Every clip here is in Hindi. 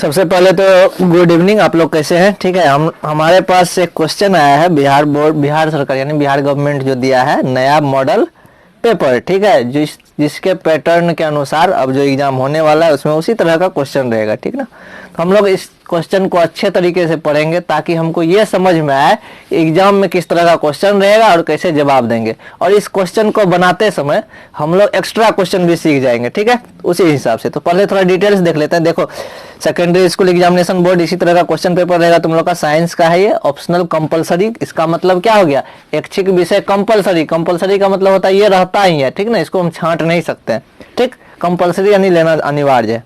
सबसे पहले तो गुड इवनिंग, आप लोग कैसे हैं? ठीक है, हमारे पास एक क्वेश्चन आया है बिहार सरकार यानी बिहार गवर्नमेंट जो दिया है नया मॉडल पेपर। ठीक है, जिसके पैटर्न के अनुसार अब जो एग्जाम होने वाला है उसमें उसी तरह का क्वेश्चन रहेगा। ठीक ना, तो हम लोग इस क्वेश्चन को अच्छे तरीके से पढ़ेंगे ताकि हमको ये समझ में आए एग्जाम में किस तरह का क्वेश्चन रहेगा और कैसे जवाब देंगे। और इस क्वेश्चन को बनाते समय हम लोग एक्स्ट्रा क्वेश्चन भी सीख जाएंगे। ठीक है, उसी हिसाब से तो पहले थोड़ा डिटेल्स देख लेते हैं। देखो, सेकेंडरी स्कूल एग्जामिनेशन बोर्ड इसी तरह का क्वेश्चन पेपर रहेगा तुम लोग का। साइंस का है ये, ऑप्शनल कंपलसरी। इसका मतलब क्या हो गया? ऐच्छिक विषय कंपलसरी। कंपलसरी का मतलब होता है ये रहता ही है। ठीक ना, इसको हम छांट नहीं सकते हैं। ठीक, कंपलसरी यानी लेना अनिवार्य है।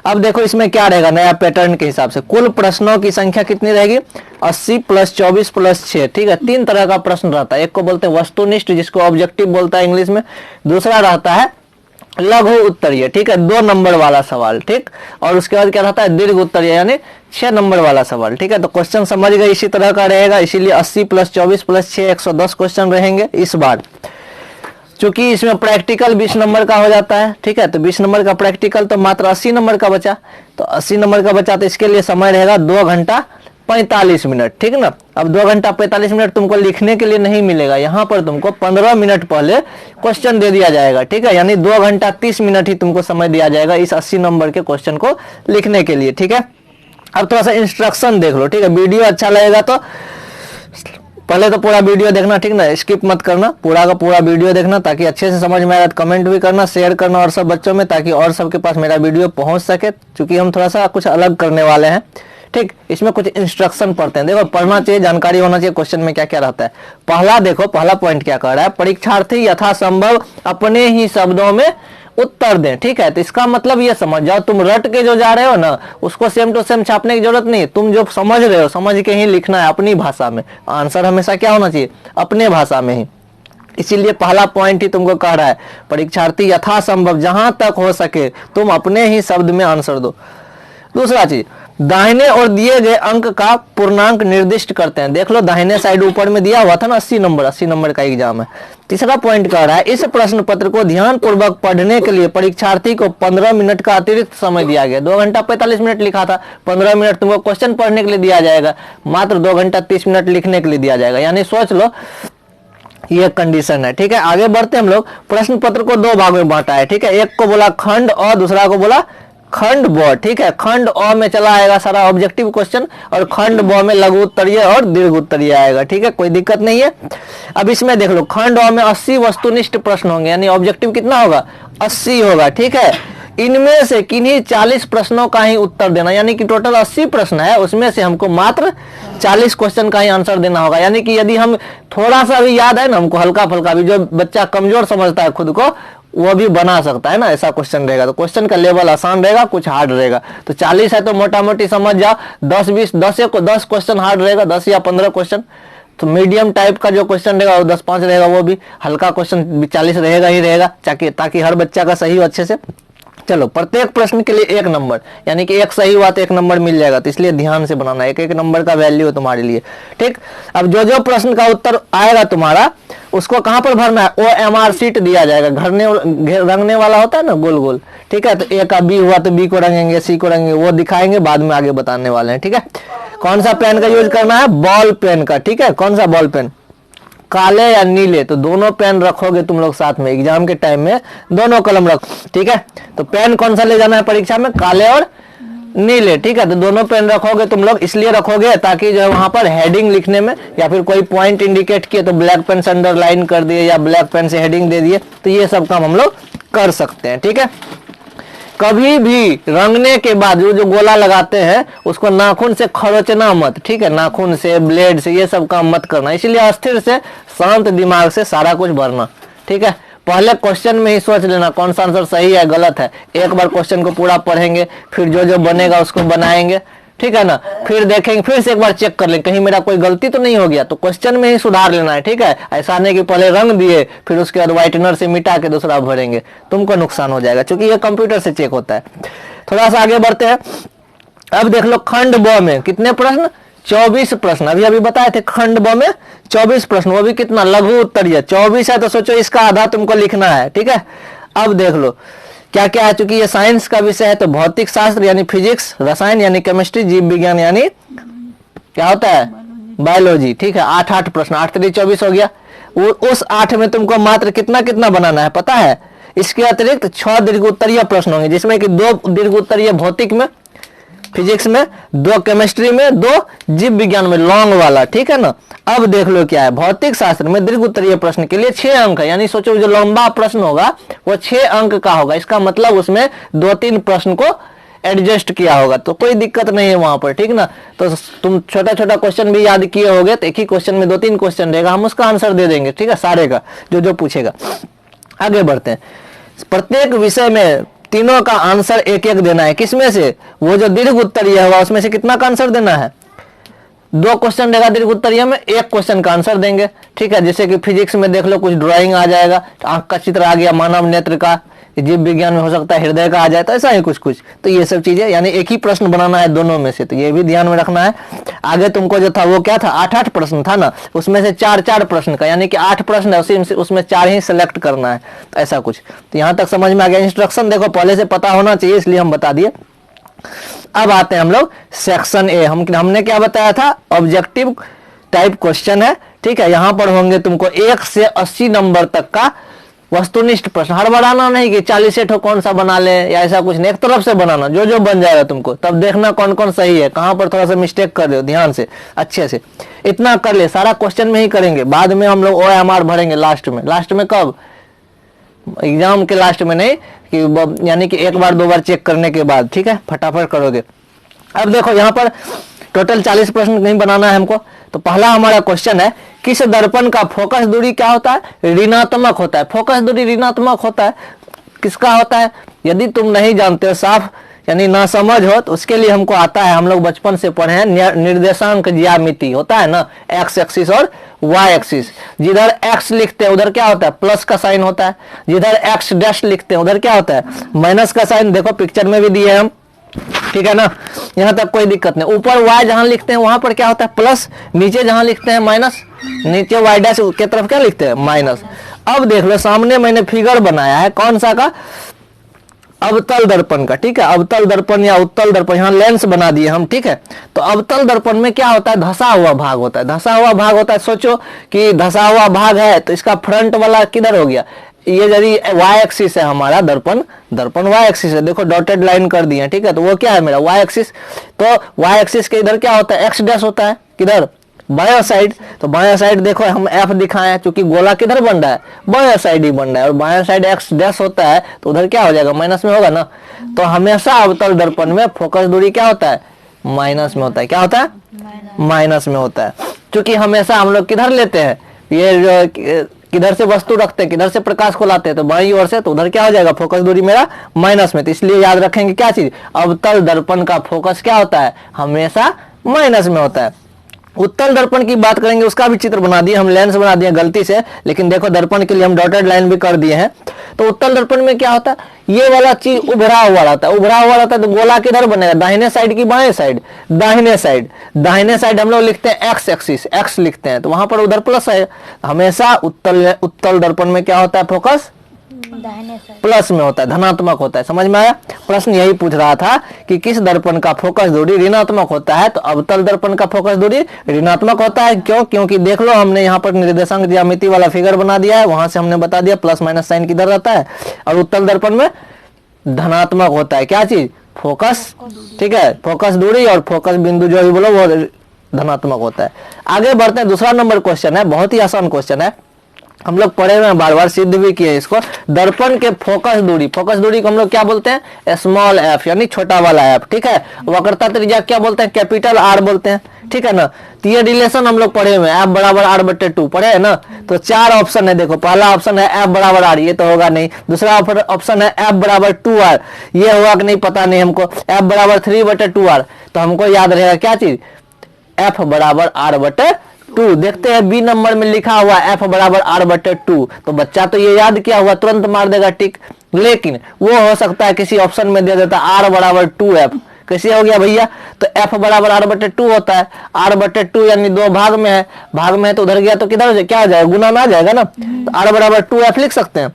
अब देखो इसमें क्या रहेगा नया पैटर्न के हिसाब से। कुल प्रश्नों की संख्या कितनी रहेगी? 80 + 24 + 6। ठीक है, 3 तरह का प्रश्न रहता है। एक को बोलते हैं वस्तुनिष्ठ, जिसको ऑब्जेक्टिव बोलता है इंग्लिश में। दूसरा रहता है लघु उत्तरीय। ठीक है, 2 नंबर वाला सवाल। ठीक, और उसके बाद क्या रहता है? दीर्घ उत्तरीय यानी 6 नंबर वाला सवाल। ठीक है, तो क्वेश्चन समझ गए इसी तरह का रहेगा। इसीलिए 80 + 24 + 6 110 क्वेश्चन रहेंगे इस बार। चूंकि इसमें प्रैक्टिकल 20 नंबर का हो जाता है। ठीक है, तो 20 नंबर का प्रैक्टिकल तो मात्र 80 नंबर का बचा। तो 80 नंबर का बचा तो इसके लिए समय रहेगा 2 घंटा 45 मिनट। ठीक ना, अब 2 घंटा 45 मिनट तुमको लिखने के लिए नहीं मिलेगा। यहाँ पर तुमको 15 मिनट पहले क्वेश्चन दे दिया जाएगा। ठीक है, यानी 2 घंटा 30 मिनट ही तुमको समय दिया जाएगा इस 80 नंबर के क्वेश्चन को लिखने के लिए। ठीक है, अब थोड़ा सा इंस्ट्रक्शन देख लो। ठीक है, वीडियो अच्छा लगेगा तो पहले तो पूरा वीडियो देखना। ठीक ना, स्किप मत करना, पूरा का पूरा वीडियो देखना ताकि अच्छे से समझ में आए। कमेंट भी करना, शेयर करना और सब बच्चों में, ताकि और सबके पास मेरा वीडियो पहुंच सके। क्योंकि हम थोड़ा सा कुछ अलग करने वाले हैं। ठीक, इसमें कुछ इंस्ट्रक्शन पढ़ते हैं। देखो, पढ़ना चाहिए, जानकारी होना चाहिए क्वेश्चन में क्या क्या रहता है। पहला देखो, पहला पॉइंट क्या कह रहा है? परीक्षार्थी यथासंभव अपने ही शब्दों में उत्तर दें। ठीक है, तो इसका मतलब ये समझ जाओ, तुम रट के जो जा रहे हो ना उसको सेम टू सेम छापने की जरूरत नहीं। तुम जो समझ रहे हो समझ के ही लिखना है अपनी भाषा में। आंसर हमेशा क्या होना चाहिए? अपने भाषा में ही। इसीलिए पहला पॉइंट ही तुमको कह रहा है परीक्षार्थी यथासंभव जहां तक हो सके तुम अपने ही शब्द में आंसर दो। दूसरा चीज, दाहिने और दिए गए अंक का पूर्णांक निर्दिष्ट करते हैं। देख लो, दाहिने साइड ऊपर में दिया हुआ था ना 80 नंबर का एग्जाम है। तीसरा पॉइंट कह रहा है इस प्रश्न पत्र को ध्यान पूर्वक पढ़ने के लिए परीक्षार्थी को 15 मिनट का अतिरिक्त समय दिया गया। 2 घंटा 45 मिनट लिखा था, 15 मिनट तुमको क्वेश्चन पढ़ने के लिए दिया जाएगा, मात्र 2 घंटा 30 मिनट लिखने के लिए दिया जाएगा। यानी सोच लो ये कंडीशन है। ठीक है, आगे बढ़ते हम लोग। प्रश्न पत्र को 2 भाग में बांटा है। ठीक है, एक को बोला खंड और दूसरा को बोला खंड ब। ठीक है, खंड अ में चला आएगा सारा ऑब्जेक्टिव क्वेश्चन और खंड ब में लघु उत्तरीय और दीर्घ उत्तरीय आएगा। ठीक है, कोई दिक्कत नहीं है। अब इसमें देख लो, खंड अ में 80 वस्तुनिष्ठ प्रश्न होंगे, यानी ऑब्जेक्टिव कितना होगा? 80 होगा। ठीक है, इनमें से किन्हीं 40 प्रश्नों का ही उत्तर देना, यानी कि टोटल 80 प्रश्न है, उसमें से हमको मात्र 40 क्वेश्चन का ही आंसर देना होगा। यानी कि यदि हम थोड़ा सा भी याद है ना हमको, हल्का फुल्का भी, जो बच्चा कमजोर समझता है खुद को वो भी बना सकता है ना, ऐसा क्वेश्चन रहेगा। तो क्वेश्चन का लेवल आसान रहेगा, कुछ हार्ड रहेगा। तो 40 है तो मोटा मोटी समझ जाओ 10 क्वेश्चन हार्ड रहेगा, 10 या 15 क्वेश्चन। तो मीडियम टाइप का जो क्वेश्चन रहेगा वो 10-5 रहेगा, वो भी हल्का क्वेश्चन 40 रहेगा ही रहेगा, ताकि हर बच्चा का सही हो अच्छे से। चलो, प्रत्येक प्रश्न के लिए 1 नंबर, यानी कि एक सही हुआ तो 1 नंबर मिल जाएगा। तो इसलिए ध्यान से बनाना, 1-1 नंबर का वैल्यू है तुम्हारे लिए। ठीक, अब जो प्रश्न का उत्तर आएगा तुम्हारा उसको कहां पर भरना है? OMR शीट दिया जाएगा, रंगने वाला होता है ना गोल गोल। ठीक है, तो A का B हुआ तो B को रंगेंगे, C को रंगेंगे, वो दिखाएंगे बाद में, आगे बताने वाले हैं। ठीक है, कौन सा पेन का यूज करना है? बॉल पेन का। ठीक है, कौन सा बॉल पेन? काले या नीले? तो दोनों पेन रखोगे तुम लोग साथ में, एग्जाम के टाइम में दोनों कलम रखो। ठीक है, तो पेन कौन सा ले जाना है परीक्षा में? काले और नीले। ठीक है, तो दोनों पेन रखोगे तुम लोग, इसलिए रखोगे ताकि जो है वहां पर हेडिंग लिखने में या फिर कोई पॉइंट इंडिकेट किए तो ब्लैक पेन से अंडरलाइन कर दिए या ब्लैक पेन से हेडिंग दे दिए, तो ये सब काम हम लोग कर सकते हैं। ठीक है, कभी भी रंगने के बाद जो गोला लगाते हैं उसको नाखून से खरोचना मत। ठीक है, नाखून से, ब्लेड से, ये सब काम मत करना। इसीलिए अस्थिर से, शांत दिमाग से सारा कुछ भरना। ठीक है, पहले क्वेश्चन में ही सोच लेना कौन सा आंसर सही है गलत है। एक बार क्वेश्चन को पूरा पढ़ेंगे, फिर जो बनेगा उसको बनाएंगे। ठीक है ना, फिर देखेंगे, फिर से एक बार चेक कर लें कहीं मेरा कोई गलती तो नहीं हो गया, तो क्वेश्चन में ही सुधार लेना है। ठीक है, ऐसा नहीं कि पहले रंग दिए फिर उसके बाद व्हाइटनर से मिटा के दूसरा भरेंगे, तुमको नुकसान हो जाएगा, क्योंकि ये कंप्यूटर से चेक होता है। थोड़ा सा आगे बढ़ते हैं। अब देख लो, खंड ब में कितने प्रश्न? 24 प्रश्न। अभी बताए थे खंड ब में 24 प्रश्न, वो भी कितना? लघु उत्तरीय। 24 है तो सोचो इसका आधा तुमको लिखना है। ठीक है, अब देख लो क्या क्या है, चूंकि ये साइंस का विषय है तो भौतिक शास्त्र यानी फिजिक्स, रसायन यानी केमिस्ट्री, जीव विज्ञान यानी क्या होता है बायोलॉजी। ठीक है, 8 प्रश्न, 8 3 24 हो गया। उस 8 में तुमको मात्र कितना कितना बनाना है पता है? इसके अतिरिक्त 6 दीर्घ उत्तरीय प्रश्न होंगे, जिसमें कि 2 दीर्घ उत्तरीय भौतिक में, फिजिक्स में, 2 केमिस्ट्री में, 2 जीव विज्ञान में, लॉन्ग वाला। ठीक है ना। अब देख लो क्या है, भौतिक शास्त्र में दीर्घ उत्तरीय प्रश्न के लिए 6 अंक है, यानी सोचो जो लंबा प्रश्न होगा वो 6 अंक का होगा। इसका मतलब उसमें 2-3 प्रश्न को एडजस्ट किया होगा, तो कोई दिक्कत नहीं है वहां पर। ठीक ना। तो तुम छोटा छोटा क्वेश्चन भी याद किए होगे तो एक ही क्वेश्चन में 2-3 क्वेश्चन रहेगा, हम उसका आंसर दे देंगे। ठीक है, सारे का जो जो पूछेगा। आगे बढ़ते हैं। प्रत्येक विषय में तीनों का आंसर एक एक देना है। किसमें से? वो जो दीर्घ उत्तरीय होगा उसमें से कितना का आंसर देना है? 2 क्वेश्चन रहेगा दीर्घ उत्तरीय में, 1 क्वेश्चन का आंसर देंगे। ठीक है, जैसे कि फिजिक्स में देख लो कुछ ड्राइंग आ जाएगा, तो आंख का चित्र आ गया, मानव नेत्र का, जीव विज्ञान में हो सकता है हृदय का आ जाए, तो ऐसा ही कुछ कुछ। तो ये सब चीजें, यानी एक ही प्रश्न बनाना है दोनों में से, तो ये भी ध्यान में रखना है। आगे तुमको जो था वो क्या था, 8-8 प्रश्न था ना, उसमें से 4-4 प्रश्न का, यानी कि 8 प्रश्न है, उसमें 4 ही सिलेक्ट करना है, तो ऐसा कुछ। तो यहाँ तक समझ में आ गया। इंस्ट्रक्शन देखो पहले से पता होना चाहिए, इसलिए हम बता दिए। अब आते हैं हम लोग सेक्शन ए। हमने क्या बताया था, ऑब्जेक्टिव टाइप क्वेश्चन है। ठीक है, यहां पर होंगे तुमको 1 से 80 नंबर तक का वस्तुनिष्ठ प्रश्न। हड़बड़ाना नहीं कि 40 ठो कौन सा बना ले या ऐसा कुछ नहीं, एक तरफ से बनाना, जो जो बन जाएगा तुमको, तब देखना कौन कौन सही है, कहां पर थोड़ा सा मिस्टेक कर रहे हो, ध्यान से अच्छे से इतना कर ले। सारा क्वेश्चन में ही करेंगे, बाद में हम लोग OMR भरेंगे लास्ट में। लास्ट में कब? एग्जाम के लास्ट में नहीं, कि यानी कि 1 बार 2 बार चेक करने के बाद। ठीक है, फटाफट करोगे। अब देखो यहाँ पर टोटल 40 प्रश्न नहीं बनाना है हमको। तो पहला हमारा क्वेश्चन है, किस दर्पण का फोकस दूरी क्या होता है? ऋणात्मक होता है। फोकस दूरी ऋणात्मक होता है। किसका होता है? यदि तुम नहीं जानते हो, साफ यानी ना समझ हो, तो उसके लिए हमको आता है, हम लोग बचपन से पढ़े हैं, निर्देशांक ज्यामिति होता है ना, एक्स एक्सिस और वाई एक्सिस। जिधर एक्स लिखते हैं उधर क्या होता है? प्लस का साइन होता है। जिधर एक्स डैश लिखते हैं उधर क्या होता है? माइनस का साइन। देखो पिक्चर में भी दिए हैं हम। ठीक है ना, यहां तक कोई दिक्कत नहीं। ऊपर y जहां लिखते हैं वहां पर क्या होता है? प्लस। नीचे जहां लिखते हैं माइनस, नीचे y डैश के तरफ क्या लिखते हैं? माइनस। अब देख लो सामने मैंने फिगर बनाया है, कौन सा का? अवतल दर्पण का। ठीक है, अवतल दर्पण या उत्तल दर्पण, यहाँ लेंस बना दिए हम। ठीक है, तो अवतल दर्पण में क्या होता है? धसा हुआ भाग होता है। धसा हुआ भाग होता है, सोचो कि धसा हुआ भाग है तो इसका फ्रंट वाला किधर हो गया? ये यदि y एक्सिस है हमारा, दर्पण y एक्सिस है, देखो डॉटेड लाइन कर दिए। ठीक है, तो वो क्या है मेरा? y axis. तो y एक्सिस के इधर क्या होता है? x डैश होता है। किधर? बाया साइड। तो बाया साइड देखो हम F दिखाए हैं, क्योंकि गोला किधर बन रहा है? बाया साइड ही बन रहा है, और बाया साइड x डैश होता है तो उधर क्या हो जाएगा? माइनस में होगा ना। तो हमेशा अवतल दर्पण में फोकस दूरी क्या होता है? माइनस में होता है। क्या होता है? माइनस में होता है। क्योंकि हमेशा हम लोग किधर लेते हैं, ये किधर से वस्तु रखते हैं, किधर से प्रकाश को लाते हैं, तो बाईं ओर से, तो उधर क्या हो जाएगा? फोकस दूरी मेरा माइनस में। तो इसलिए याद रखेंगे क्या चीज? अवतल दर्पण का फोकस क्या होता है? हमेशा माइनस में होता है। उत्तल दर्पण की बात करेंगे, उसका भी चित्र बना दिए हम, लेंस बना दिए गलती से, लेकिन देखो दर्पण के लिए हम डॉटेड लाइन भी कर दिए हैं। तो उत्तल दर्पण में क्या होता है? ये वाला चीज उभरा हुआ रहता है। उभरा हुआ रहता है तो गोला किधर बनेगा? दाहिने साइड की बाएं साइड? दाहिने साइड। दाहिने साइड हम लोग लिखते हैं एक्स एक्सिस, एक्स लिखते हैं, तो वहां पर उधर प्लस है। हमेशा उत्तल दर्पण में क्या होता है? फोकस प्लस में होता है, धनात्मक होता है। समझ में आया? प्रश्न यही पूछ रहा था कि किस दर्पण का फोकस दूरी ऋणात्मक होता है? तो अवतल दर्पण का फोकस दूरी ऋणात्मक होता है। क्यों? क्योंकि देख लो हमने यहाँ पर निर्देशांक ज्यामिति वाला फिगर बना दिया है, वहां से हमने बता दिया प्लस माइनस साइन किधर रहता है, और उत्तल दर्पण में धनात्मक होता है। क्या चीज? फोकस। ठीक है, फोकस दूरी और फोकस बिंदु जो भी बोलो वो धनात्मक होता है। आगे बढ़ते हैं। दूसरा नंबर क्वेश्चन है, बहुत ही आसान क्वेश्चन है, हम लोग पढ़े हुए हैं, बार बार सिद्ध भी किए इसको। दर्पण के फोकस दूरी, फोकस दूरी को हम लोग क्या बोलते हैं? स्मॉल f, यानी छोटा वाला f। ठीक है, वक्रता त्रिज्या क्या बोलते हैं? कैपिटल R बोलते हैं। ठीक है ना। तो ये रिलेशन हम लोग पढ़े हुए हैं, f बराबर r/2 पढ़े है ना। तो 4 ऑप्शन है, देखो पहला ऑप्शन है f बराबर r, ये तो होगा नहीं। दूसरा ऑप्शन है f बराबर 2r, ये होगा कि नहीं पता नहीं हमको। f बराबर 3/2r, तो हमको याद रहेगा क्या चीज? f बराबर r/2। देखते हैं बी नंबर में लिखा हुआ f बराबर r/2, तो बच्चा तो ये याद किया हुआ, तुरंत मार देगा टिक। लेकिन वो हो सकता है किसी ऑप्शन में दे देता r बराबर 2f। कैसे हो गया भैया? तो f बराबर r/2 होता है। r/2 यानी 2 भाग में है, तो उधर गया तो किधर क्या हो जाएगा? गुना में आ जाएगा ना। तो r बराबर 2f लिख सकते हैं।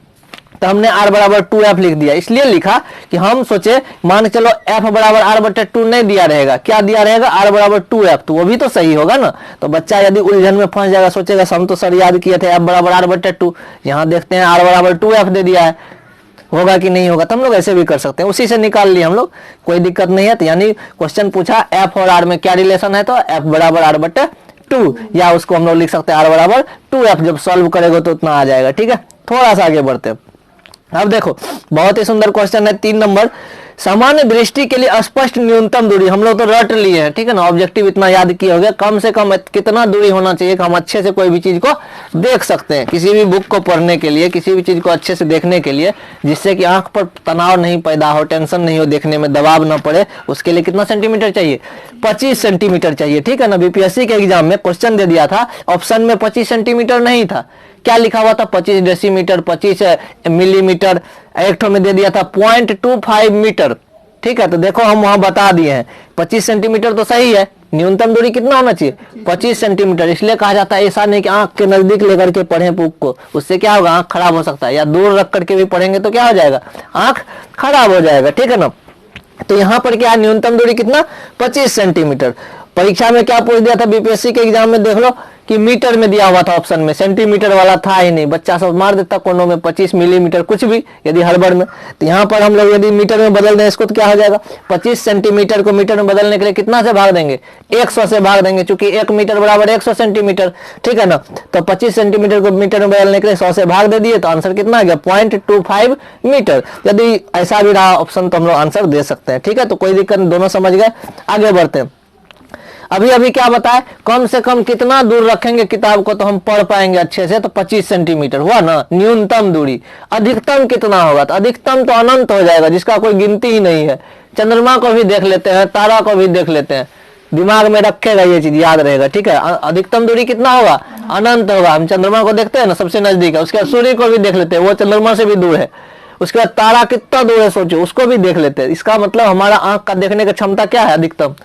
तो हमने r बराबर 2f लिख दिया। इसलिए लिखा कि हम सोचे मान के चलो f बराबर r/2 नहीं दिया रहेगा, क्या दिया रहेगा, r बराबर 2f, तो वो भी तो सही होगा ना। तो बच्चा यदि उलझन में फंस जाएगा, सोचेगा हम तो सर याद किए थे f बराबर r/2, यहाँ देखते हैं r बराबर 2f दे दिया है, होगा कि नहीं होगा। तो हम लोग ऐसे भी कर सकते हैं, उसी से निकाल लिए हम लोग, कोई दिक्कत नहीं है। तो यानी क्वेश्चन पूछा f और r में क्या रिलेशन है, तो f बराबर r/2, या उसको हम लोग लिख सकते हैं r बराबर 2f। जब सॉल्व करेगा तो उतना आ जाएगा। ठीक है, थोड़ा सा आगे बढ़ते हैं। अब देखो बहुत ही सुंदर क्वेश्चन है 3 नंबर, सामान्य दृष्टि के लिए स्पष्ट न्यूनतम दूरी। हम लोग तो रट लिए हैं, ठीक है ना, ऑब्जेक्टिव इतना याद किए हो गया, कम से कम कितना दूरी होना चाहिए कि हम अच्छे से कोई भी चीज को देख सकते हैं। किसी भी बुक को पढ़ने के लिए, किसी भी चीज को अच्छे से देखने के लिए, जिससे कि आंख पर तनाव नहीं पैदा हो, टेंशन नहीं हो, देखने में दबाव न पड़े, उसके लिए कितना सेंटीमीटर चाहिए, 25 सेंटीमीटर चाहिए। ठीक है ना, बीपीएससी के एग्जाम में क्वेश्चन दे दिया था, ऑप्शन में 25 सेंटीमीटर नहीं था, क्या लिखा हुआ था, 25 डेसीमीटर, 25 मिलीमीटर, एक में दे दिया था 0.25 मीटर। ठीक है, तो देखो हम वहां बता दिए हैं 25 सेंटीमीटर तो सही है, न्यूनतम दूरी कितना होना चाहिए, 25 सेंटीमीटर। इसलिए कहा जाता है ऐसा नहीं कि आंख के नजदीक लेकर के पढ़ें बुक को, उससे क्या होगा, आंख खराब हो सकता है, या दूर रख करके भी पढ़ेंगे तो क्या हो जाएगा, आंख खराब हो जाएगा। ठीक है ना, तो यहाँ पर क्या न्यूनतम दूरी कितना, 25 सेंटीमीटर। परीक्षा में क्या पूछ दिया था बीपीएससी के एग्जाम में, देख लो कि मीटर में दिया हुआ था ऑप्शन में, सेंटीमीटर वाला था ही नहीं, बच्चा सब मार देता कोनों में 25 मिलीमीटर कुछ भी यदि हड़बड़ में। तो यहाँ पर हम लोग यदि मीटर में बदल दें इसको तो क्या हो जाएगा, 25 सेंटीमीटर को मीटर में बदलने के लिए कितना से भाग देंगे, 100 से भाग देंगे, क्योंकि 1 मीटर बराबर 100 सेंटीमीटर। ठीक है ना, तो 25 सेंटीमीटर को मीटर में बदलने के लिए 100 से भाग दे दिए, तो आंसर कितना आ गया, 0.25 मीटर। यदि ऐसा भी रहा ऑप्शन तो हम लोग आंसर दे सकते हैं। ठीक है, तो कोई दिक्कत नहीं, दोनों समझ गए, आगे बढ़ते हैं। अभी अभी क्या बताए, कम से कम कितना दूर रखेंगे किताब को तो हम पढ़ पाएंगे अच्छे से, तो 25 सेंटीमीटर हुआ ना न्यूनतम दूरी। अधिकतम कितना होगा, तो अधिकतम तो अनंत हो जाएगा, जिसका कोई गिनती ही नहीं है। चंद्रमा को भी देख लेते हैं, तारा को भी देख लेते हैं, दिमाग में रखेगा ये चीज, याद रहेगा। ठीक है, अधिकतम दूरी कितना होगा, अनंत होगा। हम चंद्रमा को देखते हैं ना, सबसे नजदीक है, उसके बाद सूर्य को भी देख लेते हैं, वो चंद्रमा से भी दूर है। उसके बाद तारा कितना दूर है सोचो, उसको भी देख लेते हैं। इसका मतलब हमारा आंख का देखने की क्षमता क्या है, अधिकतम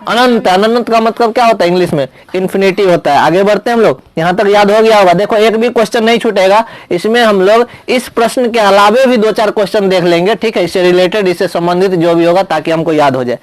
अनंत। अनंत का मतलब क्या होता है इंग्लिश में, इन्फिनिटी होता है। आगे बढ़ते हैं हम लोग, यहाँ तक याद हो गया होगा। देखो एक भी क्वेश्चन नहीं छूटेगा, इसमें हम लोग इस प्रश्न के अलावे भी 2-4 क्वेश्चन देख लेंगे। ठीक है, इससे रिलेटेड, इससे संबंधित जो भी होगा, ताकि हमको याद हो जाए।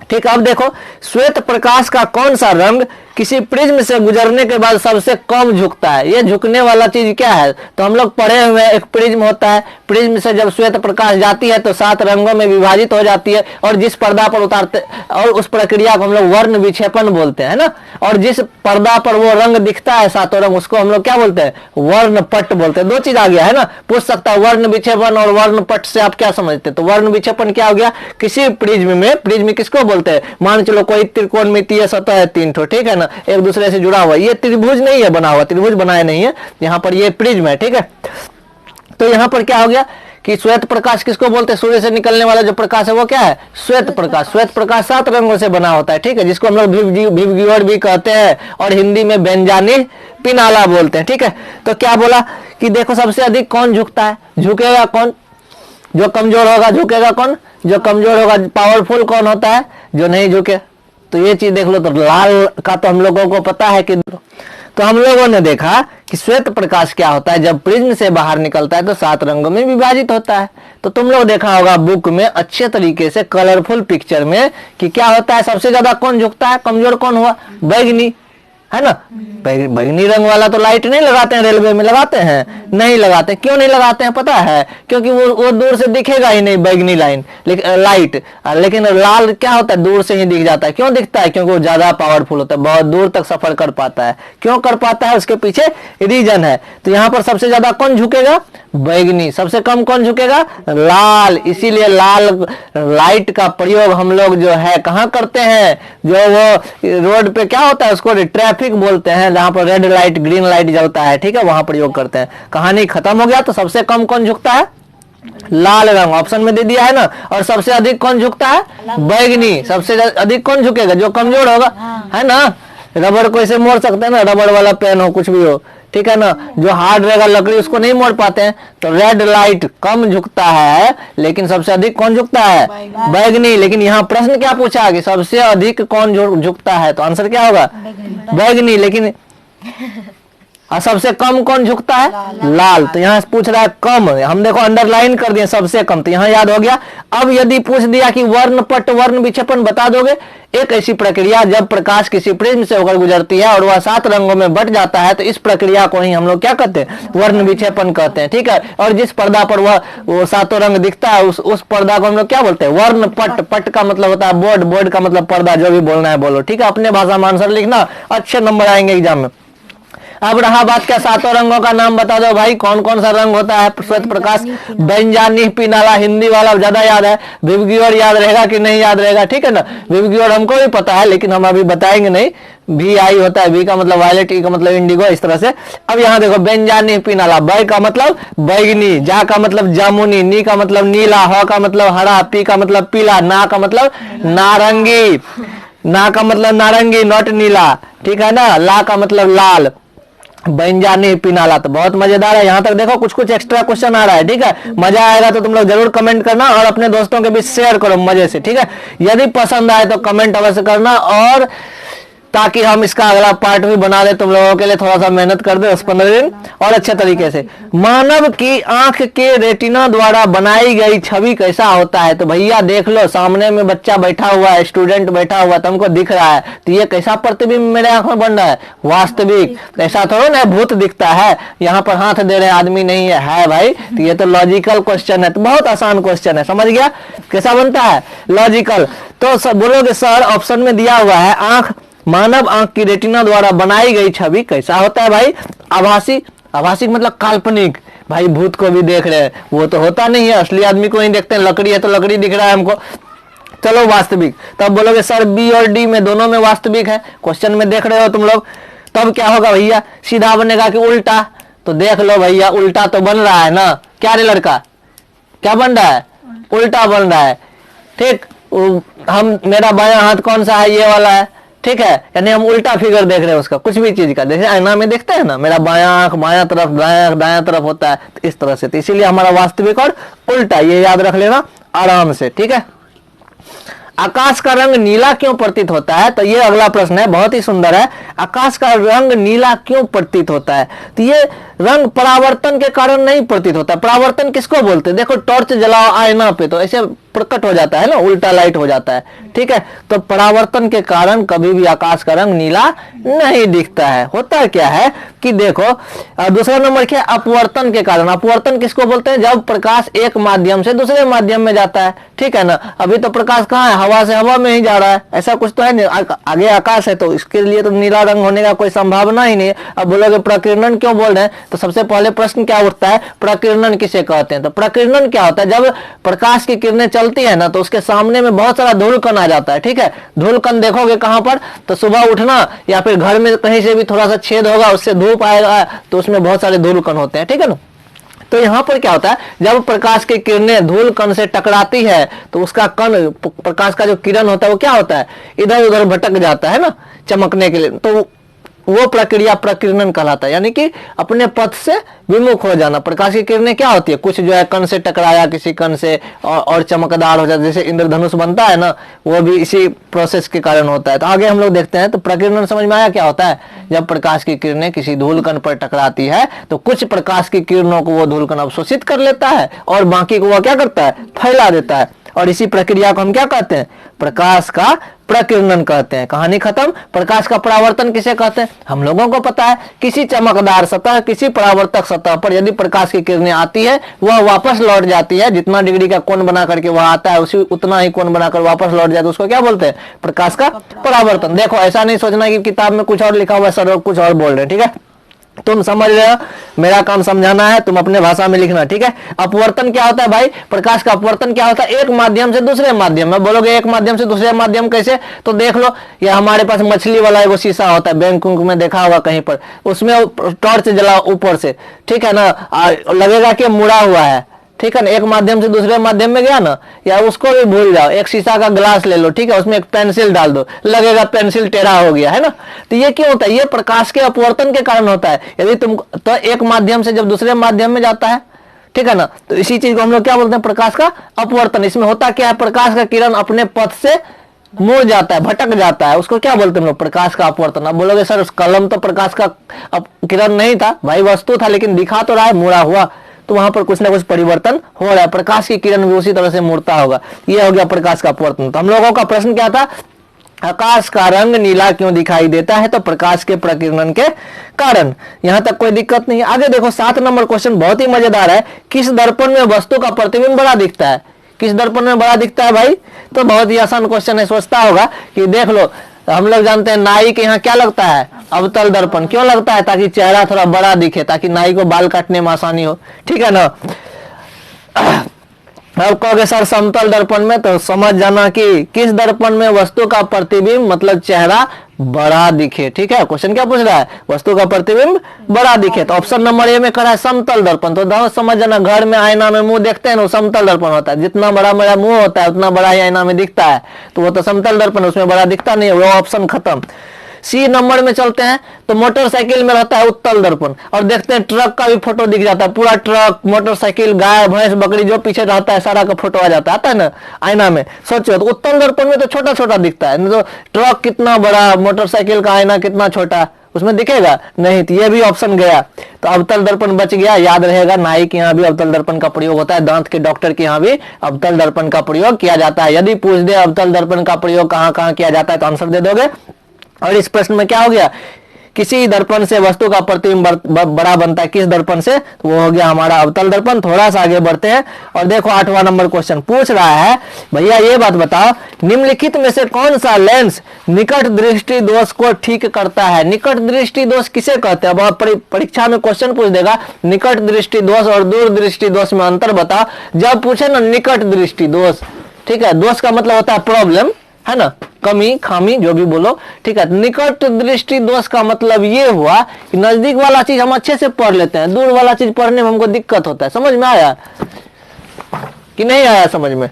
ठीक है, अब देखो श्वेत प्रकाश का कौन सा रंग किसी प्रिज्म से गुजरने के बाद सबसे कम झुकता है। ये झुकने वाला चीज क्या है, तो हम लोग पढ़े हुए एक प्रिज्म होता है, प्रिज्म से जब श्वेत प्रकाश जाती है तो 7 रंगों में विभाजित हो जाती है, और जिस पर्दा पर उतारते, और उस प्रक्रिया को हम लोग वर्ण विक्षेपण बोलते हैं ना। और जिस पर्दा पर वो रंग दिखता है 7 रंग, उसको हम लोग क्या बोलते हैं, वर्णपट बोलते हैं। 2 चीज आ गया है ना, पूछ सकता है वर्ण विक्षेपण और वर्णपट से आप क्या समझते हैं। तो वर्ण विक्षेपण क्या हो गया, किसी प्रिज्म में, प्रिज्म किसको बोलते हैं, मान चलो कोई त्रिकोणमितीय सतह है 3 ठो, ठीक है ना, एक दूसरे से जुड़ा हुआ, ये त्रिभुज नहीं है बना हुआ, त्रिभुज बनाया नहीं है, यहाँ पर ये प्रिज्म है। ठीक है, तो यहाँ पर क्या हो गया कि श्वेत प्रकाश किसको बोलते हैं, सूर्य से निकलने वाला जो प्रकाश है वो क्या है, श्वेत प्रकाश। श्वेत प्रकाश 7 रंगों से बना होता है। ठीक है, जिसको हम लोग भिवगियोर भी कहते हैं, और हिंदी में बेंजानी पिनाला बोलते हैं। ठीक है, तो क्या बोला कि देखो सबसे अधिक कौन झुकता है, झुकेगा कौन, जो कमजोर होगा, झुकेगा कौन, जो कमजोर होगा। पावरफुल कौन होता है, जो नहीं झुके। तो ये चीज देख लो, तो लाल का तो हम लोगों को पता है कि, तो हम लोगों ने देखा कि श्वेत प्रकाश क्या होता है, जब प्रिज्म से बाहर निकलता है तो 7 रंगों में विभाजित होता है। तो तुम लोग देखा होगा बुक में अच्छे तरीके से कलरफुल पिक्चर में कि क्या होता है, सबसे ज्यादा कौन झुकता है, कमजोर कौन हुआ, बैगनी, है ना। बैगनी रंग वाला तो लाइट नहीं लगाते हैं, रेलवे में लगाते हैं, नहीं लगाते। क्यों नहीं लगाते हैं पता है, क्योंकि वो दूर से दिखेगा ही नहीं बैगनी लाइन, लाइट। लेकिन लाल क्या होता है, दूर से ही दिख जाता है। क्यों दिखता है, क्योंकि वो ज्यादा पावरफुल होता है, बहुत दूर तक सफर कर पाता है। क्यों कर पाता है, उसके पीछे रीजन है। तो यहाँ पर सबसे ज्यादा कौन झुकेगा, बैगनी। सबसे कम कौन झुकेगा, लाल। इसीलिए लाल लाइट का प्रयोग हम लोग जो है कहाँ करते हैं, जो वो रोड पे क्या होता है उसको ट्रैफिक बोलते हैं, जहां पर रेड लाइट ग्रीन लाइट जलता है, ठीक है, वहां प्रयोग करते हैं। कहानी खत्म हो गया। तो सबसे कम कौन झुकता है, लाल रंग, ऑप्शन में दे दिया है ना। और सबसे अधिक कौन झुकता है, बैगनी। सबसे अधिक कौन झुकेगा, जो कमजोर होगा, है ना। रबड़ को ऐसे मोड़ सकते हैं ना, रबड़ वाला पेन हो, कुछ भी हो, ठीक है ना। जो हार्ड रहेगा लकड़ी उसको नहीं मोड़ पाते हैं। तो रेड लाइट कम झुकता है, लेकिन सबसे अधिक कौन झुकता है, बैगनी। लेकिन यहाँ प्रश्न क्या पूछा कि सबसे अधिक कौन झुकता है, तो आंसर क्या होगा, बैगनी। लेकिन और सबसे कम कौन झुकता है? लाल। तो यहाँ पूछ रहा है कम, हम देखो अंडरलाइन कर दिए सबसे कम, तो यहाँ याद हो गया। अब यदि पूछ दिया कि वर्णपट वर्ण विक्षेपण बता दोगे, एक ऐसी प्रक्रिया जब प्रकाश किसी प्रिज्म से होकर गुजरती है और वह 7 रंगों में बट जाता है, तो इस प्रक्रिया को ही हम लोग क्या कहते हैं? वर्ण विक्षेपण कहते हैं, ठीक है। और जिस पर्दा पर वो 7 रंग दिखता है, उस पर्दा को हम लोग क्या बोलते हैं? वर्णपट। पट का मतलब होता है बोर्ड, बोर्ड का मतलब पर्दा, जो भी बोलना है बोलो, ठीक है। अपने भाषा में आंसर लिखना, अच्छे नंबर आएंगे एग्जाम में। अब रहा बात क्या, 7 रंगों का नाम बता दो भाई, कौन कौन सा रंग होता है? श्वेत प्रकाश, बेंजानी, पिनाला, हिंदी वाला ज्यादा याद है, विबग्योर याद रहेगा कि नहीं याद रहेगा, ठीक है ना। विबग्योर हमको भी पता है, लेकिन हम अभी बताएंगे नहीं। VI होता है, V का मतलब वायलेट, E का मतलब इंडिगो, इस तरह से। अब यहाँ देखो, बेंजानी पिनाला, बै का मतलब बैगनी, जा का मतलब जामुनी, नी का मतलब नीला, ह का मतलब हरा, पी का मतलब पीला, ना का मतलब नारंगी, ना का मतलब नारंगी नॉट नीला, ठीक है ना। ला का मतलब लाल, बेंजानी पिनाला। तो बहुत मजेदार है। यहाँ तक देखो कुछ कुछ एक्स्ट्रा क्वेश्चन आ रहा है, ठीक है। मजा आएगा तो तुम लोग जरूर कमेंट करना और अपने दोस्तों के बीच शेयर करो मजे से, ठीक है। यदि पसंद आए तो कमेंट अवश्य करना, और ताकि हम इसका अगला पार्ट भी बना दे तुम लोगों के लिए। थोड़ा सा मेहनत कर दे 10-15 दिन और अच्छे तरीके से। मानव की आंख के रेटिना द्वारा बनाई गई छवि कैसा होता है? तो भैया देख लो, सामने में बच्चा बैठा हुआ है, स्टूडेंट बैठा हुआ है, तुमको दिख रहा है, तो ये कैसा प्रतिबिंब मेरे आंख में बन रहा है? वास्तविक। ऐसा थोड़ा ना भूत दिखता है, यहाँ पर हाथ दे रहे आदमी नहीं है भाई। तो ये तो लॉजिकल क्वेश्चन है, तो बहुत आसान क्वेश्चन है, समझ गया? कैसा बनता है? लॉजिकल। तो बोलोगे सर ऑप्शन में दिया हुआ है आंख, मानव आंख की रेटिना द्वारा बनाई गई छवि कैसा होता है भाई? आभासी। आभासी मतलब काल्पनिक। भाई भूत को भी देख रहे हैं, वो तो होता नहीं है, असली आदमी को नहीं देखते हैं। लकड़ी है तो लकड़ी दिख रहा है हमको। चलो वास्तविक। तब बोलोगे सर बी और डी में दोनों में वास्तविक है, क्वेश्चन में देख रहे हो तुम लोग। तब क्या होगा भैया? सीधा बनेगा कि उल्टा? तो देख लो भैया, उल्टा तो बन रहा है ना। क्या रे लड़का, क्या बन रहा है? उल्टा बन रहा है, ठीक। हम, मेरा बायां हाथ कौन सा है? ये वाला है, ठीक है। यानी हम उल्टा फिगर देख रहे हैं उसका, कुछ भी चीज का। जैसे आईना में देखते हैं ना, मेरा बायां आंख बायां तरफ, दायां तरफ होता है, तो इस तरह से। तो इसीलिए हमारा वास्तविक और उल्टा, ये याद रख लेना आराम से, ठीक है। आकाश का रंग नीला क्यों प्रतीत होता है? तो ये अगला प्रश्न है, बहुत ही सुंदर है। आकाश का रंग नीला क्यों प्रतीत होता है? तो ये रंग परावर्तन के कारण नहीं प्रतीत होता। परावर्तन किसको बोलते हैं? देखो टॉर्च जलाओ आईना पे तो ऐसे प्रकट हो जाता है ना, उल्टा लाइट हो जाता है, ठीक है। तो परावर्तन के कारण कभी भी आकाश का रंग नीला नहीं दिखता है। होता क्या है कि देखो, दूसरा नंबर क्या? अपवर्तन के कारण। अपवर्तन किसको बोलते हैं? जब प्रकाश एक माध्यम से दूसरे माध्यम में जाता है, ठीक है ना। अभी तो प्रकाश कहाँ है? हवा से हवा में ही जा रहा है, ऐसा कुछ तो है नहीं। आगे आकाश है, तो इसके लिए तो नीला रंग होने का कोई संभावना ही नहीं है। अब बोलोगे प्रकीर्णन क्यों बोल रहे हैं? तो सबसे पहले प्रश्न क्या उठता है, प्रकीर्णन किसे कहते हैं? तो प्रकीर्णन क्या होता है? जब प्रकाश की किरणें चलती है ना, तो उसके सामने में बहुत सारा धूल कण आ जाता है, ठीक है। धूल कण देखोगे कहां पर? तो सुबह उठना या फिर घर में कहीं से भी थोड़ा सा छेद होगा, उससे धूप आएगा, तो उसमें बहुत सारे धूल कण होते हैं, ठीक है ना। तो यहाँ पर क्या होता है, जब प्रकाश की किरणें धूल कण से टकराती है, तो उसका कण, प्रकाश का जो किरण होता है वो क्या होता है? इधर उधर भटक जाता है ना, चमकने के लिए। तो वो प्रक्रिया प्रकीर्णन कहलाता है, यानी कि अपने पथ से विमुख हो जाना। प्रकाश की किरणें क्या होती है? कुछ जो है कण से टकराया किसी कण से और चमकदार हो जाता है, जैसे इंद्रधनुष बनता है ना, वो भी इसी प्रोसेस के कारण होता है। तो आगे हम लोग देखते हैं। तो प्रकीर्णन समझ में आया क्या होता है? जब प्रकाश की किरणें किसी धूल कण पर टकराती है, तो कुछ प्रकाश की किरणों को वो धूल कण अवशोषित कर लेता है और बाकी को वो क्या करता है? फैला देता है। और इसी प्रक्रिया को हम क्या कहते हैं? प्रकाश का प्रकीर्णन कहते हैं। कहानी खत्म। प्रकाश का परावर्तन किसे कहते हैं? हम लोगों को पता है। किसी चमकदार सतह, किसी परावर्तक सतह पर यदि प्रकाश की किरणें आती है, वह वापस लौट जाती है। जितना डिग्री का कोण बना करके वह आता है, उसी उतना ही कोण बनाकर वापस लौट जाता है, उसको क्या बोलते हैं? प्रकाश का परावर्तन। देखो ऐसा नहीं सोचना कि किताब में कुछ और लिखा हुआ है, सर कुछ और बोल रहे हैं, ठीक है। तुम समझ रहे हो, मेरा काम समझाना है, तुम अपने भाषा में लिखना, ठीक है। अपवर्तन क्या होता है भाई? प्रकाश का अपवर्तन क्या होता है? एक माध्यम से दूसरे माध्यम में। बोलोगे एक माध्यम से दूसरे माध्यम कैसे? तो देख लो, ये हमारे पास मछली वाला एगो शीशा होता है, बैंक में देखा होगा कहीं पर, उसमें टॉर्च जलाओ ऊपर से, ठीक है ना, लगेगा कि मुड़ा हुआ है, ठीक है ना। एक माध्यम से दूसरे माध्यम में गया ना, या उसको भी भूल जाओ। एक शीशा का ग्लास ले लो, ठीक है, उसमें एक पेंसिल डाल दो, लगेगा पेंसिल टेढ़ा हो गया है ना। तो ये क्यों होता है? ये प्रकाश के अपवर्तन के कारण होता है। यदि तुम तो एक माध्यम से जब दूसरे माध्यम में जाता है, ठीक है ना, तो इसी चीज को हम लोग क्या बोलते हैं? प्रकाश का अपवर्तन। इसमें होता क्या है? प्रकाश का किरण अपने पथ से मुड़ जाता है, भटक जाता है, उसको क्या बोलते हैं हम लोग? प्रकाश का अपवर्तन। अब बोलोगे सर कलम तो प्रकाश का किरण नहीं था भाई, वस्तु था, लेकिन दिखा तो रहा है मुड़ा हुआ, तो वहां पर कुछ ना कुछ परिवर्तन हो रहा है, प्रकाश की किरण भी उसी तरह से मुड़ता होगा, ये हो गया प्रकाश का अपवर्तन। तो हम लोगों का प्रश्न क्या था? आकाश का रंग नीला क्यों दिखाई देता है? तो प्रकाश के प्रकीर्णन के कारण। यहां तक कोई दिक्कत नहीं है। आगे देखो 7 नंबर क्वेश्चन बहुत ही मजेदार है। किस दर्पण में वस्तु का प्रतिबिंब बड़ा दिखता है? किस दर्पण में बड़ा दिखता है भाई? तो बहुत ही आसान क्वेश्चन है। सोचता होगा कि देख लो, हम लोग जानते हैं नाई के यहाँ क्या लगता है? अवतल दर्पण। क्यों लगता है? ताकि चेहरा थोड़ा बड़ा दिखे, ताकि नाई को बाल काटने में आसानी हो, ठीक है ना। अब कहोगे सर समतल दर्पण में, तो समझ जाना कि किस दर्पण में वस्तु का प्रतिबिंब मतलब चेहरा बड़ा दिखे, ठीक है। क्वेश्चन क्या पूछ रहा है? वस्तु का प्रतिबिंब बड़ा दिखे, तो ऑप्शन नंबर ए में करा है समतल दर्पण। तो समझ जाना, घर में आईना में मुंह देखते हैं ना, समतल दर्पण होता है। जितना बड़ा मेरा मुंह होता है उतना बड़ा ही आईना में दिखता है, तो वो तो समतल दर्पण, उसमें बड़ा दिखता नहीं है, वो ऑप्शन खत्म। सी नंबर में चलते हैं, तो मोटरसाइकिल में रहता है उत्तल दर्पण, और देखते हैं ट्रक का भी फोटो दिख जाता है, पूरा ट्रक, मोटरसाइकिल, गाय भैंस बकरी जो पीछे रहता है सारा का फोटो आ जाता है, आता है ना आईना में। सोचो, तो उत्तल दर्पण में तो छोटा छोटा दिखता है, तो ट्रक कितना बड़ा, मोटरसाइकिल का आईना कितना छोटा, उसमें दिखेगा नहीं। तो ये भी ऑप्शन गया, तो अवतल दर्पण बच गया। याद रहेगा, नाई के यहाँ भी अवतल दर्पण का प्रयोग होता है, दांत के डॉक्टर के यहाँ भी अवतल दर्पण का प्रयोग किया जाता है। यदि पूछ दे अवतल दर्पण का प्रयोग कहाँ कहाँ किया जाता है, तो आंसर दे दोगे। और इस प्रश्न में क्या हो गया? किसी दर्पण से वस्तु का प्रतिबिंब बड़ा बनता है, किस दर्पण से? तो वो हो गया हमारा अवतल दर्पण। थोड़ा सा आगे बढ़ते हैं और देखो 8वां नंबर क्वेश्चन पूछ रहा है, भैया ये बात बताओ, निम्नलिखित में से कौन सा लेंस निकट दृष्टि दोष को ठीक करता है? निकट दृष्टि दोष किसे कहते हैं? अब परीक्षा में क्वेश्चन पूछ देगा, निकट दृष्टि दोष और दूर दृष्टि दोष में अंतर बताओ। जब पूछे ना निकट दृष्टि दोष, ठीक है, दोष का मतलब होता है प्रॉब्लम, है ना, कमी खामी जो भी बोलो, ठीक है। निकट दृष्टि दोष का मतलब ये हुआ कि नजदीक वाला चीज हम अच्छे से पढ़ लेते हैं, दूर वाला चीज पढ़ने में हमको दिक्कत होता है। समझ में आया कि नहीं आया? समझ में।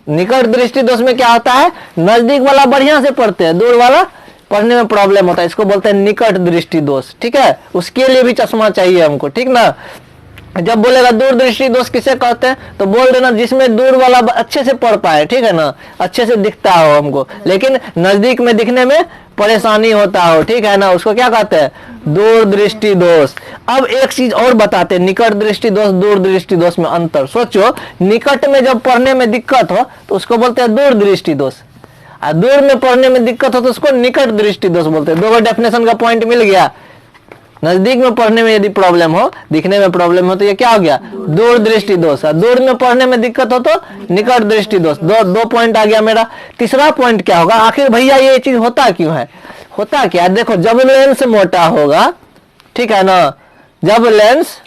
निकट दृष्टि दोष में क्या होता है? नजदीक वाला बढ़िया से पढ़ते हैं, दूर वाला पढ़ने में प्रॉब्लम होता है, इसको बोलते हैं निकट दृष्टि दोष, ठीक है। उसके लिए भी चश्मा चाहिए हमको, ठीक ना। जब बोलेगा दूर दृष्टि दोष किसे कहते हैं, तो बोल देना जिसमें दूर वाला अच्छे से पढ़ पाए, ठीक है ना, अच्छे से दिखता हो हमको, लेकिन नजदीक में दिखने में परेशानी होता हो, ठीक है ना, उसको क्या कहते हैं? दूर दृष्टि दोष। अब एक चीज और बताते हैं, निकट दृष्टि दोष दूर दृष्टि दोष में अंतर। सोचो, निकट में जब पढ़ने में दिक्कत हो तो उसको बोलते हैं दूर दृष्टि दोष, और दूर में पढ़ने में दिक्कत हो तो उसको निकट दृष्टि दोष बोलते हैं। दो डेफिनेशन का पॉइंट मिल गया। नजदीक में पढ़ने में यदि प्रॉब्लम हो, दिखने में प्रॉब्लम हो, तो ये क्या हो गया? दूर दृष्टि दोष। दूर में पढ़ने में दिक्कत हो तो निकट दृष्टि दोष। दो पॉइंट आ गया मेरा। तीसरा पॉइंट क्या होगा? आखिर भैया ये चीज होता क्यों है? होता क्या? देखो, जब लेंस मोटा होगा, ठीक है ना, जब लेंस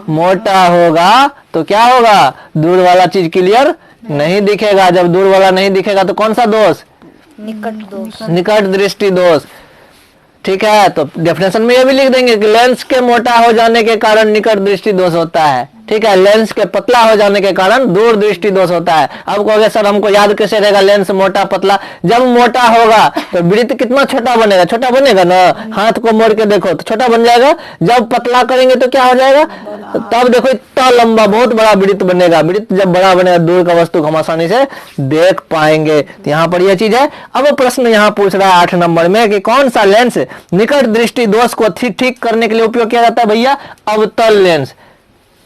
मोटा होगा तो क्या होगा? दूर वाला चीज क्लियर नहीं दिखेगा। जब दूर वाला नहीं दिखेगा तो कौन सा दोष? निकट दोष, निकट दृष्टि दोष, ठीक है। तो डेफिनेशन में ये भी लिख देंगे कि लेंस के मोटा हो जाने के कारण निकट दृष्टि दोष होता है, ठीक है। लेंस के पतला हो जाने के कारण दूर दृष्टि दोष होता है। अब कहोगे सर हमको याद कैसे रहेगा लेंस मोटा पतला? जब मोटा होगा तो वृत्त कितना छोटा बनेगा? छोटा बनेगा ना। हाथ को मोड़ के देखो तो छोटा बन जाएगा। जब पतला करेंगे तो क्या हो जाएगा? तब देखो इतना लंबा बहुत बड़ा वृत्त बनेगा। वृत्त जब बड़ा बनेगा, दूर का वस्तु हम आसानी से देख पाएंगे। तो यहाँ पर यह चीज है। अब प्रश्न यहाँ पूछ रहा है 8 नंबर में कि कौन सा लेंस निकट दृष्टि दोष को ठीक करने के लिए उपयोग किया जाता है? भैया अवतल लेंस।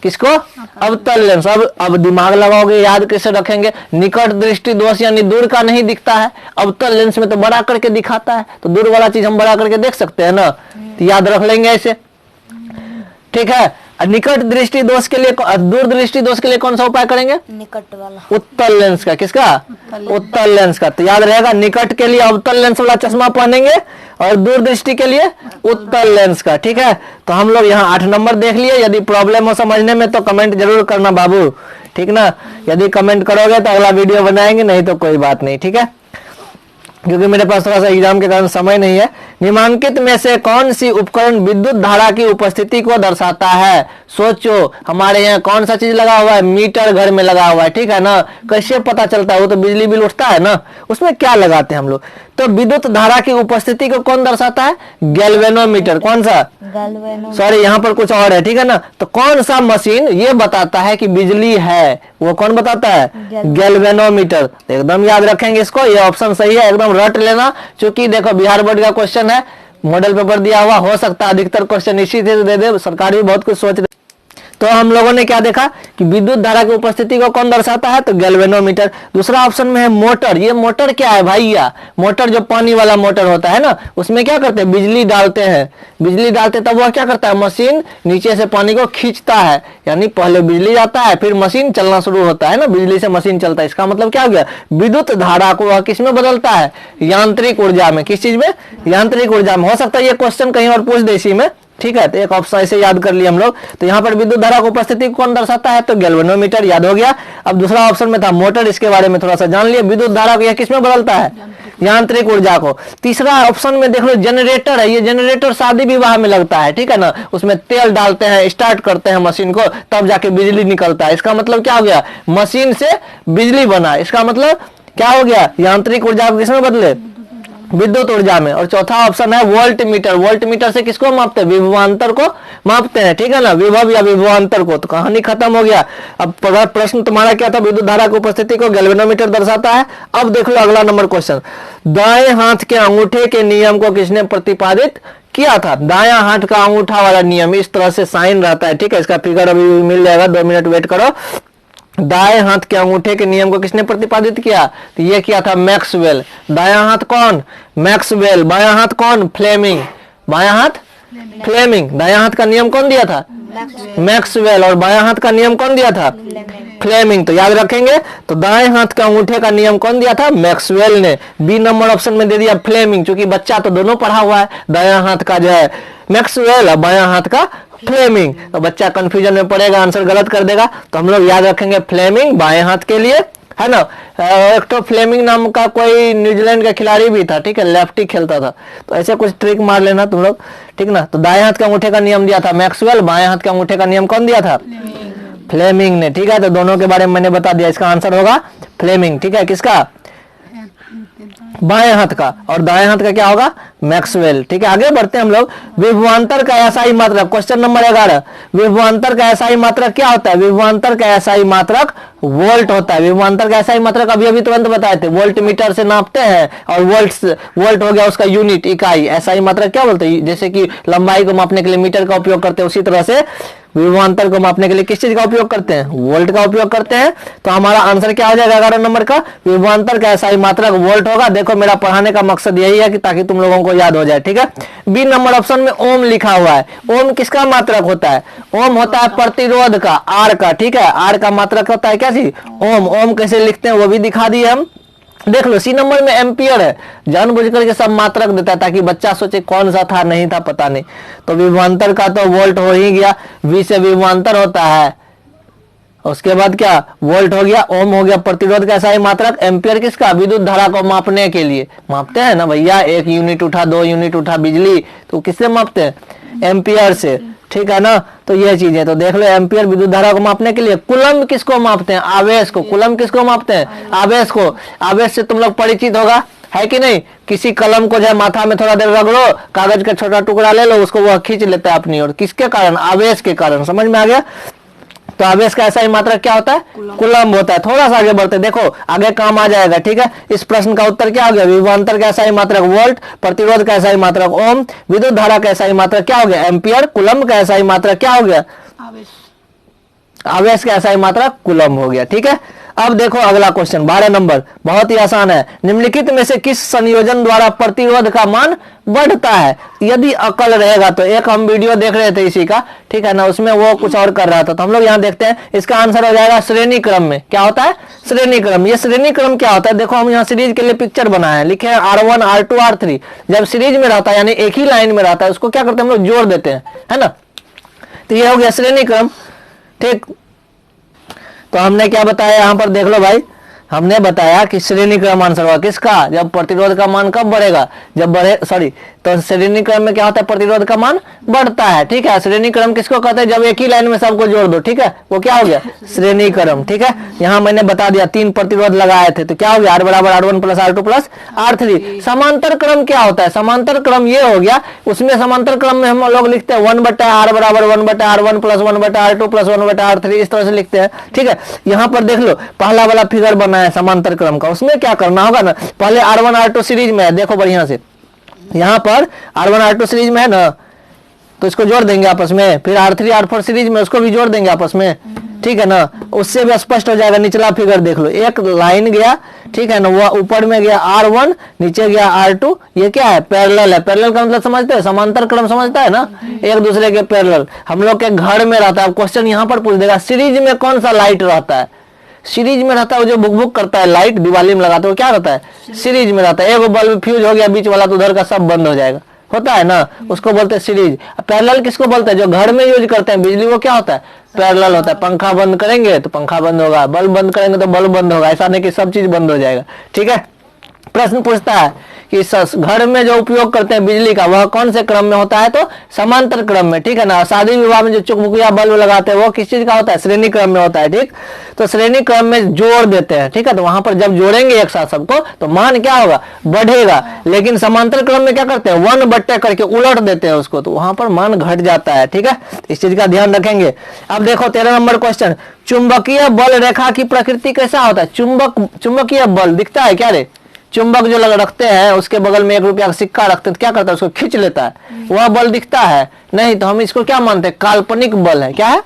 किसको? अवतल लेंस। अब दिमाग लगाओगे, याद कैसे रखेंगे? निकट दृष्टि दोष यानी दूर का नहीं दिखता है, अवतल लेंस में तो बड़ा करके दिखाता है, तो दूर वाला चीज हम बड़ा करके देख सकते हैं ना, तो याद रख लेंगे ऐसे, ठीक है। निकट दृष्टि दोष के लिए, दूर दृष्टि दोष के लिए कौन सा उपाय करेंगे? निकट वाला, उत्तल लेंस का। किसका? उत्तल लेंस का। तो याद रहेगा, निकट के लिए अवतल लेंस वाला चश्मा पहनेंगे और दूर दृष्टि के लिए उत्तल लेंस का, ठीक है। तो हम लोग यहाँ 8 नंबर देख लिए। यदि प्रॉब्लम हो समझने में तो कमेंट जरूर करना बाबू, ठीक ना। यदि कमेंट करोगे तो अगला वीडियो बनाएंगे, नहीं तो कोई बात नहीं, ठीक है, क्योंकि मेरे पास थोड़ा सा एग्जाम के कारण समय नहीं है। निम्नलिखित में से कौन सी उपकरण विद्युत धारा की उपस्थिति को दर्शाता है? सोचो, हमारे यहाँ कौन सा चीज लगा हुआ है? मीटर घर में लगा हुआ है, ठीक है ना। कैसे पता चलता है? वो तो बिजली बिल उठता है ना, उसमें क्या लगाते हैं हम लोग? तो विद्युत धारा की उपस्थिति को कौन दर्शाता है? गैल्वेनोमीटर। कौन सा? गैल्वेनो सॉरी, यहाँ पर कुछ और है, ठीक है ना। तो कौन सा मशीन ये बताता है कि बिजली है? वो कौन बताता है? गैल्वेनोमीटर। तो एकदम याद रखेंगे इसको, ये ऑप्शन सही है, एकदम रट लेना। क्योंकि देखो बिहार बोर्ड का क्वेश्चन है, मॉडल पेपर दिया हुआ, हो सकता है अधिकतर क्वेश्चन इसी से दे दे, सरकार भी बहुत कुछ सोच रही। तो हम लोगों ने क्या देखा कि विद्युत धारा की उपस्थिति को कौन दर्शाता है? तो गैल्वेनोमीटर। दूसरा ऑप्शन में है मोटर। ये मोटर क्या है भैया? मोटर जो पानी वाला मोटर होता है ना, उसमें क्या करते हैं? बिजली डालते हैं। बिजली डालते तब वह क्या करता है? मशीन नीचे से पानी को खींचता है, यानी पहले बिजली जाता है फिर मशीन चलना शुरू होता है ना, बिजली से मशीन चलता है। इसका मतलब क्या हो गया? विद्युत धारा को वह किस में बदलता है? यांत्रिक ऊर्जा में। किस चीज में? यांत्रिक ऊर्जा में। हो सकता है ये क्वेश्चन कहीं और पूछ दे इसी में, ठीक है। तो एक ऑप्शन ऐसे याद कर लिए हम लोग। तो यहाँ पर विद्युत धारा की उपस्थिति कौन दर्शाता है? तो गैल्वेनोमीटर, याद हो गया। अब दूसरा ऑप्शन में था मोटर, इसके बारे में थोड़ा सा जान लिए। विद्युत धारा को यह किसमें बदलता है? यांत्रिक ऊर्जा को। तीसरा ऑप्शन में देख लो जनरेटर है। ये जनरेटर शादी विवाह में लगता है, ठीक है ना। उसमें तेल डालते हैं, स्टार्ट करते हैं मशीन को, तब जाके बिजली निकलता है। इसका मतलब क्या हो गया? मशीन से बिजली बना। इसका मतलब क्या हो गया? यांत्रिक ऊर्जा को किसमें बदले? विद्युत ऊर्जा में। और चौथा ऑप्शन है वोल्ट मीटर। वोल्ट मीटर से किसको मापते हैं? विभवांतर को मापते हैं, ठीक है ना, विभव या विभवांतर को। तो कहानी खत्म हो गया। अब प्रश्न तुम्हारा क्या था? विद्युत धारा की उपस्थिति को गैल्वेनोमीटर दर्शाता है। अब देख लो अगला नंबर क्वेश्चन। दाएं हाथ के अंगूठे के नियम को किसने प्रतिपादित किया था? दायां हाथ का अंगूठा वाला नियम इस तरह से साइन रहता है, ठीक है। इसका फिगर अभी मिल जाएगा, 2 मिनट वेट करो। दाएं हाथ के अंगूठे के नियम को किसने प्रतिपादित किया? तो ये किया था मैक्सवेल। दायां हाथ कौन? मैक्सवेल। बायां हाथ कौन? फ्लेमिंग। बायां हाथ फ्लेमिंग। दायां हाथ का नियम कौन दिया था? मैक्सवेल। और बायां हाथ का नियम कौन दिया था? फ्लेमिंग। तो याद रखेंगे। तो दाएं हाथ के अंगूठे का नियम कौन दिया था? मैक्सवेल ने। बी नंबर ऑप्शन में दे दिया फ्लेमिंग, क्योंकि बच्चा तो दोनों पढ़ा हुआ है, दायां हाथ का जो है मैक्सवेल और बायां हाथ का फ्लेमिंग। तो बच्चा कंफ्यूजन में पड़ेगा, आंसर गलत कर देगा। तो हम लोग याद रखेंगे फ्लेमिंग बाएं हाथ के लिए, है ना। एक तो फ्लेमिंग नाम का कोई न्यूजीलैंड का खिलाड़ी भी था, ठीक है, लेफ्टी खेलता था। तो ऐसे कुछ ट्रिक मार लेना तुम लोग, ठीक ना। तो दाएं हाथ के अंगूठे का नियम दिया था मैक्सवेल, बाएं हाथ के अंगूठे का नियम कौन दिया था? फ्लेमिंग ने, ठीक है। तो दोनों के बारे में मैंने बता दिया, इसका आंसर होगा फ्लेमिंग, ठीक है। किसका? बाएं हाथ का। और दाएं हाथ का क्या होगा? मैक्सवेल, ठीक है। आगे बढ़ते हैं हम लोग। विभवांतर का एसआई मात्रक, क्वेश्चन नंबर 11। विभवांतर का एसआई मात्रक क्या होता है? विभवांतर का एसआई मात्रक वोल्ट होता है। विभवांतर का एसआई मात्रक अभी तुरंत बताए थे, वोल्ट मीटर से नापते हैं, और वोल्ट हो गया उसका यूनिट, इकाई। एसआई मात्रक क्या बोलते हैं? जैसे कि लंबाई को मापने के लिए मीटर का उपयोग करते हैं, उसी तरह से विभवांतर को मापने के लिए किस चीज का उपयोग करते हैं? वोल्ट का उपयोग करते हैं। तो हमारा आंसर क्या हो जाएगा 11 नंबर का? विभवांतर का एसआई मात्रक वोल्ट होगा। देखो मेरा पढ़ाने का मकसद यही है कि ताकि तुम लोगों को याद हो जाए, ठीक है। बी नंबर ऑप्शन में ओम लिखा हुआ है। ओम किसका मात्रक होता है? ओम होता है प्रतिरोध का, आर का, ठीक है। आर का मात्रक होता है क्या चीज? ओम। ओम कैसे लिखते हैं वो भी दिखा दिए हम। देख लो सी नंबर में एम्पियर है, जानबूझ करके सब मात्रक देता है ताकि बच्चा सोचे कौन सा था, नहीं था, पता नहीं। तो विभवांतर का तो वोल्ट हो ही गया, वी से विभवांतर होता है, उसके बाद क्या? वोल्ट हो गया। ओम हो गया प्रतिरोध का एसआई मात्रक। एम्पियर किसका? विद्युत धारा को मापने के लिए मापते हैं ना भैया। 1 यूनिट उठा, 2 यूनिट उठा बिजली, तो किससे मापते हैं? एम्पियर से, ठीक है ना। तो यह चीज है। तो देख लो एम्पियर विद्युत धारा को मापने के लिए। कूलम किसको मापते हैं? आवेश को। कूलम किसको मापते हैं? आवेश को। आवेश से तुम लोग परिचित होगा, है कि नहीं। किसी कलम को जो है माथा में थोड़ा देर रगड़ो, कागज का छोटा टुकड़ा ले लो, उसको वह खींच लेता है अपनी ओर। किसके कारण? आवेश के कारण। समझ में आ गया। तो आवेश का एसआई मात्रक क्या होता है? कूलम्ब होता है। थोड़ा सा आगे बढ़ते, देखो आगे काम आ जाएगा, ठीक है। इस प्रश्न का उत्तर क्या हो गया? विभवांतर का एसआई मात्रक वोल्ट, प्रतिरोध का एसआई मात्रक ओम, विद्युत धारा का एसआई मात्रक क्या हो गया? एम्पियर, कूलम्ब का एसआई मात्रक क्या हो गया? आवेश का एसआई मात्रक कूलम्ब हो गया, ठीक है। अब देखो अगला क्वेश्चन 12 नंबर, बहुत ही आसान है। निम्नलिखित में से किस संयोजन द्वारा प्रतिरोध का मान बढ़ता है? यदि अकल रहेगा तो एक हम वीडियो देख रहे थे इसी का, ठीक है ना, उसमें वो कुछ और कर रहा था। तो हम लोग यहाँ देखते हैं, इसका आंसर हो जाएगा श्रेणी क्रम में। क्या होता है? श्रेणी क्रम। ये श्रेणी क्रम क्या होता है? देखो हम यहाँ सीरीज के लिए पिक्चर बनाए हैं, लिखे हैं R1 R2 R3। जब सीरीज में रहता है यानी एक ही लाइन में रहता है, उसको क्या करते हैं हम लोग? जोड़ देते हैं, है ना। तो ये हो गया श्रेणी क्रम, ठीक। तो हमने क्या बताया यहाँ पर देख लो भाई, हमने बताया कि श्रेणी क्रम आंसर होगा किसका, जब प्रतिरोध का मान कब बढ़ेगा, जब बढ़े सॉरी तो श्रेणी क्रम में क्या होता है, प्रतिरोध का मान बढ़ता है। ठीक है, श्रेणी क्रम किसको कहते हैं, जब एक ही लाइन में सबको जोड़ दो। ठीक है, वो क्या हो गया, श्रेणी क्रम। ठीक है, यहाँ मैंने बता दिया 3 प्रतिरोध लगाए थे तो क्या हो गया, R बराबर R1 plus R2 plus R3। समांतर क्रम क्या होता है, समांतर क्रम ये हो गया, उसमें समांतर क्रम में हम लोग लिखते हैं 1/R बराबर 1/R1 plus 1/R2 plus 1/R3, इस तरह से लिखते हैं। ठीक है, यहाँ पर देख लो पहला वाला फिगर बना है समांतर क्रम का, उसमें क्या करना होगा ना, पहले R1 R2 सीरीज में है, देखो बढ़िया से यहाँ पर R1 R2 सीरीज में है ना, तो इसको जोड़ देंगे आपस में, फिर R3 R4 सीरीज में उसको भी जोड़ देंगे आपस में। ठीक है ना, उससे भी स्पष्ट हो जाएगा। निचला फिगर देख लो, एक लाइन गया, ठीक है ना, वो ऊपर में गया R1, नीचे गया R2, ये क्या है, पैरेलल है। पैरेलल का मतलब समझते हैं, समांतर क्रम समझता है ना, एक दूसरे के पैरेलल। हम लोग के घर में रहता है, क्वेश्चन यहाँ पर पूछ देगा सीरीज में कौन सा लाइट रहता है, सीरीज में रहता है वो जो बुक बुक करता है लाइट दिवाली में लगाते हो, क्या रहता है, सीरीज में रहता है। एक बल्ब फ्यूज हो गया बीच वाला तो उधर का सब बंद हो जाएगा, होता है ना, उसको बोलते हैं सीरीज। पैरेलल किसको बोलते हैं, जो घर में यूज करते हैं बिजली, वो क्या होता है, पैरेलल होता है। पंखा बंद करेंगे तो पंखा बंद होगा, बल्ब बंद करेंगे तो बल्ब बंद होगा, ऐसा नहीं कि सब चीज बंद हो जाएगा। ठीक है, प्रश्न पूछता है कि घर में जो उपयोग करते हैं बिजली का वह कौन से क्रम में होता है, तो समांतर क्रम में। ठीक है ना, शादी विवाह में जो चुकभुकिया बल्ब लगाते हैं वो किस चीज का होता है, श्रेणी क्रम में होता है। ठीक, तो श्रेणी क्रम में जोड़ देते हैं। ठीक है, तो वहां पर जब जोड़ेंगे एक साथ सबको तो मान क्या होगा, बढ़ेगा। लेकिन समांतर क्रम में क्या करते हैं, 1/, करके उलट देते हैं उसको, तो वहां पर मान घट जाता है। ठीक है, इस चीज का ध्यान रखेंगे। अब देखो 13 नंबर क्वेश्चन, चुंबकीय बल रेखा की प्रकृति कैसा होता है। चुंबकीय बल दिखता है क्या रे, चुंबक जो लग रखते हैं उसके बगल में 1 रुपया का सिक्का रखते हैं तो क्या करता है, उसको खींच लेता है, वह बल दिखता है नहीं, तो हम इसको क्या मानते हैं, काल्पनिक बल है। क्या है,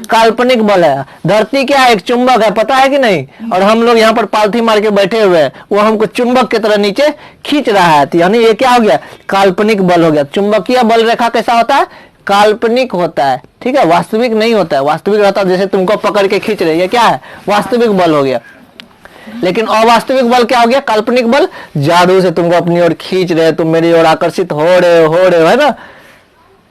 काल्पनिक बल है। धरती क्या है, एक चुंबक है, पता है कि नहीं, और हम लोग यहाँ पर पालथी मार के बैठे हुए हैं, वो हमको चुंबक की तरह नीचे खींच रहा है, यानी ये क्या हो गया, काल्पनिक बल हो गया। चुंबकीय बल रेखा कैसा होता है, काल्पनिक होता है। ठीक है, वास्तविक नहीं होता है, वास्तविक रहता है जैसे तुमको पकड़ के खींच रही है, क्या है, वास्तविक बल हो गया। लेकिन अवास्तविक बल क्या हो गया, काल्पनिक बल, जादू से तुमको अपनी ओर खींच रहे, तुम मेरी ओर आकर्षित हो रहे हो है ना,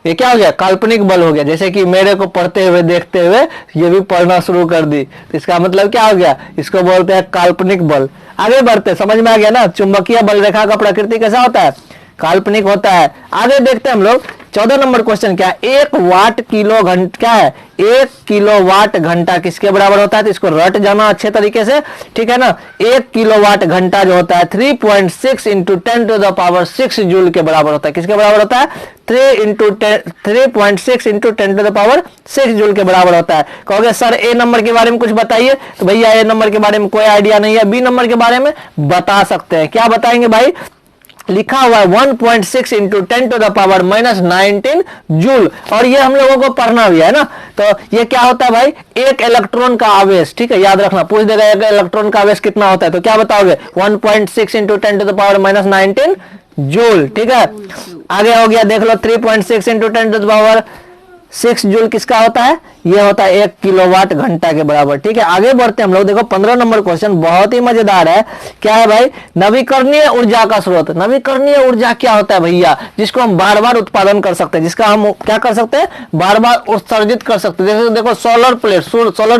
ये क्या हो गया, काल्पनिक बल हो गया। जैसे कि मेरे को पढ़ते हुए देखते हुए ये भी पढ़ना शुरू कर दी, तो इसका मतलब क्या हो गया, इसको बोलते हैं काल्पनिक बल। आगे बढ़ते, समझ में आ गया ना, चुंबकीय बल रेखा का प्रकृति कैसा होता है, काल्पनिक होता है। आगे देखते हैं हम लोग 14 नंबर क्वेश्चन, क्या है, 1 वाट किलो घंटा, क्या है, 1 किलोवाट घंटा किसके बराबर होता है, तो इसको रट जाना अच्छे तरीके से। ठीक है ना, 1 किलोवाट घंटा जो होता है 3.6 इंटू 10⁻6 जूल के बराबर होता है। किसके बराबर होता है, 3.6 इंटू 10⁻6 जूल के बराबर होता है। कहोगे सर ए नंबर के बारे में कुछ बताइए, तो भैया ए नंबर के बारे में कोई आइडिया नहीं है, बी नंबर के बारे में बता सकते हैं। क्या बताएंगे भाई, लिखा हुआ है 1.6 इंटू 10⁻19 जूल, और ये हम लोगों को पढ़ना भी है ना। तो ये क्या होता है भाई, एक इलेक्ट्रॉन का आवेश। ठीक है, याद रखना, पूछ देगा एक इलेक्ट्रॉन का आवेश कितना होता है, तो क्या बताओगे, 1.6 इंटू 10⁻19 जूल। ठीक है, आगे हो गया, देख लो 3.6 इंटू 10⁻6 जूल किसका होता है, ये होता है 1 किलोवाट घंटा के बराबर। ठीक है, आगे बढ़ते हैं हम लोग, देखो 15 नंबर क्वेश्चन बहुत ही मजेदार है। क्या है भाई, नवीकरणीय ऊर्जा का स्रोत। नवीकरणीय ऊर्जा क्या होता है भैया, जिसको हम बार बार उत्पादन कर सकते हैं, जिसका हम क्या कर सकते हैं, बार बार उत्सर्जित कर सकते हैं। जैसे देखो सोलर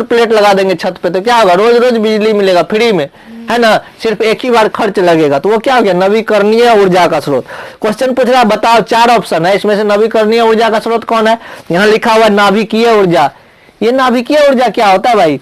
प्लेट लगा देंगे छत पे तो क्या होगा, रोज रोज बिजली मिलेगा फ्री में, है ना, सिर्फ एक ही बार खर्च लगेगा, तो वो क्या हो गया, नवीकरणीय ऊर्जा का स्रोत। क्वेश्चन पूछ रहा है, बताओ 4 ऑप्शन है, इसमें से नवीकरणीय ऊर्जा का स्रोत कौन है। यहाँ लिखा हुआ नाभिकीय ऊर्जा। ये नाभिकीय ऊर्जा क्या होता है भाई,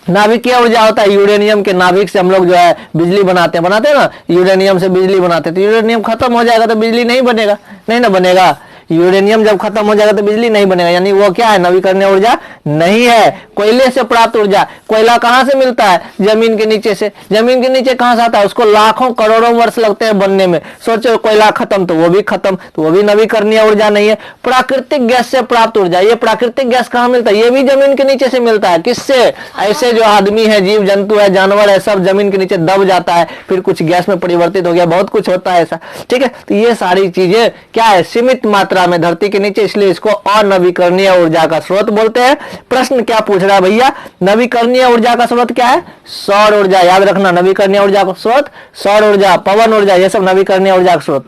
नाभिकीय ऊर्जा होता है यूरेनियम के नाभिक से हम लोग जो है बिजली बनाते हैं ना, यूरेनियम से बिजली बनाते हैं, तो यूरेनियम खत्म हो जाएगा तो बिजली नहीं बनेगा, नहीं ना बनेगा। यूरेनियम जब खत्म हो जाएगा तो बिजली नहीं बनेगा, यानी वो क्या है, नवीकरणीय ऊर्जा नहीं है। कोयले से प्राप्त ऊर्जा, कोयला कहाँ से मिलता है, जमीन के नीचे से। जमीन के नीचे कहाँ से आता है, उसको लाखों करोड़ों वर्ष लगते हैं बनने में। सोचो कोयला खत्म तो वो भी खत्म, तो वो भी नवीकरणीय ऊर्जा नहीं है। प्राकृतिक गैस से प्राप्त ऊर्जा, ये प्राकृतिक गैस कहाँ मिलता है, ये भी जमीन के नीचे से मिलता है। किससे, ऐसे जो आदमी है, जीव जंतु है, जानवर है, सब जमीन के नीचे दब जाता है, फिर कुछ गैस में परिवर्तित हो गया, बहुत कुछ होता है ऐसा। ठीक है, तो ये सारी चीजें क्या है, सीमित मात्रा में धरती के नीचे, इसलिए इसको अनवीकरणीय ऊर्जा का स्रोत बोलते हैं। प्रश्न क्या पूछ रहा है भैया, नवीकरणीय ऊर्जा का स्रोत क्या है, सौर ऊर्जा। याद रखना, नवीकरणीय ऊर्जा का स्रोत सौर ऊर्जा, पवन ऊर्जा, ये सब नवीकरणीय ऊर्जा का स्रोत।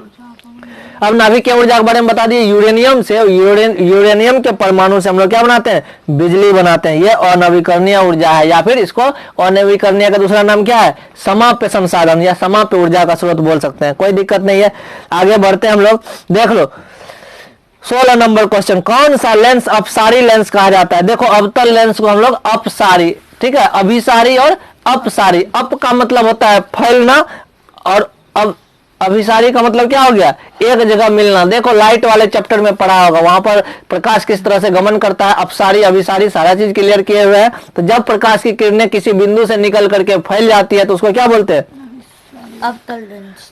अब नाभिकीय ऊर्जा के बारे में बता दिए, यूरेनियम से यूरेनियम के परमाणु से हम लोग क्या बनाते हैं, बिजली बनाते हैं। ये अनवीकरणीय ऊर्जा है, या फिर इसको अनवीकरणीय का दूसरा नाम क्या है, समाप्य संसाधन या समाप्य ऊर्जा का स्रोत बोल सकते हैं, कोई दिक्कत नहीं है। आगे बढ़ते हैं हम लोग, देख लो 16 नंबर क्वेश्चन, कौन सा लेंस अपसारी लेंस कहा जाता है। देखो अवतल लेंस को हम लोग अपसारी, ठीक है, अभिसारी और अपसारी। अप का मतलब होता है फैलना और अब अभिसारी का मतलब क्या हो गया, एक जगह मिलना। देखो लाइट वाले चैप्टर में पढ़ा होगा, वहां पर प्रकाश किस तरह से गमन करता है, अपसारी अभिसारी सारा चीज क्लियर किए हुए हैं। तो जब प्रकाश की किरणें किसी बिंदु से निकल करके फैल जाती है तो उसको क्या बोलते हैं, अवतल लेंस।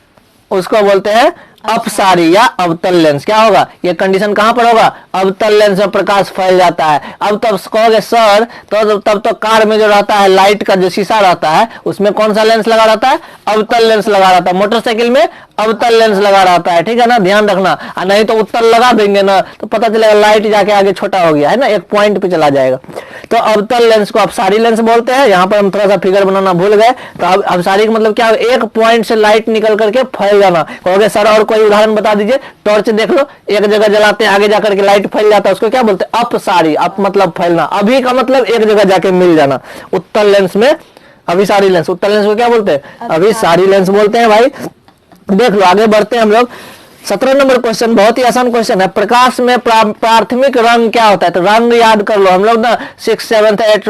उसको बोलते हैं अपसारी या अवतल लेंस। क्या होगा, ये कंडीशन कहां पर होगा, अवतल लेंस में प्रकाश फैल जाता है। अब तब कहोगे सर तो तब तो कार में जो रहता है लाइट का जो शीशा रहता है उसमें कौन सा लेंस लगा रहता है, अवतल लेंस लगा रहता है। मोटरसाइकिल में अवतल लेंस लगा रहता है, ठीक है ना, ध्यान रखना। नहीं तो उत्तल लगा देंगे ना तो पता चलेगा लाइट जाके आगे छोटा हो गया है ना, एक पॉइंट पे चला जाएगा। तो अवतल लेंस को अपसारी लेंस बोलते हैं। यहाँ पर हम थोड़ा सा फिगर बनाना भूल गए। तो अपसारी का मतलब क्या है, एक पॉइंट से लाइट निकल करके फैल जाना। कहोगे सर और कोई उदाहरण बता दीजिए, टॉर्च देख लो, एक जगह जलाते हैं आगे जाकर के लाइट फैल जाता है, उसको क्या बोलते हैं, अपसारी। अप मतलब फैलना, अभी का मतलब एक जगह जाके मिल जाना। उत्तल लेंस में अभिसारी लेंस, उत्तल लेंस को क्या बोलते हैं, अभिसारी लेंस बोलते हैं भाई। देख लो आगे बढ़ते हैं हम लोग, 17 नंबर क्वेश्चन बहुत ही आसान क्वेश्चन है। प्रकाश में प्राथमिक रंग क्या होता है, तो रंग याद कर लो। हम लोग ना 6, 7, 8,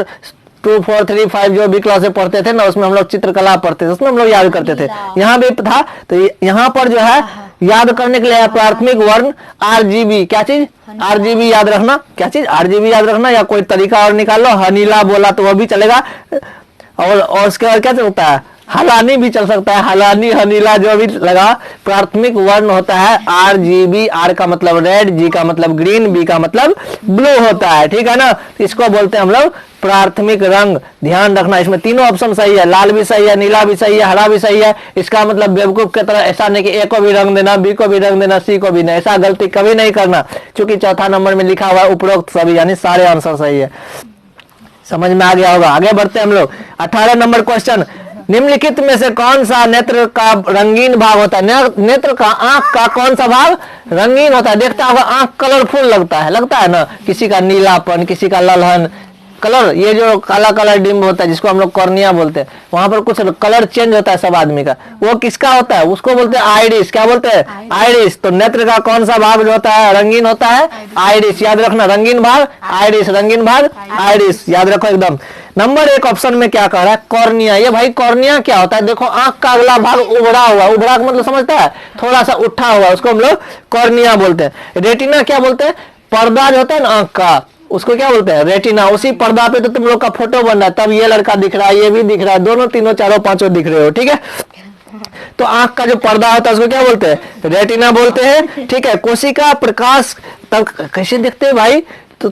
2, 4, 3, 5 जो भी क्लास में पढ़ते थे ना, उसमें हम लोग चित्रकला पढ़ते थे, उसमें हम लोग याद करते थे। यहाँ भी था, तो यहाँ पर जो है याद करने के लिए प्राथमिक वर्ण RGB, क्या चीज, RGB याद रखना। क्या चीज, RGB याद रखना, या कोई तरीका और निकाल लो, हनीला बोला तो वो भी चलेगा। और उसके बाद क्या चलता है, हलानी भी चल सकता है, हलानी हनीला जो भी लगा। प्राथमिक वर्ण होता है RGB, R का मतलब रेड, G का मतलब ग्रीन, B का मतलब ब्लू होता है, ठीक है ना। इसको बोलते हैं हम लोग प्राथमिक रंग। ध्यान रखना, इसमें तीनों ऑप्शन सही है, लाल भी सही है, नीला भी सही है, हरा भी सही है। इसका मतलब बेवकूफ की तरह ऐसा नहीं कि A को भी रंग देना, B को भी रंग देना, C को भी नहीं, ऐसा गलती कभी नहीं करना, क्योंकि चौथा नंबर में लिखा हुआ है उपरोक्त सभी, यानी सारे आंसर सही है। समझ में आ गया होगा। आगे बढ़ते हैं हम लोग, 18 नंबर क्वेश्चन, निम्नलिखित में से कौन सा नेत्र का रंगीन भाग होता है। नेत्र का, आंख का कौन सा भाग रंगीन होता है। देखता होगा आंख कलरफुल लगता है ना, किसी का नीलापन, किसी का ललहन कलर, ये जो काला कलर डिम्ब होता है जिसको हम लोग कॉर्निया बोलते हैं, वहां पर कुछ कलर चेंज होता है सब आदमी का, वो किसका होता है, उसको बोलते हैं आइरिस। क्या बोलते हैं, आइरिस। तो नेत्र का कौन सा भाग जो होता है रंगीन होता है, आइरिस। याद रखना, रंगीन भाग आइरिस, रंगीन भाग आइरिस, याद रखो एकदम। नंबर 1 ऑप्शन में क्या कह रहा है, कॉर्निया। ये भाई कॉर्निया क्या होता है, देखो आंख का अगला भाग उभरा हुआ, उभरा का मतलब समझता है, थोड़ा सा उठा हुआ, उसको हम लोग कॉर्निया बोलते हैं। रेटिना क्या बोलते हैं, पर्दा जो होता है ना आंख का, उसको क्या बोलते हैं, रेटिना। उसी पर्दा पे तो तुम लोग का फोटो बन रहा है, तब ये लड़का दिख रहा है, ये भी दिख रहा है, दोनों तीनों चारों पांचों दिख रहे हो, ठीक है। तो आंख का जो पर्दा होता है उसको क्या बोलते हैं, रेटिना बोलते हैं, ठीक है। कोशिका प्रकाश तब कैसे दिखते हैं भाई, तो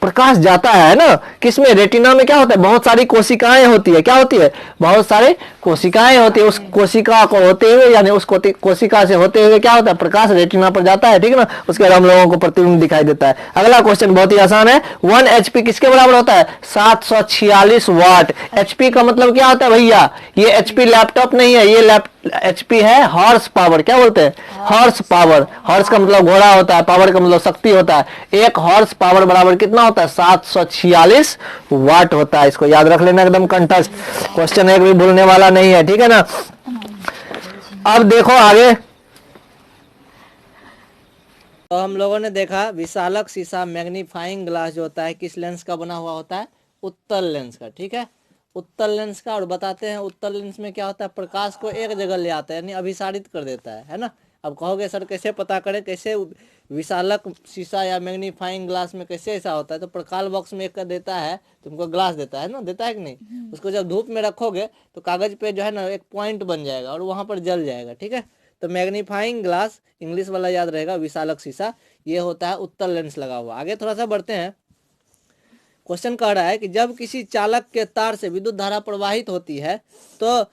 प्रकाश जाता है ना किसमें, रेटिना में। क्या होता है, बहुत सारी कोशिकाएं होती है। क्या होती है, बहुत सारे कोशिकाएं होती है। उस कोशिका को होते हुए, यानी उस कोशिका से होते हुए क्या होता है, प्रकाश रेटिना पर जाता है, ठीक है ना। उसके बाद हम लोगों को प्रतिबिंब दिखाई देता है। अगला क्वेश्चन बहुत ही आसान है, 1 HP किसके बराबर होता है, 746 वाट। HP का मतलब क्या होता है भैया, ये HP लैपटॉप नहीं है, ये HP है हॉर्स पावर। क्या बोलते हैं, हॉर्स पावर। हॉर्स का मतलब घोड़ा होता है, पावर का मतलब शक्ति होता है। एक हॉर्स पावर बराबर कितना होता है, 746 वाट होता है। इसको याद रख लेना एकदम कंठस्थ, क्वेश्चन एक भी भूलने वाला नहीं है, ठीक है ना। अब देखो आगे, तो हम लोगों ने देखा विशालक शीशा मैग्नीफाइंग ग्लास जो होता है किस लेंस का बना हुआ होता है, उत्तल लेंस का, ठीक है, उत्तल लेंस का। और बताते हैं उत्तल लेंस में क्या होता है, प्रकाश को एक जगह ले आता है, यानी अभिसारित कर देता है ना। अब कहोगे सर कैसे पता करें, कैसे विशालक शीशा या मैग्नीफाइंग ग्लास में कैसे ऐसा होता है, तो प्रकाश बॉक्स में एक देता है तुमको, ग्लास देता है ना, देता है कि नहीं। उसको जब धूप में रखोगे तो कागज पे जो है ना एक पॉइंट बन जाएगा और वहां पर जल जाएगा, ठीक है। तो मैग्नीफाइंग ग्लास इंग्लिश वाला याद रहेगा, विशालक शीशा, ये होता है उत्तल लेंस लगा हुआ। आगे थोड़ा सा बढ़ते हैं, क्वेश्चन कह रहा है कि जब किसी चालक के तार से विद्युत धारा प्रवाहित होती है तो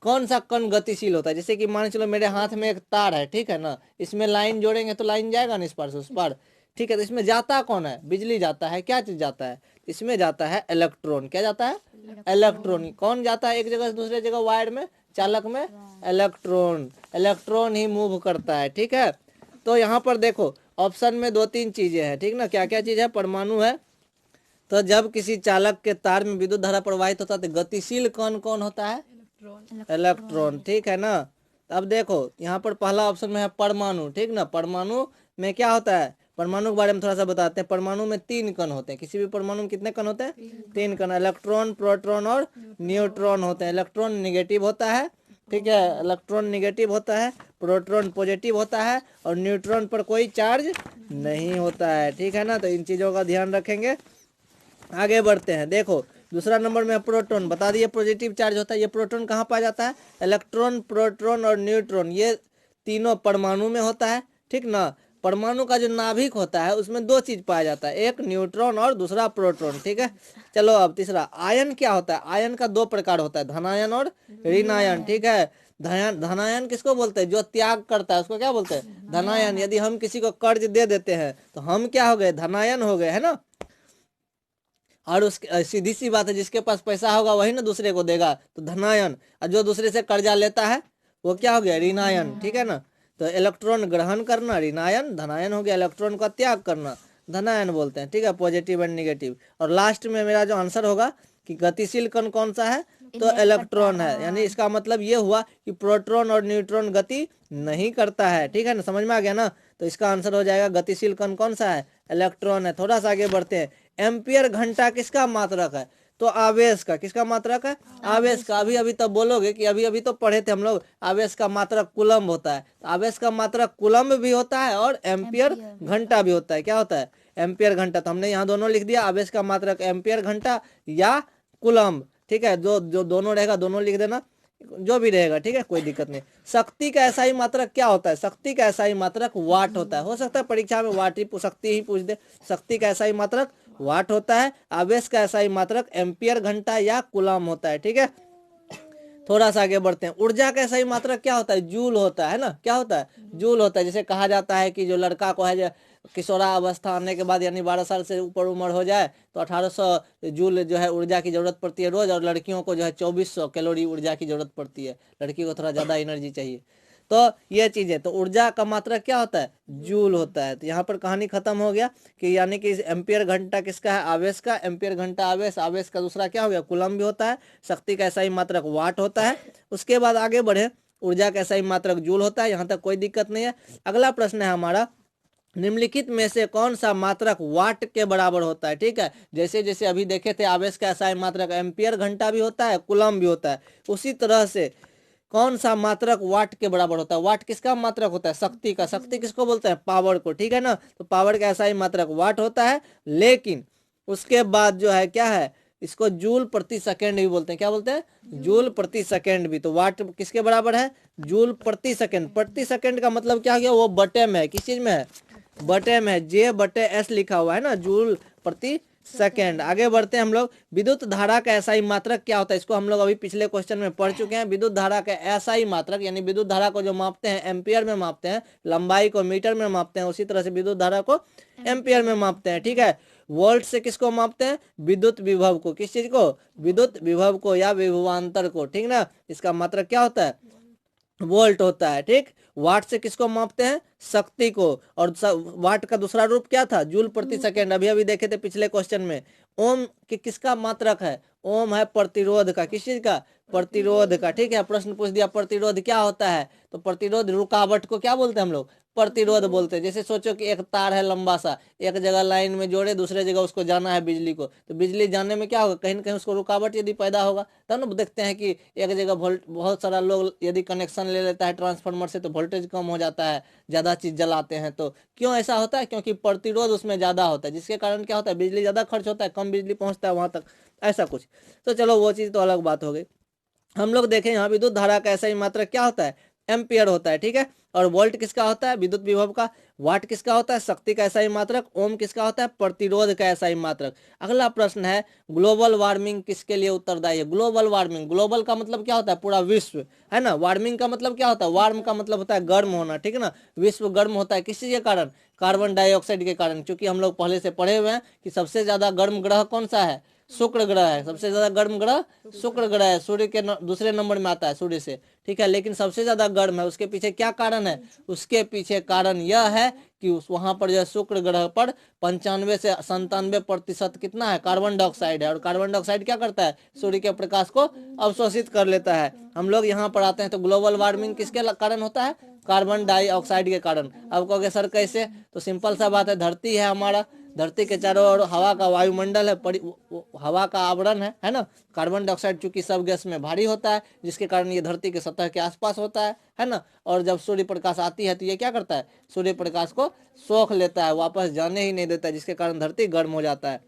कौन सा कण गतिशील होता है। जैसे कि मान चलो मेरे हाथ में एक तार है, ठीक है ना, इसमें लाइन जोड़ेंगे तो लाइन जाएगा ना इस पार से उस पार, ठीक है। तो इसमें जाता कौन है, बिजली जाता है। क्या चीज जाता है, इसमें जाता है इलेक्ट्रॉन। क्या जाता है, इलेक्ट्रॉन। कौन जाता है एक जगह से दूसरे जगह, वायर में, चालक में इलेक्ट्रॉन। इलेक्ट्रॉन ही मूव करता है, ठीक है। तो यहाँ पर देखो ऑप्शन में 2-3 चीजें हैं, ठीक ना। क्या क्या चीज है? परमाणु है। तो जब किसी चालक के तार में विद्युत धारा प्रवाहित होता है तो गतिशील कण कौन होता है? इलेक्ट्रॉन, ठीक है ना। तो अब देखो यहाँ पर पहला ऑप्शन में है परमाणु, ठीक ना। परमाणु में क्या होता है? परमाणु के बारे में थोड़ा सा बताते हैं। परमाणु में 3 कण होते हैं। किसी भी परमाणु में कितने कण होते हैं? 3 कण। इलेक्ट्रॉन, प्रोटॉन और न्यूट्रॉन होते हैं। इलेक्ट्रॉन निगेटिव होता है, ठीक है, इलेक्ट्रॉन निगेटिव होता है, प्रोटॉन पॉजिटिव होता है और न्यूट्रॉन पर कोई चार्ज नहीं होता है, ठीक है ना। तो इन चीजों का ध्यान रखेंगे। आगे बढ़ते हैं। देखो दूसरा नंबर में प्रोटॉन, बता दिए पॉजिटिव चार्ज होता है। ये प्रोटॉन कहाँ पाया जाता है? इलेक्ट्रॉन, प्रोटॉन और न्यूट्रॉन, ये तीनों परमाणु में होता है, ठीक ना। परमाणु का जो नाभिक होता है उसमें 2 चीज पाया जाता है, एक न्यूट्रॉन और दूसरा प्रोटॉन, ठीक है। चलो अब तीसरा आयन क्या होता है? आयन का 2 प्रकार होता है, धनायन और ऋणायन, ठीक है। धनायन किसको बोलते हैं? जो त्याग करता है उसको क्या बोलते हैं? धनायन। यदि हम किसी को कर्ज दे देते हैं तो हम क्या हो गए? धनायन हो गए, है ना। और उसके सीधी सी बात है, जिसके पास पैसा होगा वही ना दूसरे को देगा, तो धनायन। और जो दूसरे से कर्जा लेता है वो क्या हो गया? ऋणायन, ठीक है ना। तो इलेक्ट्रॉन ग्रहण करना ऋणायन, धनायन हो गया। इलेक्ट्रॉन का त्याग करना धनायन बोलते हैं, ठीक है, पॉजिटिव एंड निगेटिव। और लास्ट में मेरा जो आंसर होगा कि गतिशील कण कौन सा है? तो इलेक्ट्रॉन है। यानी इसका मतलब ये हुआ कि प्रोटॉन और न्यूट्रॉन गति नहीं करता है, ठीक है ना। समझ में आ गया ना। तो इसका आंसर हो जाएगा गतिशील कण कौन सा है? इलेक्ट्रॉन है। थोड़ा सा आगे बढ़ते हैं। एम्पियर घंटा किसका मात्रक है? तो आवेश का। किसका मात्रक है? आवेश का। अभी अभी तो बोलोगे कि अभी अभी तो पढ़े थे हम लोग, आवेश का मात्रक कूलम्ब होता है। तो आवेश का मात्रक कूलम्ब भी होता है और एम्पियर घंटा भी होता है। क्या होता है? एम्पियर घंटा। तो हमने यहाँ दोनों लिख दिया, आवेश का मात्रक एम्पियर घंटा या कूलम्ब, ठीक है। जो जो दोनों रहेगा दोनों लिख देना, जो भी रहेगा, ठीक है, कोई दिक्कत नहीं। शक्ति का ऐसा ही मात्रक क्या होता है? शक्ति का ऐसा ही मात्रक वाट होता है। हो सकता है परीक्षा में वाट ही शक्ति ही पूछ दे। शक्ति का ऐसा ही मात्रक वाट होता है। आवेश का ऐसा ही मात्रक एम्पियर घंटा या कूलम होता है, ठीक है। थोड़ा सा आगे बढ़ते हैं। ऊर्जा का सही मात्रक क्या होता है? जूल होता है ना। क्या होता है? जूल होता है। जैसे कहा जाता है कि जो लड़का को है जो किशोरावस्था आने के बाद यानी 12 साल से ऊपर उम्र हो जाए तो 1800 जूल जो है ऊर्जा की जरूरत पड़ती है रोज, और लड़कियों को जो है 2400 कैलोरी ऊर्जा की जरूरत पड़ती है। लड़की को थोड़ा ज्यादा एनर्जी चाहिए। तो ये चीज है। तो ऊर्जा का मात्रा क्या होता है? जूल होता है। तो यहाँ पर कहानी खत्म हो गया कि यानी कि एम्पियर घंटा किसका है? आवेश का। एम्पियर घंटा आवेश, आवेश का दूसरा क्या हो गया? कूलम भी होता है। शक्ति का ऐसा ही मात्रक वाट होता है। उसके बाद आगे बढ़े, ऊर्जा का ऐसा ही मात्रक जूल होता है। यहाँ तक कोई दिक्कत नहीं है। अगला प्रश्न है हमारा, निम्नलिखित में से कौन सा मात्रक वाट के बराबर होता है? ठीक है, जैसे जैसे अभी देखे थे आवेश का ऐसा ही मात्रक एम्पियर घंटा भी होता है, कूलम भी होता है, उसी तरह से कौन सा मात्रक वाट के बराबर होता है? वाट किसका मात्रक होता है? शक्ति का। शक्ति किसको बोलते हैं? पावर को, ठीक है ना। तो पावर का ऐसा ही मात्रक वाट होता है, लेकिन उसके बाद जो है क्या है, इसको जूल प्रति सेकेंड भी बोलते हैं। क्या बोलते हैं? जूल प्रति सेकेंड भी। तो वाट किसके बराबर है? जूल प्रति सेकेंड। प्रति सेकेंड का मतलब क्या हो गया? वो बटे में है। किस चीज में है? बटे में है। जे बटे एस लिखा हुआ है ना, जूल प्रति सेकेंड। आगे बढ़ते हैं हम लोग। विद्युत धारा का ऐसा ही मात्रक क्या होता है? इसको हम लोग अभी पिछले क्वेश्चन में पढ़ चुके हैं। विद्युत धारा का ऐसा ही मात्रक, यानी विद्युत धारा को जो मापते हैं एम्पियर में मापते हैं, लंबाई को मीटर में मापते हैं, उसी तरह से विद्युत धारा को एम्पियर में मापते हैं, ठीक है। वोल्ट से किसको मापते हैं? विद्युत विभव को। किस चीज को? विद्युत विभव को या विभवांतर को, ठीक ना। इसका मात्रक क्या होता है? वोल्ट होता है, ठीक। वाट से किसको मापते हैं? शक्ति को। और वाट का दूसरा रूप क्या था? जूल प्रति सेकेंड। अभी अभी देखे थे पिछले क्वेश्चन में। ओम की किसका मात्रक है? ओम है प्रतिरोध का। किस चीज का? प्रतिरोध का, ठीक है। प्रश्न पूछ दिया प्रतिरोध क्या होता है, तो प्रतिरोध रुकावट को क्या बोलते हैं हम लोग? प्रतिरोध बोलते हैं। जैसे सोचो कि एक तार है लंबा सा, एक जगह लाइन में जोड़े, दूसरे जगह उसको जाना है बिजली को, तो बिजली जाने में क्या होगा? कहीं ना कहीं उसको रुकावट यदि पैदा होगा, तब ना देखते हैं कि एक जगह बहुत सारा लोग यदि कनेक्शन ले लेता है ट्रांसफार्मर से तो वोल्टेज कम हो जाता है, ज्यादा चीज जलाते हैं। तो क्यों ऐसा होता है? क्योंकि प्रतिरोध उसमें ज्यादा होता है, जिसके कारण क्या होता है? बिजली ज्यादा खर्च होता है, कम बिजली पहुंचता है वहां तक, ऐसा कुछ। तो चलो वो चीज तो अलग बात हो गई। हम लोग देखें यहाँ विद्युत धारा का ऐसा ही मात्रक क्या होता है? एम्पियर होता है, ठीक है। और वोल्ट किसका होता है? विद्युत विभव का। वाट किसका होता है? शक्ति का ऐसा ही मात्रक। ओम किसका होता है? प्रतिरोध का ऐसा ही मात्रक। अगला प्रश्न है, ग्लोबल वार्मिंग किसके लिए उत्तरदायी है? ग्लोबल वार्मिंग, ग्लोबल का मतलब क्या होता है? पूरा विश्व, है ना। वार्मिंग का मतलब क्या होता है? वार्म का मतलब होता है गर्म होना, ठीक है ना। विश्व गर्म होता है किस चीज के कारण? कार्बन डाइऑक्साइड के कारण। क्योंकि हम लोग पहले से पढ़े हुए हैं कि सबसे ज्यादा गर्म ग्रह कौन सा है? शुक्र ग्रह है, सबसे ज्यादा गर्म ग्रह शुक्र ग्रह है, सूर्य के दूसरे नंबर में आता है सूर्य से, ठीक है। लेकिन सबसे ज्यादा गर्म है, उसके पीछे क्या कारण है? उसके पीछे कारण यह है कि उस वहां पर जो है शुक्र ग्रह पर 95 से 97% कितना है? कार्बन डाइऑक्साइड है। और कार्बन डाइऑक्साइड क्या करता है? सूर्य के प्रकाश को अवशोषित कर लेता है। हम लोग यहाँ पर आते हैं तो ग्लोबल वार्मिंग किसके कारण होता है? कार्बन डाइऑक्साइड के कारण। अब कहोगे सर कैसे? तो सिंपल सा बात है, धरती है हमारा, धरती के चारों ओर हवा का वायुमंडल है, हवा का आवरण है ना। कार्बन डाइऑक्साइड चूंकि सब गैस में भारी होता है, जिसके कारण ये धरती के सतह के आसपास होता है ना। और जब सूर्य प्रकाश आती है तो ये क्या करता है? सूर्य प्रकाश को सोख लेता है, वापस जाने ही नहीं देता है, जिसके कारण धरती गर्म हो जाता है।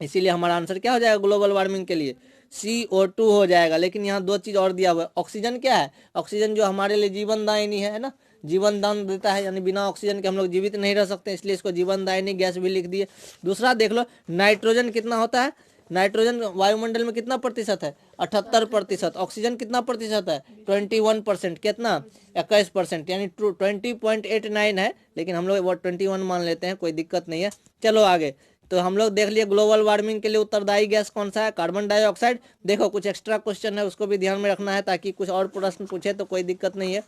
इसीलिए हमारा आंसर क्या हो जाएगा ग्लोबल वार्मिंग के लिए? CO2 हो जाएगा। लेकिन यहाँ दो चीज और दिया हुआ है। ऑक्सीजन क्या है? ऑक्सीजन जो हमारे लिए जीवनदायिनी है ना, जीवन दान देता है, यानी बिना ऑक्सीजन के हम लोग जीवित नहीं रह सकते, इसलिए इसको जीवनदायिनी गैस भी लिख दिए। दूसरा देख लो, नाइट्रोजन कितना होता है? नाइट्रोजन वायुमंडल में कितना प्रतिशत है? 78%। ऑक्सीजन कितना प्रतिशत है? 21%। कितना? 21%, यानी 20.89 है, लेकिन हम लोग वो 21 मान लेते हैं, कोई दिक्कत नहीं है। चलो आगे। तो हम लोग देख लिए ग्लोबल वार्मिंग के लिए उत्तरदायी गैस कौन सा है? Carbon dioxide. देखो कुछ एक्स्ट्रा क्वेश्चन है, उसको भी ध्यान में रखना है, ताकि कुछ और प्रश्न पूछे तो कोई दिक्कत नहीं है।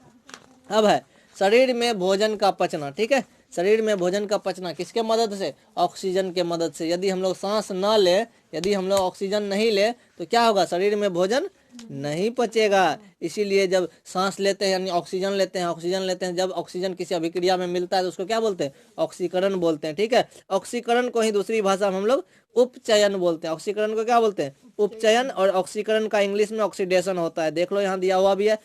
अब है शरीर में भोजन का पचना, ठीक है। शरीर में भोजन का पचना किसके मदद से? ऑक्सीजन के मदद से। यदि हम लोग सांस न ले, यदि हम लोग ऑक्सीजन नहीं ले तो क्या होगा? शरीर में भोजन नहीं पचेगा। इसीलिए जब सांस लेते हैं यानी ऑक्सीजन लेते हैं, जब ऑक्सीजन किसी अभिक्रिया में मिलता है तो उसको क्या बोलते हैं? ऑक्सीकरण बोलते हैं, ठीक है। ऑक्सीकरण को ही दूसरी भाषा में हम लोग उपचयन बोलते हैं। ऑक्सीकरण को क्या बोलते हैं? उपचयन। और ऑक्सीकरण का इंग्लिश में ऑक्सीडेशन होता है, देख लो यहाँ दिया हुआ भी है।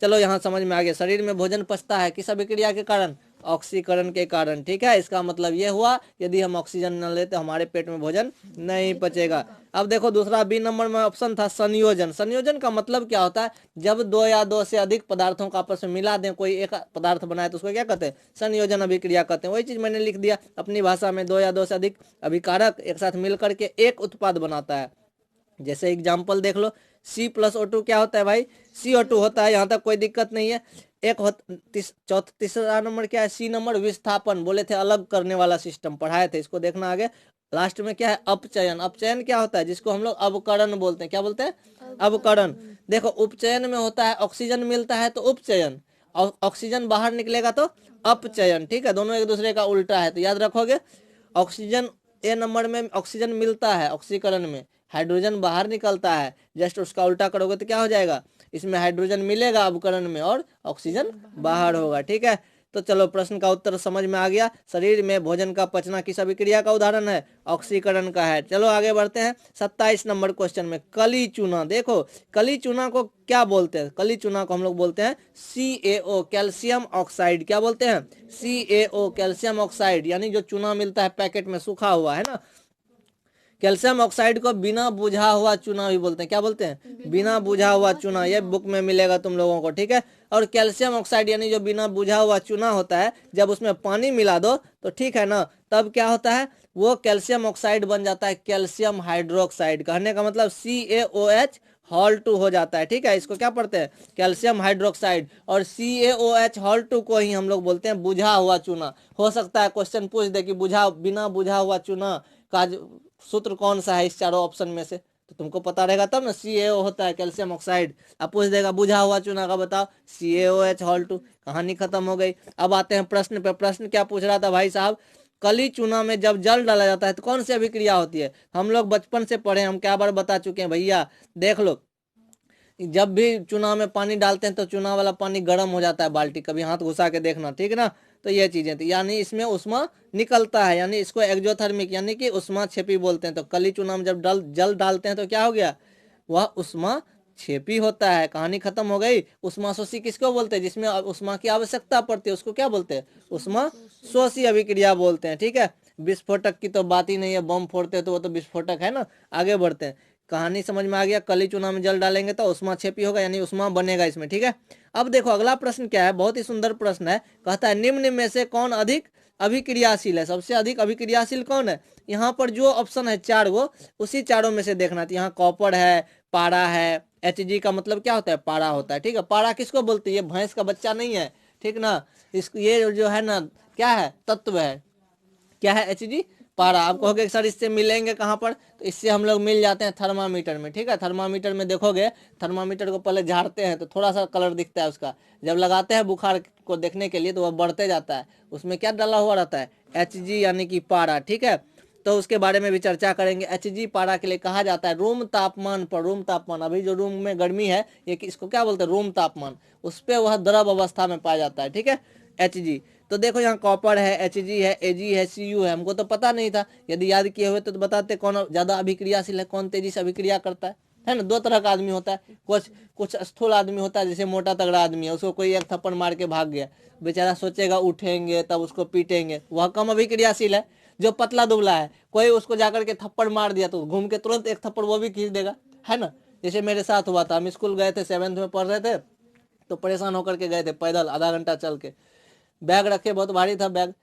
चलो यहाँ समझ में आ गया। शरीर में भोजन पचता है किस अभिक्रिया के कारण? ऑक्सीकरण के कारण, ठीक है। इसका मतलब ये हुआ यदि हम ऑक्सीजन न लेते तो हमारे पेट में भोजन नहीं पचेगा। अब देखो दूसरा बी नंबर में ऑप्शन था संयोजन। संयोजन का मतलब क्या होता है? जब दो या दो से अधिक पदार्थों को आपस में मिला दें, कोई एक पदार्थ बनाए तो उसको क्या कहते हैं? संयोजन अभिक्रिया कहते हैं। वही चीज मैंने लिख दिया अपनी भाषा में, दो या दो से अधिक अभिकारक एक साथ मिलकर के एक उत्पाद बनाता है। जैसे एग्जाम्पल देख लो, C+O2 क्या होता है भाई? CO2 होता है, यहाँ तक कोई दिक्कत नहीं है। तीसरा नंबर क्या है? C नंबर विस्थापन, बोले थे अलग करने वाला सिस्टम, पढ़ाए थे, इसको देखना आगे। लास्ट में क्या है? अपचयन। अपचयन क्या होता है? जिसको हम लोग अवकरण बोलते हैं। क्या बोलते हैं? अवकरण। देखो उपचयन में होता है ऑक्सीजन मिलता है तो उपचयन, ऑक्सीजन बाहर निकलेगा तो अपचयन, ठीक है। दोनों एक दूसरे का उल्टा है, तो याद रखोगे। ऑक्सीजन ए नंबर में ऑक्सीजन मिलता है ऑक्सीकरण में, हाइड्रोजन बाहर निकलता है, जस्ट उसका उल्टा करोगे तो क्या हो जाएगा? इसमें हाइड्रोजन मिलेगा अवकरण में और ऑक्सीजन बाहर होगा, ठीक है। तो चलो प्रश्न का उत्तर समझ में आ गया। शरीर में भोजन का पचना किस अभिक्रिया का उदाहरण है? ऑक्सीकरण का है। चलो आगे बढ़ते हैं 27 नंबर क्वेश्चन में। कली चूना, देखो कली चूना को क्या बोलते हैं? कली चूना को हम लोग बोलते हैं CaO, कैल्शियम ऑक्साइड। क्या बोलते हैं? CaO, calcium oxide. यानी जो चूना मिलता है पैकेट में सूखा हुआ, है ना। कैल्शियम ऑक्साइड को बिना बुझा हुआ चूना भी बोलते हैं। क्या बोलते हैं? बिना बुझा हुआ चूना। ये बुक में मिलेगा तुम लोगों को, ठीक है। और कैल्शियम ऑक्साइड यानी जो बिना बुझा हुआ चूना होता है, जब उसमें पानी मिला दो तो ठीक है ना, तब क्या होता है? वो कैल्शियम ऑक्साइड बन जाता है कैल्शियम हाइड्रोक्साइड। कहने का मतलब CaOH हॉल 2 हो जाता है, ठीक है। इसको क्या पढ़ते हैं? Calcium hydroxide. और CaOH हॉल 2 को ही हम लोग बोलते हैं बुझा हुआ चूना। हो सकता है क्वेश्चन पूछ दे कि बिना बुझा हुआ चूना का सूत्र कौन सा है इस चारों ऑप्शन में से, तो तुमको पता रहेगा तब ना। CaO होता है कैल्शियम ऑक्साइड। अब पूछ देगा बुझा हुआ चूना का बताओ, CaOH हॉल 2। कहानी खत्म हो गई। अब आते हैं प्रश्न पे। प्रश्न क्या पूछ रहा था भाई साहब? कली चूना में जब जल डाला जाता है तो कौन सी अभिक्रिया होती है? हम लोग बचपन से पढ़े, हम क्या बार बता चुके हैं भैया। देख लो, जब भी चूना में पानी डालते हैं तो चूना वाला पानी गर्म हो जाता है बाल्टी, कभी हाथ घुसा के देखना, ठीक ना। तो ये चीजें थी, यानी इसमें उष्मा निकलता है, यानी इसको एक्जोथर्मिक यानी कि उष्मा छेपी बोलते हैं। तो कली चूना में जब जल डालते हैं तो क्या हो गया? वह उष्मा छेपी होता है। कहानी खत्म हो गई। उष्मा शोषी किसको बोलते हैं? जिसमें उष्मा की आवश्यकता पड़ती है उसको क्या बोलते हैं? उष्मा शोषी अभिक्रिया बोलते हैं, ठीक है। विस्फोटक की तो बात ही नहीं है, बम फोड़ते हैं तो वो तो विस्फोटक है ना। आगे बढ़ते हैं। कहानी समझ में आ गया। कली चूना में जल डालेंगे तो उष्मा छेपी होगा, यानी उष्मा बनेगा इसमें, ठीक है। अब देखो अगला प्रश्न क्या है, बहुत ही सुंदर प्रश्न है। कहता है निम्न में से कौन अधिक अभिक्रियाशील है? सबसे अधिक अभिक्रियाशील कौन है? यहाँ पर जो ऑप्शन है 4 वो, उसी चारों में से देखना। तो यहाँ कॉपर है, पारा है, Hg का मतलब क्या होता है? पारा होता है, ठीक है। पारा किसको बोलते हैं? ये भैंस का बच्चा नहीं है, ठीक ना। इस ये जो है ना क्या है? तत्व है। क्या है? Hg पारा। आप कहोगे सर इससे मिलेंगे कहाँ पर, तो इससे हम लोग मिल जाते हैं थर्मामीटर में। ठीक है, थर्मामीटर में देखोगे, थर्मामीटर को पहले झाड़ते हैं तो थोड़ा सा कलर दिखता है उसका, जब लगाते हैं बुखार को देखने के लिए तो वह बढ़ते जाता है। उसमें क्या डाला हुआ रहता है, HG यानी कि पारा। ठीक है, तो उसके बारे में भी चर्चा करेंगे। HG पारा के लिए कहा जाता है रूम तापमान पर, रूम तापमान, अभी जो रूम में गर्मी है ये इसको क्या बोलते हैं, रूम तापमान, उस पर वह द्रव अवस्था में पाया जाता है। ठीक है, HG। तो देखो यहाँ कॉपर है, HG है, Ag है, Cu है, हमको तो पता नहीं था। यदि याद किए हुए तो बताते कौन ज्यादा अभिक्रियाशील है, कौन तेजी से अभिक्रिया करता है ना। दो तरह का आदमी होता है, कुछ स्थूल आदमी होता है, जैसे मोटा तगड़ा आदमी है, उसको कोई एक थप्पड़ मार के भाग गया, बेचारा सोचेगा उठेंगे तब उसको पीटेंगे, वह कम अभिक्रियाशील है। जो पतला दुबला है, कोई उसको जाकर के थप्पड़ मार दिया तो घूम के तुरंत एक थप्पड़ वो भी खींच देगा, है ना। जैसे मेरे साथ हुआ था, हम स्कूल गए थे, 7th में पढ़ रहे थे, तो परेशान होकर के गए थे पैदल आधा घंटा चल के, बैग रखे, बहुत भारी था बैग,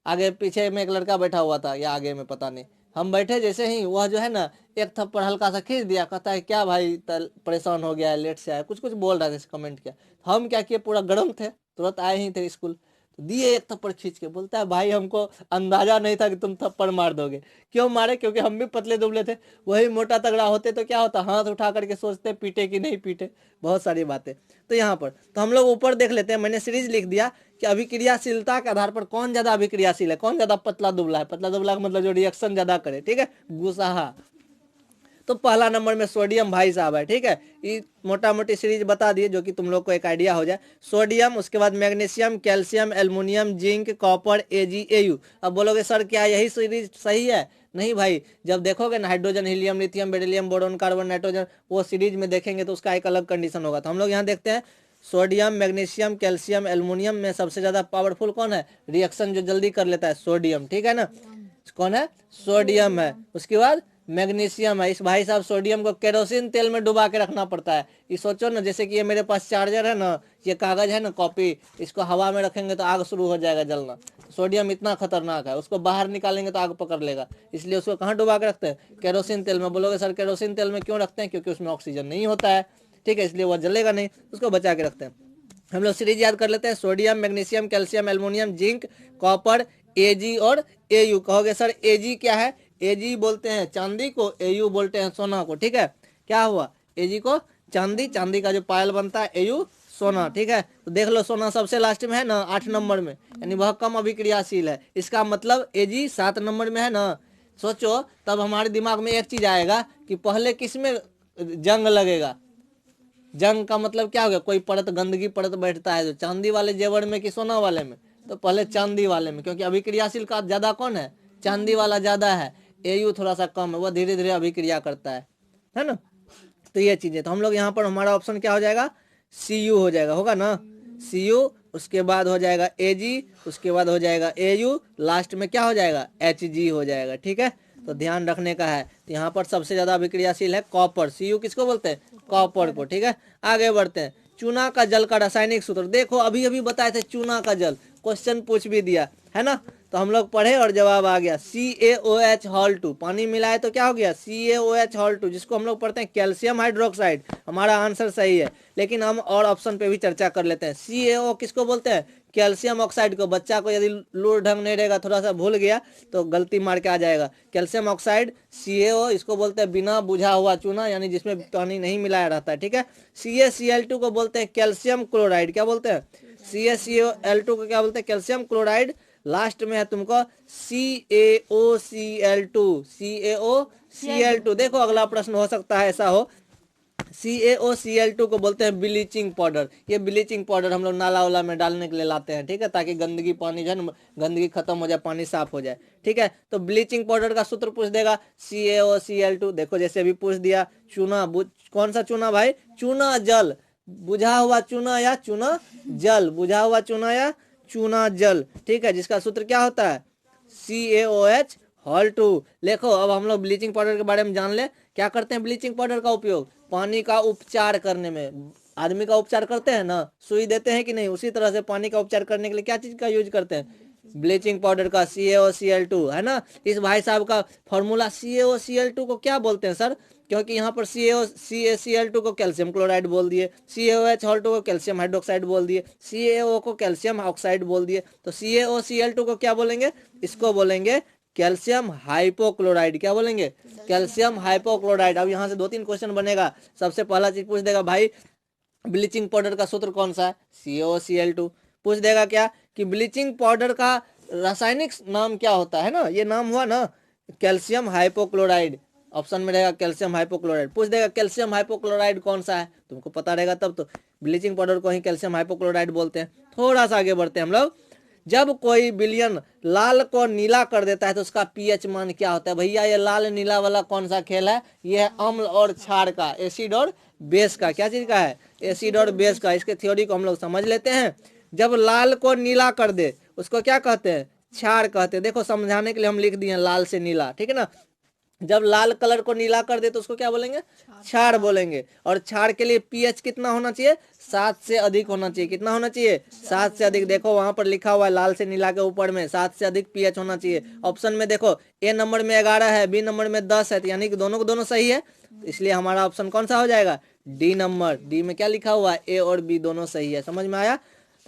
आगे पीछे में एक लड़का बैठा हुआ था या आगे में पता नहीं, हम बैठे जैसे ही वह जो है ना एक थप्पड़ हल्का सा खींच दिया, कहता है क्या भाई परेशान हो गया है, लेट से आया, कुछ कुछ बोल रहा था, कमेंट किया। हम क्या किए, पूरा गर्म थे, तुरंत आए ही थे स्कूल, तो दिए एक थप्पड़ खींच के। बोलता है भाई हमको अंदाजा नहीं था कि तुम थप्पड़ मार दोगे। क्यों मारे, क्योंकि हम भी पतले दुबले थे, वही मोटा तगड़ा होते तो क्या होता, हाथ उठा करके सोचते पीटे कि नहीं पीटे, बहुत सारी बातें। तो यहाँ पर तो हम लोग ऊपर देख लेते हैं, मैंने सीरीज लिख दिया कि अभिक्रियाशीलता के आधार पर कौन ज्यादा अभिक्रियाशील है, कौन ज्यादा पतला दुबला है। पतला दुबला का मतलब जो रिएक्शन ज्यादा करे, ठीक है, गुसाहा। तो पहला नंबर में सोडियम भाई साहब है। ठीक है, ये मोटा मोटी सीरीज बता दिए जो कि तुम लोग को एक आइडिया हो जाए। सोडियम, उसके बाद magnesium, calcium, aluminium, zinc, copper, Ag, Au। अब बोलोगे सर क्या यही सीरीज सही है, नहीं भाई, जब देखोगे ना hydrogen, helium, lithium, beryllium, boron, carbon, nitrogen, वो सीरीज में देखेंगे तो उसका एक अलग कंडीशन होगा। तो हम लोग यहाँ देखते हैं सोडियम, मैग्नीशियम, कैल्शियम, एल्युमिनियम में सबसे ज्यादा पावरफुल कौन है, रिएक्शन जो जल्दी कर लेता है, सोडियम। ठीक है ना, कौन है, सोडियम है। उसके बाद मैग्नीशियम है। इस भाई साहब सोडियम को केरोसिन तेल में डुबा के रखना पड़ता है। ये सोचो ना, जैसे कि ये मेरे पास चार्जर है ना, ये कागज है ना, कॉपी, इसको हवा में रखेंगे तो आग शुरू हो जाएगा जलना। सोडियम इतना खतरनाक है, उसको बाहर निकालेंगे तो आग पकड़ लेगा, इसलिए उसको कहाँ डुबा के रखते हैं, केरोसिन तेल में। बोलोगे सर केरोसिन तेल में क्यों रखते हैं, क्योंकि उसमें ऑक्सीजन नहीं होता है, ठीक है, इसलिए वह जलेगा नहीं, उसको बचा के रखते हैं। हम लोग सीरीज याद कर लेते हैं, sodium, magnesium, calcium, aluminium, zinc, copper, Ag और Au। कहोगे सर Ag क्या है, Ag बोलते हैं चांदी को, Au बोलते हैं सोना को। ठीक है, क्या हुआ, Ag को चांदी, चांदी का जो पायल बनता है, Au सोना। ठीक है, तो देख लो सोना सबसे लास्ट में है ना 8 नंबर में, यानी वह कम अभिक्रियाशील है। इसका मतलब Ag 7 नंबर में है ना। सोचो तब हमारे दिमाग में एक चीज आएगा कि पहले किस में जंग लगेगा, जंग का मतलब क्या हो गया, कोई परत गंदगी परत बैठता है, तो चांदी वाले जेवर में कि सोना वाले में, तो पहले चांदी वाले में, क्योंकि अभिक्रियाशील का ज्यादा कौन है, चांदी वाला ज्यादा है, Au थोड़ा सा कम है, वह धीरे धीरे अभिक्रिया करता है ना। तो ये चीजें, तो हम लोग यहाँ पर हमारा ऑप्शन क्या हो जाएगा, Cu हो जाएगा, होगा ना, Cu, उसके बाद हो जाएगा Ag, उसके बाद हो जाएगा Au, लास्ट में क्या हो जाएगा, Hg हो जाएगा। ठीक है, तो ध्यान रखने का है। तो यहाँ पर सबसे ज्यादा अभिक्रियाशील है कॉपर, Cu किसको बोलते हैं, कॉपर को। ठीक है, आगे बढ़ते हैं। चूना का जल का रासायनिक सूत्र, देखो अभी अभी बताए थे चूना का जल, क्वेश्चन पूछ भी दिया है ना, तो हम लोग पढ़े और जवाब आ गया, CaOH हॉल 2, पानी मिलाए तो क्या हो गया, CaOH हॉल 2, जिसको हम लोग पढ़ते हैं कैल्शियम हाइड्रोक्साइड। हमारा आंसर सही है, लेकिन हम और ऑप्शन पे भी चर्चा कर लेते हैं। CaO किसको बोलते हैं, कैल्शियम ऑक्साइड को। बच्चा को यदि लूर ढंग नहीं रहेगा, थोड़ा सा भूल गया तो गलती मार के आ जाएगा। कैल्शियम ऑक्साइड CaO, इसको बोलते हैं बिना बुझा हुआ चूना, यानी जिसमें पानी नहीं मिलाया रहता है। ठीक है, CaCl2 को बोलते हैं कैल्शियम क्लोराइड, क्या बोलते हैं, CaCl2 को क्या बोलते हैं, कैल्शियम क्लोराइड। लास्ट में है तुमको CaOCl2, CaOCl2। देखो अगला प्रश्न हो सकता है ऐसा हो, CaOCl2 को बोलते हैं ब्लीचिंग पाउडर। ये ब्लीचिंग पाउडर हम लोग नाला वाला में डालने के लिए लाते हैं, ठीक है, ताकि गंदगी पानी जो है ना, गंदगी खत्म हो जाए, पानी साफ हो जाए। ठीक है, तो ब्लीचिंग पाउडर का सूत्र पूछ देगा, CaOCl2। देखो जैसे अभी पूछ दिया, चूना, कौन सा चूना भाई, चूना जल, बुझा हुआ चूना या चूना जल, बुझा हुआ चूना या चूना जल। ठीक है, जिसका सूत्र क्या होता है, CaOH हॉल 2। देखो अब हम लोग ब्लीचिंग पाउडर के बारे में जान ले, क्या करते हैं ब्लीचिंग पाउडर का उपयोग, पानी का उपचार करने में। आदमी का उपचार करते हैं ना, सुई देते हैं कि नहीं, उसी तरह से पानी का उपचार करने के लिए क्या चीज का यूज करते हैं, ब्लीचिंग पाउडर का, CaOCl2, है ना। इस भाई साहब का फॉर्मूला, CaOCl2 को क्या बोलते हैं सर, क्योंकि यहाँ पर CaCl2 को कैल्शियम क्लोराइड बोल दिए, CaOH हॉल 2 को कैल्शियम हाइड्रोक्साइड बोल दिए, CaO को कैल्शियम ऑक्साइड बोल दिए, तो CaOCl2 को क्या बोलेंगे, इसको बोलेंगे कैल्शियम हाइपोक्लोराइड। क्या बोलेंगे? Calcium hypochloride. अब यहाँ से 2-3 क्वेश्चन बनेगा। सबसे पहला चीज पूछ देगा भाई ब्लीचिंग पाउडर का सूत्र कौन सा है? CaOCl2। पूछ देगा क्या कि ब्लीचिंग पाउडर का रासायनिक नाम क्या होता है ना, ये नाम हुआ ना कैल्शियम हाइपोक्लोराइड। ऑप्शन में रहेगा कैल्शियम हाइपोक्लोराइड। पूछ देगा कैल्शियम हाइपोक्लोराइड कौन सा है, तुमको पता रहेगा तब तो। ब्लीचिंग पाउडर को ही कैल्शियम हाइपोक्लोराइड बोलते हैं। थोड़ा सा आगे बढ़ते हैं हम लोग। जब कोई विलयन लाल को नीला कर देता है तो उसका पीएच मान क्या होता है? भैया ये लाल नीला वाला कौन सा खेल है? ये है अम्ल और क्षार का, एसिड और बेस का। क्या चीज का है? एसिड और बेस का। इसके थ्योरी को हम लोग समझ लेते हैं। जब लाल को नीला कर दे उसको क्या कहते हैं? क्षार कहते हैं। देखो समझाने के लिए हम लिख दिए लाल से नीला, ठीक है ना। जब लाल कलर को नीला कर दे तो उसको क्या बोलेंगे? क्षार बोलेंगे। और क्षार के लिए पीएच कितना होना चाहिए? 7 से अधिक होना चाहिए। कितना होना चाहिए? 7 से अधिक। देखो वहां पर लिखा हुआ है लाल से नीला के ऊपर में 7 से अधिक पीएच होना चाहिए। ऑप्शन में देखो ए नंबर में 11 है, बी नंबर में 10 है, तो यानी कि दोनों को दोनों सही है। इसलिए हमारा ऑप्शन कौन सा हो जाएगा? D number. डी में क्या लिखा हुआ है? ए और बी दोनों सही है। समझ में आया?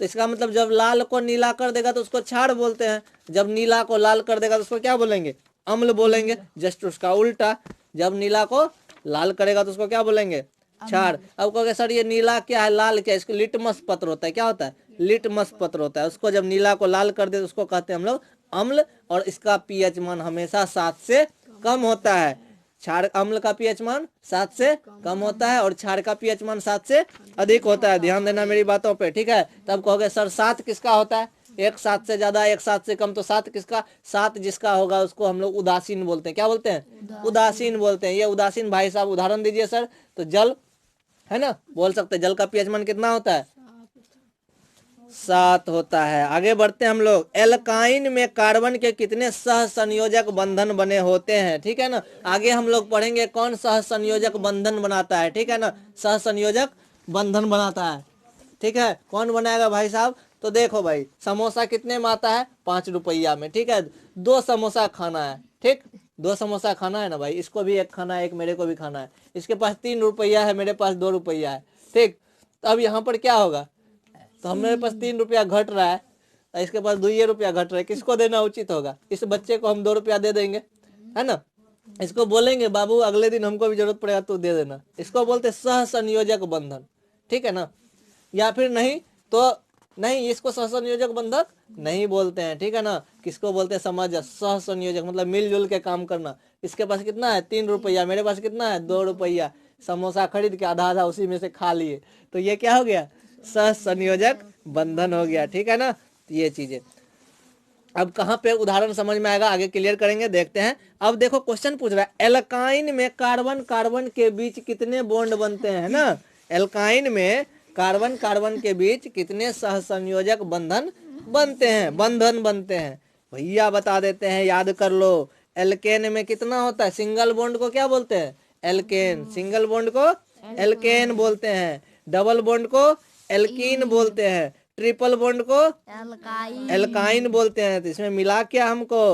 तो इसका मतलब जब लाल को नीला कर देगा तो उसको क्षार बोलते हैं, जब नीला को लाल कर देगा तो उसको क्या बोलेंगे? अम्ल बोलेंगे। जस्ट उसका उल्टा, जब नीला को लाल करेगा तो उसको क्या बोलेंगे? क्षार। अब कहोगे सर ये नीला क्या है लाल क्या है? इसको लिटमस पत्र होता है। क्या होता है? लिटमस पत्र होता है। उसको जब नीला को लाल कर दे तो उसको कहते हैं हम लोग अम्ल, और इसका पीएच मान हमेशा 7 से कम होता है। क्षार अम्ल का पीएच मान 7 से कम होता है और क्षार का पीएच मान 7 से अधिक होता है। ध्यान देना मेरी बातों पे, ठीक है। तब कहोगे सर 7 किसका होता है? एक 7 से ज्यादा, एक 7 से कम, तो 7 किसका? 7 जिसका होगा उसको हम लोग उदासीन बोलते हैं। क्या बोलते हैं? उदासीन बोलते हैं। ये उदासीन भाई साहब उदाहरण दीजिए सर। तो जल है ना, बोल सकते हैं जल का पीएच मान कितना होता है? 7 होता है। आगे बढ़ते हैं हम लोग। एल्काइन में कार्बन के कितने सह संयोजक बंधन बने होते हैं? ठीक है ना। आगे हम लोग पढ़ेंगे कौन सह संयोजक बंधन बनाता है, ठीक है ना। सह संयोजक बंधन बनाता है, ठीक है। कौन बनाएगा भाई साहब? तो देखो भाई समोसा कितने में आता है? 5 रुपया में, ठीक है। 2 समोसा खाना है, ठीक। 2 समोसा खाना है ना भाई, इसको भी एक खाना है, एक मेरे को भी खाना है। इसके पास 3 रुपया है, मेरे पास 2 रुपया है, ठीक। तो अब यहाँ पर क्या होगा? तो हमारे पास 3 रुपया घट रहा है, इसके पास 2 रुपया घट रहा है। किसको देना उचित होगा? इस बच्चे को हम 2 रुपया दे देंगे, है ना। इसको बोलेंगे बाबू अगले दिन हमको भी जरूरत पड़ेगा तो दे देना। इसको बोलते सह संयोजक बंधन, ठीक है ना। या फिर नहीं तो नहीं, इसको सह संयोजक बंधक नहीं बोलते हैं, ठीक है ना। किसको बोलते हैं? समझ, सह संयोजक मतलब मिलजुल के काम करना। इसके पास कितना है? 3 रुपया, मेरे पास कितना है? 2 रुपया। समोसा खरीद के आधा आधा उसी में से खा लिए, तो ये क्या हो गया? सह संयोजक बंधन हो गया, ठीक है ना। तो ये चीजें अब कहाँ पे उदाहरण समझ में आएगा, आगे क्लियर करेंगे, देखते हैं। अब देखो क्वेश्चन पूछ रहा है एल्काइन में कार्बन कार्बन के बीच कितने बॉन्ड बनते हैं ना। एल्काइन में कार्बन कार्बन के बीच कितने सहसंयोजक बंधन बनते हैं? बंधन बनते हैं भैया बता देते हैं, याद कर लो। एल्केन में कितना होता है? सिंगल बॉन्ड को क्या बोलते हैं? एल्केन। सिंगल बॉन्ड को एल्केन बोलते हैं। डबल बॉन्ड को एल्कीन बोलते हैं। ट्रिपल बॉन्ड को एल्काइन एल्काइन बोलते हैं। तो इसमें मिला क्या हमको?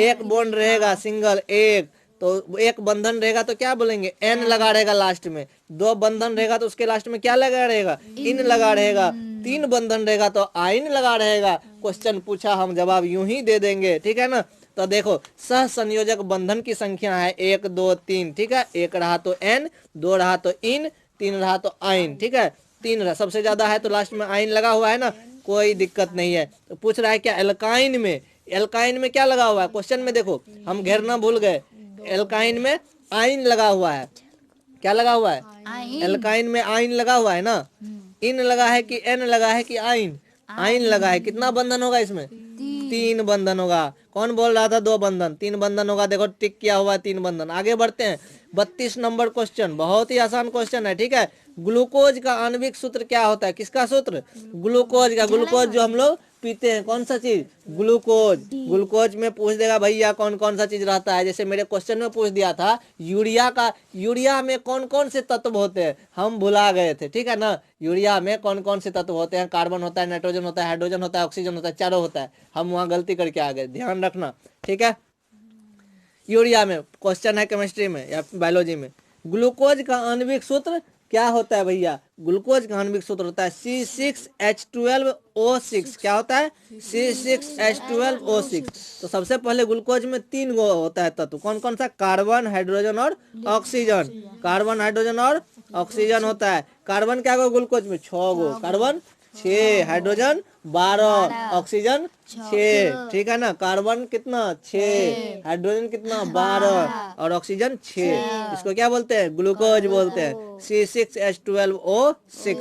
एक बॉन्ड रहेगा सिंगल, एक तो एक बंधन रहेगा तो क्या बोलेंगे? एन लगा रहेगा लास्ट में। 2 बंधन रहेगा तो उसके लास्ट में क्या लगा रहेगा? इन लगा रहेगा। 3 बंधन रहेगा तो आइन लगा रहेगा। क्वेश्चन पूछा हम जवाब यूं ही दे देंगे, ठीक है ना। तो देखो सह संयोजक बंधन की संख्या है 1 2 3, ठीक है। 1 रहा तो एन, 2 रहा तो इन, 3 रहा तो आइन, ठीक है। 3 रहा सबसे ज्यादा है तो लास्ट में आइन लगा हुआ है ना, कोई दिक्कत नहीं है। तो पूछ रहा है क्या एल्काइन में, एल्काइन में क्या लगा हुआ है? क्वेश्चन में देखो हम घेरना भूल गए। एल्काइन में आइन लगा हुआ है। क्या लगा हुआ है? एल्काइन में आइन लगा हुआ है ना। इन लगा है कि एन लगा है कि आइन? आइन लगा है। कितना बंधन होगा इसमें? 3 बंधन होगा। कौन बोल रहा था 2 बंधन? 3 बंधन होगा। देखो टिक किया हुआ 3 बंधन। आगे बढ़ते हैं 32 नंबर क्वेश्चन, बहुत ही आसान क्वेश्चन है, ठीक है। ग्लूकोज का आणविक सूत्र क्या होता है? किसका सूत्र? ग्लूकोज का। ग्लूकोज जो हम लोग पीते हैं, कौन सा चीज? ग्लूकोज। ग्लूकोज में पूछ देगा भैया कौन कौन सा चीज रहता है। जैसे मेरे क्वेश्चन में पूछ दिया था यूरिया का, यूरिया में कौन कौन से तत्व होते हैं, हम भुला गए थे, ठीक है ना। यूरिया में कौन कौन से तत्व होते हैं? कार्बन होता है, नाइट्रोजन होता है, हाइड्रोजन होता है, ऑक्सीजन होता है, चारों होता है। हम वहाँ गलती करके आ गए, ध्यान रखना, ठीक है। यूरिया में क्वेश्चन है केमिस्ट्री में या बायोलॉजी में, ग्लूकोज का आणविक सूत्र क्या होता है भैया, ग्लूकोज का आणविक सूत्र होता है C6H12O6। क्या होता है, C6H12O6। तो सबसे पहले ग्लूकोज में 3 गो होता है तत्व, कौन कौन सा, कार्बन, हाइड्रोजन और ऑक्सीजन। कार्बन, हाइड्रोजन और ऑक्सीजन होता है। कार्बन क्या गो ग्लूकोज में, 6 गो, कार्बन 6, हाइड्रोजन 12, ऑक्सीजन 6, ठीक है ना। कार्बन कितना, 6, हाइड्रोजन कितना, 12 और ऑक्सीजन 6। इसको क्या बोलते हैं, ग्लूकोज बोलते हैं, C6H12O6।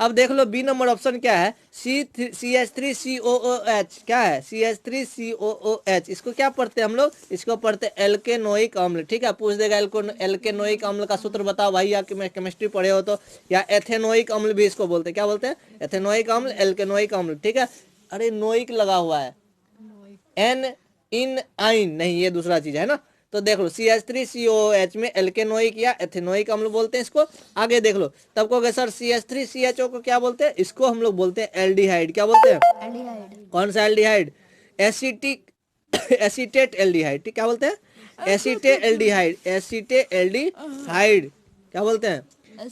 अब देख लो बी नंबर ऑप्शन क्या है, CH3COOH। क्या है, CH3COOH। इसको क्या पढ़ते हैं हम लोग, इसको पढ़ते हैं एल्केनोइक अम्ल। ठीक है, पूछ देगा एल्केनोइक अम्ल का सूत्र बताओ भाई, या कि मैं केमिस्ट्री पढ़े हो तो, या एथेनोइक अम्ल भी इसको बोलते हैं। क्या बोलते हैं, एथेनोइक अम्ल, एल्केनोइक अम्ल। ठीक है, अरे नोइक लगा हुआ है, एन इन आइन नहीं, ये दूसरा चीज है ना। तो देख लो CH3COOH में एल्केनोइक या एथेनोइक अम्ल बोलते हैं इसको। आगे देख लो, तब कहोगे सर CH3CHO को क्या बोलते हैं, इसको हम लोग बोलते हैं एल्डिहाइड। क्या बोलते हैं, एल्डिहाइड। कौन सा एल्डिहाइड, एसिटिक एसीटेट एल्डिहाइड। ठीक, क्या बोलते हैं, एसीटे एल्डिहाइड, एसीटे एल्डिहाइड। क्या बोलते हैं,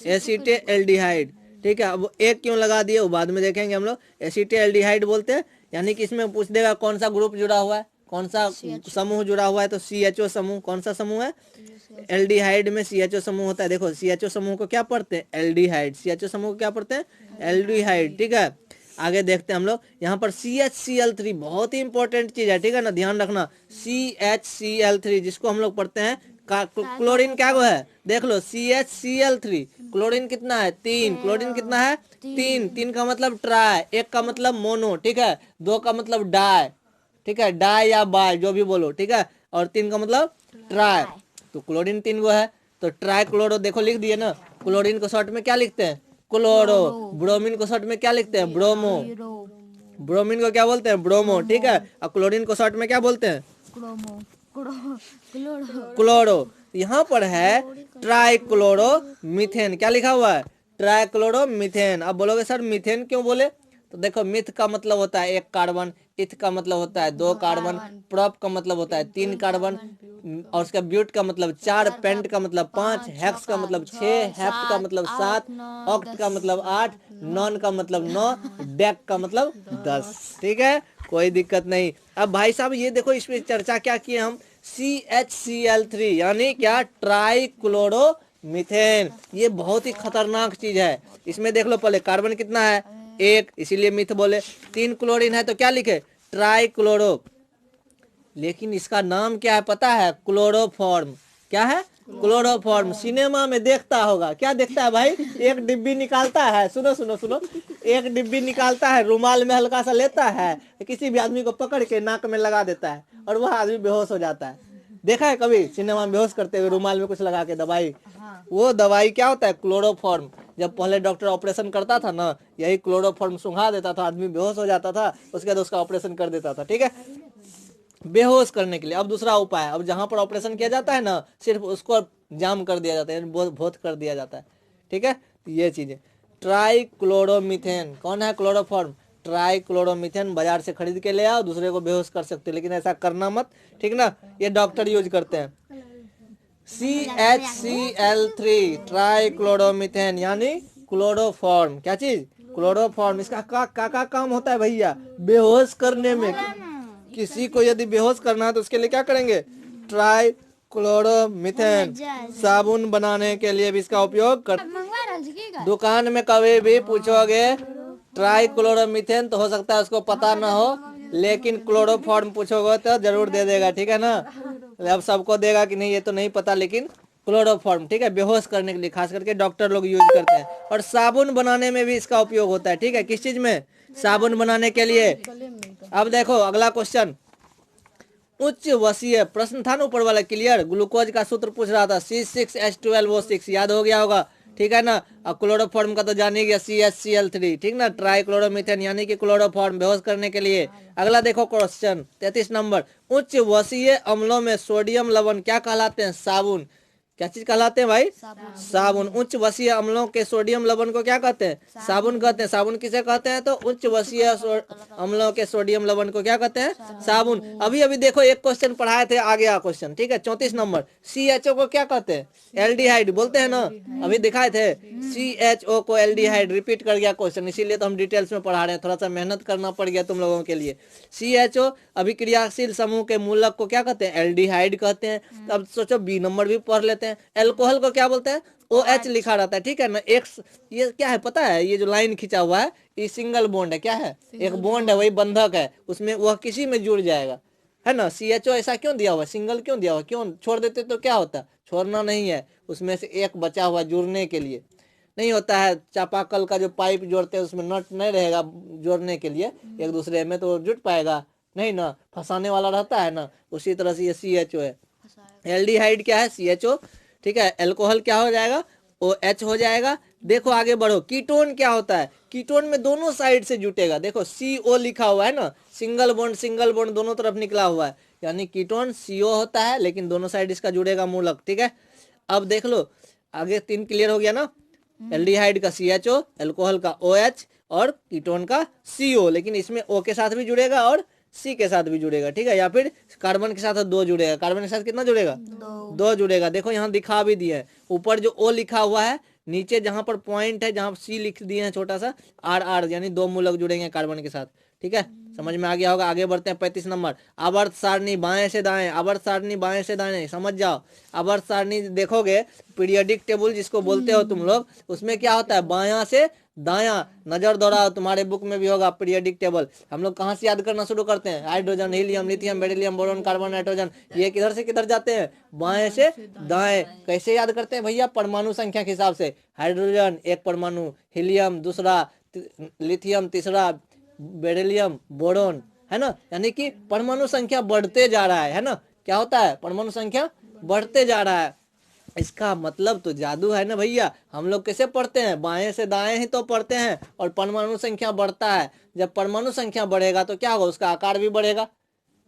एसीटे एल्डिहाइड। ठीक है, अब एक क्यों लगा दिए वो बाद में देखेंगे हम लोग। एसीटे एल्डिहाइड बोलते हैं, यानी कि इसमें पूछ देगा कौन सा ग्रुप जुड़ा हुआ है, कौन सा समूह जुड़ा हुआ है, तो CHO समूह। कौन सा समूह है, एल्डिहाइड में CHO समूह होता है। देखो CHO समूह को क्या पढ़ते हैं, एल्डिहाइड। CHO समूह को क्या पढ़ते हैं, एल्डिहाइड। ठीक है, आगे देखते हैं हम लोग, यहाँ पर CHCl3 बहुत ही इंपॉर्टेंट चीज है। ठीक है ना, ध्यान रखना, CHCl3 जिसको हम लोग पढ़ते हैं क्लोरीन। क्या वो है, देख लो CHCl3, क्लोरीन कितना है, 3, क्लोरीन कितना है, 3, 3 का मतलब ट्राई, 1 का मतलब मोनो। ठीक है, 2 का मतलब डाई। ठीक है, डाई या बाय जो भी बोलो। ठीक है, और 3 का मतलब ट्राई, तो क्लोरीन 3 गो है, तो ट्राई क्लोरो। देखो लिख दिए ना, क्लोरीन को शॉर्ट में क्या लिखते हैं, क्लोरो। ब्रोमीन को शॉर्ट में क्या लिखते हैं, ब्रोमो। ब्रोमीन को क्या बोलते हैं, ब्रोमो। ठीक है, और क्लोरीन को शॉर्ट में क्या बोलते हैं, क्रोमो, क्लोरो। यहाँ पर है ट्राइक्लोरो मीथेन। क्या लिखा हुआ है, ट्राइक्लोरो मीथेन। अब बोलोगे सर मीथेन क्यों बोले, तो देखो मिथ का मतलब होता है 1 कार्बन, इथ का मतलब होता है 2 कार्बन, प्रोप का मतलब होता है 3 कार्बन, और उसका ब्यूट का मतलब 4, पेंट का मतलब 5, हेक्स का मतलब 6, हेप्ट का मतलब 7, ऑक्ट का मतलब 8, नॉन का मतलब 9, डेक का मतलब 10। ठीक है, कोई दिक्कत नहीं। अब भाई साहब ये देखो, इसमें चर्चा क्या किए हम, CHCl3 यानी क्या, ट्राइक्लोरो मीथेन। ये बहुत ही खतरनाक चीज है। इसमें देख लो पहले कार्बन कितना है, 1, इसीलिए मिथ बोले। 3 क्लोरीन है तो क्या लिखे, ट्राइक्लोरो। लेकिन इसका नाम क्या है पता है, क्लोरोफॉर्म। क्या है, क्लोरोफॉर्म। सिनेमा में देखता होगा, क्या देखता है भाई, एक डिब्बी निकालता है, सुनो सुनो सुनो, एक डिब्बी निकालता है, रुमाल में हल्का सा लेता है, किसी भी आदमी को पकड़ के नाक में लगा देता है, और वह आदमी बेहोश हो जाता है। देखा है कभी सिनेमा में बेहोश करते हुए, रुमाल में कुछ लगा के दवाई। वो दवाई क्या होता है, क्लोरोफॉर्म। जब पहले डॉक्टर ऑपरेशन करता था ना, यही क्लोरोफॉर्म सुंघा देता था, आदमी बेहोश हो जाता था, उसके बाद उसका ऑपरेशन कर देता था। ठीक है, बेहोश करने के लिए। अब दूसरा उपाय, अब जहां पर ऑपरेशन किया जाता है ना, सिर्फ उसको जाम कर दिया जाता है, भोत कर दिया जाता है। ठीक है, ये चीजें। ट्राइक्लोरोमीथेन कौन है, क्लोरोफॉर्म। ट्राइक्लोरोमीथेन बाजार से खरीद के ले आओ, दूसरे को बेहोश कर सकते, लेकिन ऐसा करना मत। ठीक ना, ये डॉक्टर यूज करते हैं। CHCl3 ट्राइक्लोरोमीथेन यानी क्लोरोफॉर्म। क्या चीज, क्लोरोफॉर्म। इसका का काम होता है भैया, बेहोश करने में। किसी को यदि बेहोश करना है तो उसके लिए क्या करेंगे, ट्राइक्लोरोमीथेन। साबुन बनाने के लिए भी इसका उपयोग कर। दुकान में कभी भी पूछोगे ट्राइक्लोरोमीथेन तो हो सकता है उसको पता ना हो, लेकिन क्लोरोफॉर्म पूछोगे तो जरूर दे देगा। ठीक है ना, अब सबको देगा कि नहीं ये तो नहीं पता, लेकिन क्लोरोफॉर्म। ठीक है, बेहोश करने के लिए खास करके डॉक्टर लोग यूज करते हैं। और साबुन बनाने में भी इसका उपयोग होता है। ठीक है, किस चीज में, साबुन बनाने के लिए। अब देखो अगला क्वेश्चन, उच्च वसीय प्रश्न था ना ऊपर वाला, क्लियर। ग्लूकोज का सूत्र पूछ रहा था C6H12O6, याद हो गया होगा। ठीक है ना, अब क्लोरोफॉर्म का तो जान ही गया, CHCl3। ठीक ना, ट्राइक्लोरोमीथेन यानी कि क्लोरोफॉर्म, बेहोश करने के लिए। अगला देखो क्वेश्चन 33 नंबर, उच्च वसीय अम्लों में सोडियम लवण क्या कहलाते हैं, साबुन। क्या चीज कहलाते हैं भाई? साबुन। उच्च वसीय अम्लों के सोडियम लवण को क्या कहते हैं? साबुन कहते हैं। साबुन किसे कहते हैं? तो उच्च वसीय अम्लों के सोडियम लवण को क्या कहते हैं? साबुन। अभी अभी देखो एक क्वेश्चन पढ़ाए थे, आ गया क्वेश्चन, ठीक है, 34 नंबर। CHO को क्या कहते हैं? एल्डिहाइड बोलते हैं ना, अभी दिखाए थे। CHO को एल्डिहाइड, रिपीट कर गया क्वेश्चन, इसीलिए तो हम डिटेल्स में पढ़ा रहे हैं, थोड़ा सा मेहनत करना पड़ गया तुम लोगों के लिए। CHO अभिक्रियाशील समूह के मूलक को क्या कहते हैं? एल्डिहाइड कहते हैं। अब सोचो बी नंबर भी पढ़ लेते हैं। एल्कोहल को क्या बोलते हैं? OH लिखा रहता है, ठीक है ना। एक्स, ये क्या है पता है? ये जो लाइन खिंचा हुआ है ये सिंगल बॉन्ड है। क्या है? एक बॉन्ड है, वही बंधक है, उसमें वह किसी में जुड़ जाएगा, है ना। CHO ऐसा क्यों दिया हुआ? सिंगल क्यों दिया हुआ? क्यों छोड़ देते तो क्या होता? छोड़ना नहीं है, उसमें से एक बचा हुआ जुड़ने के लिए। नहीं होता है चापाकल का जो पाइप जोड़ते हैं उसमें नट नहीं रहेगा जोड़ने के लिए एक दूसरे में, तो जुट पाएगा नहीं ना, फंसाने वाला रहता है ना। उसी तरह से ये CHO है। एल्डिहाइड क्या है? CHO, ठीक है। एल्कोहल क्या हो जाएगा? OH हो जाएगा। देखो आगे बढ़ो। कीटोन क्या होता है? कीटोन में दोनों साइड से जुटेगा। देखो CO लिखा हुआ है ना, सिंगल बॉन्ड दोनों तरफ निकला हुआ है, यानी कीटोन CO होता है, लेकिन दोनों साइड इसका जुड़ेगा मूलक, ठीक है। अब देख लो आगे 3 क्लियर हो गया ना। एल्डिहाइड का CHO, एल्कोहल का OH और कीटोन का CO, लेकिन इसमें O के साथ भी जुड़ेगा और C के साथ भी जुड़ेगा, ठीक है। या फिर कार्बन के साथ 2 जुड़ेगा। कार्बन के साथ कितना जुड़ेगा? 2 जुड़ेगा। देखो यहाँ दिखा भी दिए है, ऊपर जो O लिखा हुआ है, नीचे जहां पर पॉइंट है जहां C लिख दिए हैं छोटा सा RR, यानी 2 मूलक जुड़ेंगे कार्बन के साथ, ठीक है। समझ में आ गया होगा। आगे बढ़ते हैं 35 नंबर। आवर्त सारणी बाएं से दाएं, आवर्त सारणी बाएं से दाएं, समझ जाओ। आवर्त सारणी देखोगे, पीरियोडिक टेबल जिसको बोलते हो तुम लोग, उसमें क्या होता है? बायां से दायां। नजर दौड़ाओ, तुम्हारे बुक में भी होगा पीरियोडिक टेबल। हम लोग कहाँ से याद करना शुरू करते हैं? Hydrogen, helium, lithium, beryllium, boron, carbon, nitrogen, ये किधर से किधर जाते हैं? बाएं से दाएं। कैसे याद करते हैं भैया? परमाणु संख्या के हिसाब से। हाइड्रोजन एक परमाणु, हीलियम दूसरा, लिथियम तीसरा, बेरिलियम, बोरॉन, है ना। यानी कि परमाणु संख्या बढ़ते जा रहा है ना। क्या होता है? परमाणु संख्या बढ़ते जा रहा है। इसका मतलब तो जादू है ना भैया। हम लोग कैसे पढ़ते हैं? बाएं से दाएं ही तो पढ़ते हैं, और परमाणु संख्या बढ़ता है। जब परमाणु संख्या बढ़ेगा तो क्या होगा? उसका आकार भी बढ़ेगा।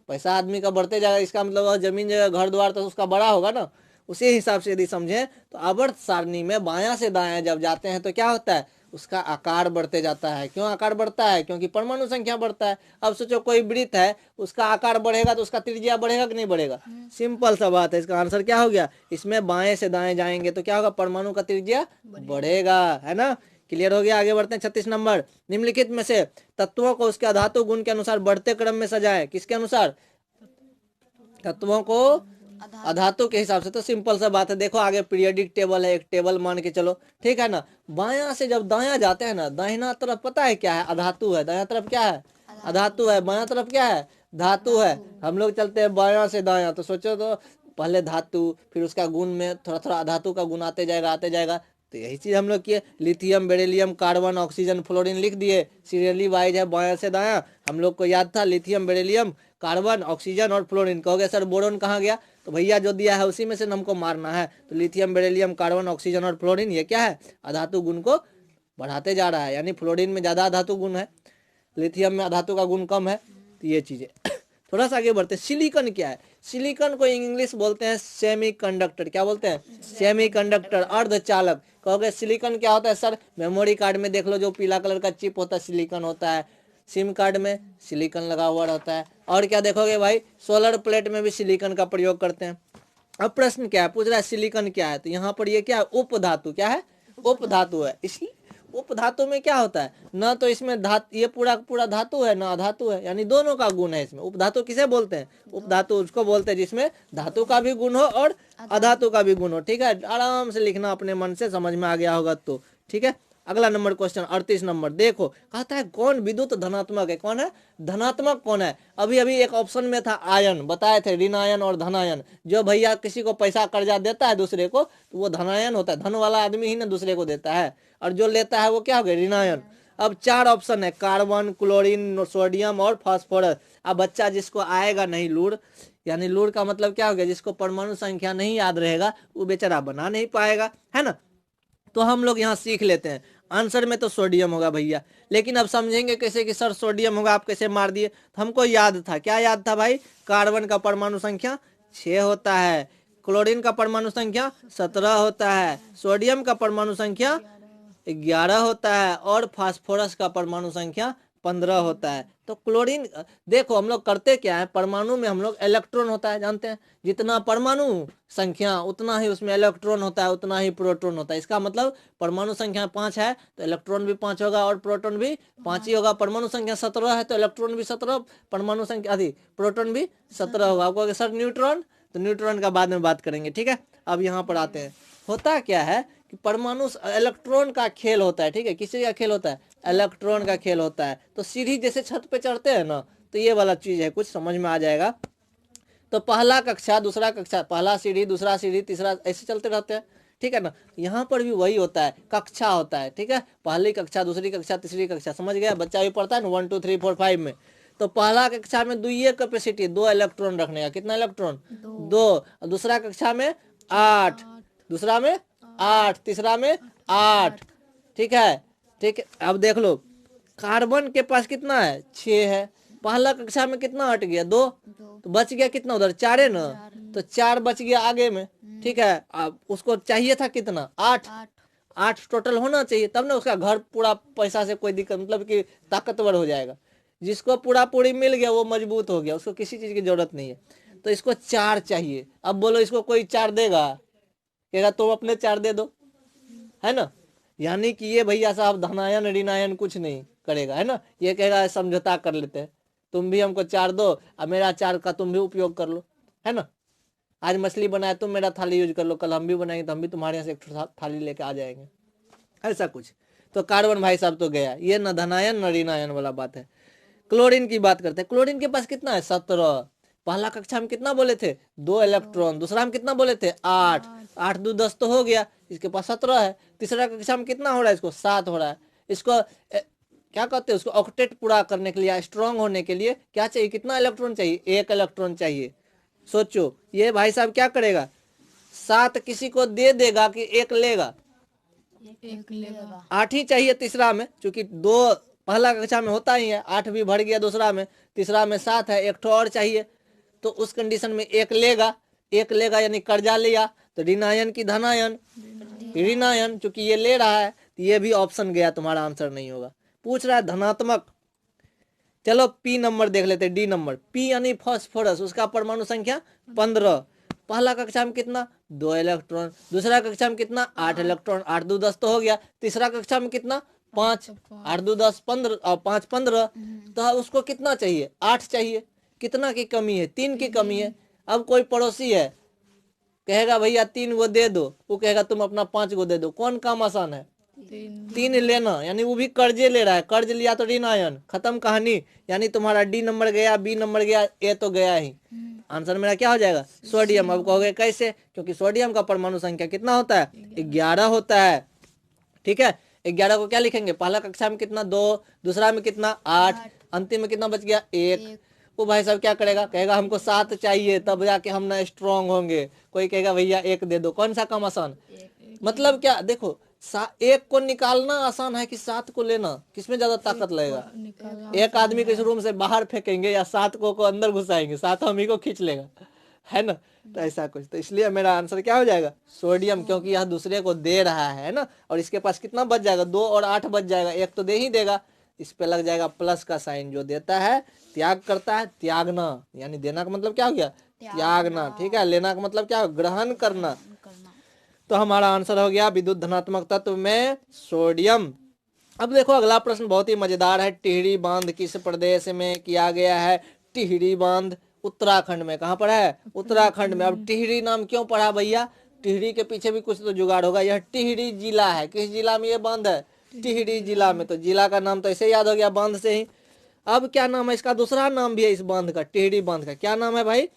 पैसा आदमी का बढ़ते जाएगा, इसका मतलब जमीन जगह घर द्वार तो उसका बड़ा होगा ना। उसी हिसाब से यदि समझें तो आवर्त सारणी में बायां से दाएं जब जाते हैं तो क्या होता है? उसका आकार बढ़ते जाता है। क्यों आकार बढ़ता है? क्योंकि परमाणु संख्या बढ़ता है। अब सोचो कोई वृत्त है, उसका आकार बढ़ेगा तो उसका त्रिज्या बढ़ेगा कि नहीं बढ़ेगा? सिंपल सा बात है। इसका आंसर क्या हो गया? इसमें बाएं से दाएं जाएंगे तो क्या होगा? परमाणु का त्रिज्या बढ़ेगा, है ना। क्लियर हो गया। आगे बढ़ते हैं 36 नंबर। निम्नलिखित में से तत्वों को उसके अधातु गुण के अनुसार बढ़ते क्रम में सजाएं। किसके अनुसार? तत्वों को अधातु के हिसाब से। तो सिंपल सा बात है। देखो आगे पीरियोडिक टेबल है, एक टेबल मान के चलो, ठीक है ना। बायां से जब दायां जाते हैं ना, दाहिना तरफ पता है क्या है? अधातु है। दायां तरफ क्या है? अधातु है। बायां तरफ क्या है? धातु है। हम लोग चलते हैं बायां से दायां, तो सोचो तो पहले धातु, फिर उसका गुण में थोड़ा थोड़ा अधातु का गुण आते जाएगा आते जाएगा। तो यही चीज हम लोग किए। Lithium, beryllium, carbon, oxygen, fluorine लिख दिए। सीरियली वाइज है बायां से दायां। हम लोग को याद था लिथियम, बेरिलियम, कार्बन, ऑक्सीजन और फ्लोरीन। कहोगे सर बोरोन कहाँ गया? तो भैया जो दिया है उसी में से हमको मारना है। तो लिथियम, बेरिलियम, कार्बन, ऑक्सीजन और फ्लोरीन, ये क्या है? अधातु गुण को बढ़ाते जा रहा है। यानी फ्लोरीन में ज्यादा अधातु गुण है, लिथियम में अधातु का गुण कम है। तो ये चीजें थोड़ा सा आगे बढ़ते हैं। सिलिकॉन क्या है? सिलिकॉन को इंग्लिश बोलते हैं सेमीकंडक्टर। क्या बोलते हैं? सेमीकंडक्टर, अर्धचालक। कहोगे सिलिकॉन क्या होता है सर? मेमोरी कार्ड में देख लो, जो पीला कलर का चिप होता है सिलिकॉन होता है। सिम कार्ड में सिलिकॉन लगा हुआ रहता है। और क्या देखोगे भाई? सोलर प्लेट में भी सिलिकॉन का प्रयोग करते हैं। अब प्रश्न क्या है? पूछ रहा है सिलिकॉन क्या है, तो यहाँ पर ये क्या है? उपधातु। क्या है? उपधातु है। इसलिए उपधातु में क्या होता है? न तो इसमें धातु, ये पूरा पूरा धातु है, न अधातु है, यानी दोनों का गुण है इसमें। उपधातु किसे बोलते हैं? उपधातु उसको बोलते हैं जिसमें धातु का भी गुण हो और अधातु का भी गुण हो, ठीक है। आराम से लिखना, अपने मन से समझ में आ गया होगा तो, ठीक है। अगला नंबर क्वेश्चन 38 नंबर। देखो कहता है कौन विद्युत धनात्मक है? कौन है धनात्मक? कौन है? अभी अभी एक ऑप्शन में था आयन, बताए थे ऋणायन और धनायन। जो भैया किसी को पैसा कर्जा देता है दूसरे को, तो वो धनायन होता है। धन वाला आदमी ही ना दूसरे को देता है, और जो लेता है वो क्या हो गया? ऋणायन। अब 4 ऑप्शन है, कार्बन, क्लोरीन, सोडियम और फास्फोरस। अब बच्चा जिसको आएगा नहीं लूर, यानी लूर का मतलब क्या हो गया? जिसको परमाणु संख्या नहीं याद रहेगा वो बेचारा बना नहीं पाएगा, है ना। तो हम लोग यहाँ सीख लेते हैं। आंसर में तो सोडियम होगा भैया, लेकिन अब समझेंगे कैसे कि सर सोडियम होगा, आप कैसे मार दिए? तो हमको याद था। क्या याद था भाई? कार्बन का परमाणु संख्या 6 होता है, क्लोरीन का परमाणु संख्या 17 होता है, सोडियम का परमाणु संख्या 11 होता है और फास्फोरस का परमाणु संख्या 15 होता है। तो क्लोरीन देखो हम लोग करते क्या है, परमाणु में हम लोग इलेक्ट्रॉन होता है, जानते हैं जितना परमाणु संख्या उतना ही उसमें इलेक्ट्रॉन होता है, उतना ही प्रोटॉन होता है। इसका मतलब परमाणु संख्या 5 है तो इलेक्ट्रॉन भी 5 होगा और प्रोटॉन भी 5 ही होगा। परमाणु संख्या 17 है तो इलेक्ट्रॉन भी 17, परमाणु संख्या आदि प्रोटॉन भी 17 होगा। आपको अगर सर न्यूट्रॉन, तो न्यूट्रॉन का बाद में बात करेंगे, ठीक है। अब यहाँ पर आते हैं, होता क्या है कि परमाणु इलेक्ट्रॉन का खेल होता है, ठीक है। किसी का खेल होता है, इलेक्ट्रॉन का खेल होता है। तो सीढ़ी जैसे छत पे चढ़ते हैं ना, तो ये वाला चीज है, कुछ समझ में आ जाएगा। तो पहला कक्षा, दूसरा कक्षा, पहला सीढ़ी, दूसरा सीढ़ी, तीसरा, ऐसे चलते रहते हैं, ठीक है ना। यहाँ पर भी वही होता है, कक्षा होता है, ठीक है। पहली कक्षा, दूसरी कक्षा, तीसरी कक्षा, समझ गया, बच्चा भी पढ़ता है ना 1 2 3 4 5 में। तो पहला कक्षा में दुइये कैपेसिटी, 2 इलेक्ट्रॉन रखने का, कितना इलेक्ट्रॉन, 2। दूसरा कक्षा में 8, दूसरा में 8, तीसरा में 8, ठीक है, ठीक है। अब देख लो कार्बन के पास कितना है, 6 है। पहला कक्षा में कितना हट गया, 2, तो बच गया कितना उधर, 4 है ना, तो 4 बच गया आगे में, ठीक है। अब उसको चाहिए था कितना, 8, 8 टोटल होना चाहिए, तब ना उसका घर पूरा पैसा से कोई दिक्कत, मतलब कि ताकतवर हो जाएगा। जिसको पूरा पूरी मिल गया वो मजबूत हो गया, उसको किसी चीज की जरूरत नहीं है। तो इसको 4 चाहिए। अब बोलो इसको कोई 4 देगा, कहेगा तुम अपने 4 दे दो, है ना। यानी कि ये भैया साहब धनायन ऋणायन कुछ नहीं करेगा, है ना। ये कहेगा समझौता कर लेते हैं, तुम भी हमको 4 दो और मेरा 4 का तुम भी उपयोग कर लो, है ना। आज मछली बनाए तुम मेरा थाली यूज कर लो, कल हम भी बनाएंगे तो हम भी तुम्हारे यहाँ से एक थाली लेके आ जाएंगे, ऐसा कुछ। तो कार्बन भाई साहब तो गया, ये न धनायन न ऋणायन वाला बात है। क्लोरीन की बात करते हैं, क्लोरीन के पास कितना है, 17। पहला कक्षा में कितना बोले थे, 2 इलेक्ट्रॉन। दूसरा में कितना बोले थे, 8, 8 2 10 तो हो गया, इसके पास 17 है। तीसरा कक्षा में कितना हो रहा है, इसको 7 हो रहा है। इसको क्या कहते हैं, उसको ऑक्टेट पूरा करने के लिए, स्ट्रांग होने के लिए क्या चाहिए, कितना इलेक्ट्रॉन चाहिए, 1 इलेक्ट्रॉन चाहिए। सोचो ये भाई साहब क्या करेगा, 7 किसी को दे देगा कि 1 लेगा, 8 ही चाहिए तीसरा में, क्योंकि 2 पहला कक्षा में होता ही है, 8 भी भर गया दूसरा में, तीसरा में 7 है, 1 और चाहिए। तो उस कंडीशन में 1 लेगा, 1 लेगा यानी कर्जा लिया, तो ऋणायन की धनायन, ऋणायन, चूंकि ये ले रहा है तो ये भी ऑप्शन गया, तुम्हारा आंसर नहीं होगा। पूछ रहा है धनात्मक, चलो पी नंबर देख लेते हैं, डी नंबर। पी यानी फास्फोरस, उसका परमाणु संख्या 15। पहला कक्षा में कितना, 2 इलेक्ट्रॉन। दूसरा कक्षा में कितना, 8 इलेक्ट्रॉन, 8 2 10 तो हो गया। तीसरा कक्षा में कितना, 5, 8 2 10 15 और 5 15। तो उसको कितना चाहिए, 8 चाहिए। कितना की कमी है, 3 की कमी है। अब कोई पड़ोसी है, कहेगा भैया 3 गो दे दो, वो कहेगा तुम अपना 5 गो दे दो, कौन काम आसान है, 3 लेना, यानी वो भी कर्जे ले रहा है, कर्ज लिया तो ऋणायन, खत्म कहानी। यानी तुम्हारा डी नंबर गया, बी नंबर गया, ए तो गया ही। आंसर मेरा क्या हो जाएगा, सोडियम। अब कहोगे कैसे, क्योंकि सोडियम का परमाणु संख्या कितना होता है, 11 होता है, ठीक है। 11 को क्या लिखेंगे, पहला कक्षा में कितना, 2, दूसरा में कितना, 8, अंतिम में कितना बच गया, 1। वो भाई साहब क्या करेगा, कहेगा हमको 7 चाहिए, तब जाके हम ना स्ट्रांग होंगे। कोई कहेगा भैया 1 दे दो, कौन सा काम आसान, मतलब क्या, देखो 1 को निकालना आसान है कि 7 को लेना, किसमें ज्यादा ताकत लगेगा। एक आदमी को इस रूम से बाहर फेंकेंगे या 7 को अंदर घुसाएंगे, 7 हम ही को खींच लेगा, है ना। तो ऐसा कुछ, तो इसलिए मेरा आंसर क्या हो जाएगा, सोडियम, क्योंकि यह दूसरे को दे रहा है ना। और इसके पास कितना बच जाएगा, 2 और 8 बच जाएगा, 1 तो दे ही देगा। इस पे लग जाएगा प्लस का साइन, जो देता है त्याग करता है, त्यागना, यानी देना का मतलब क्या हो गया, त्यागना, ठीक है। लेना का मतलब क्या, ग्रहण करना। तो हमारा आंसर हो गया विद्युत धनात्मक तत्व में सोडियम। अब देखो अगला प्रश्न बहुत ही मजेदार है, टिहरी बांध किस प्रदेश में किया गया है। टिहरी बांध उत्तराखंड में, कहाँ पर है, उत्तराखंड में। अब टिहरी नाम क्यों पड़ा भैया, टिहरी के पीछे भी कुछ तो जुगाड़ होगा। यह टिहरी जिला है, किस जिला में ये बांध है, टिहरी जिला में। तो जिला का नाम तो ऐसे याद हो गया बांध से ही। अब क्या नाम है इसका, दूसरा नाम भी है इस बांध का, टिहरी बांध का क्या नाम है भाई,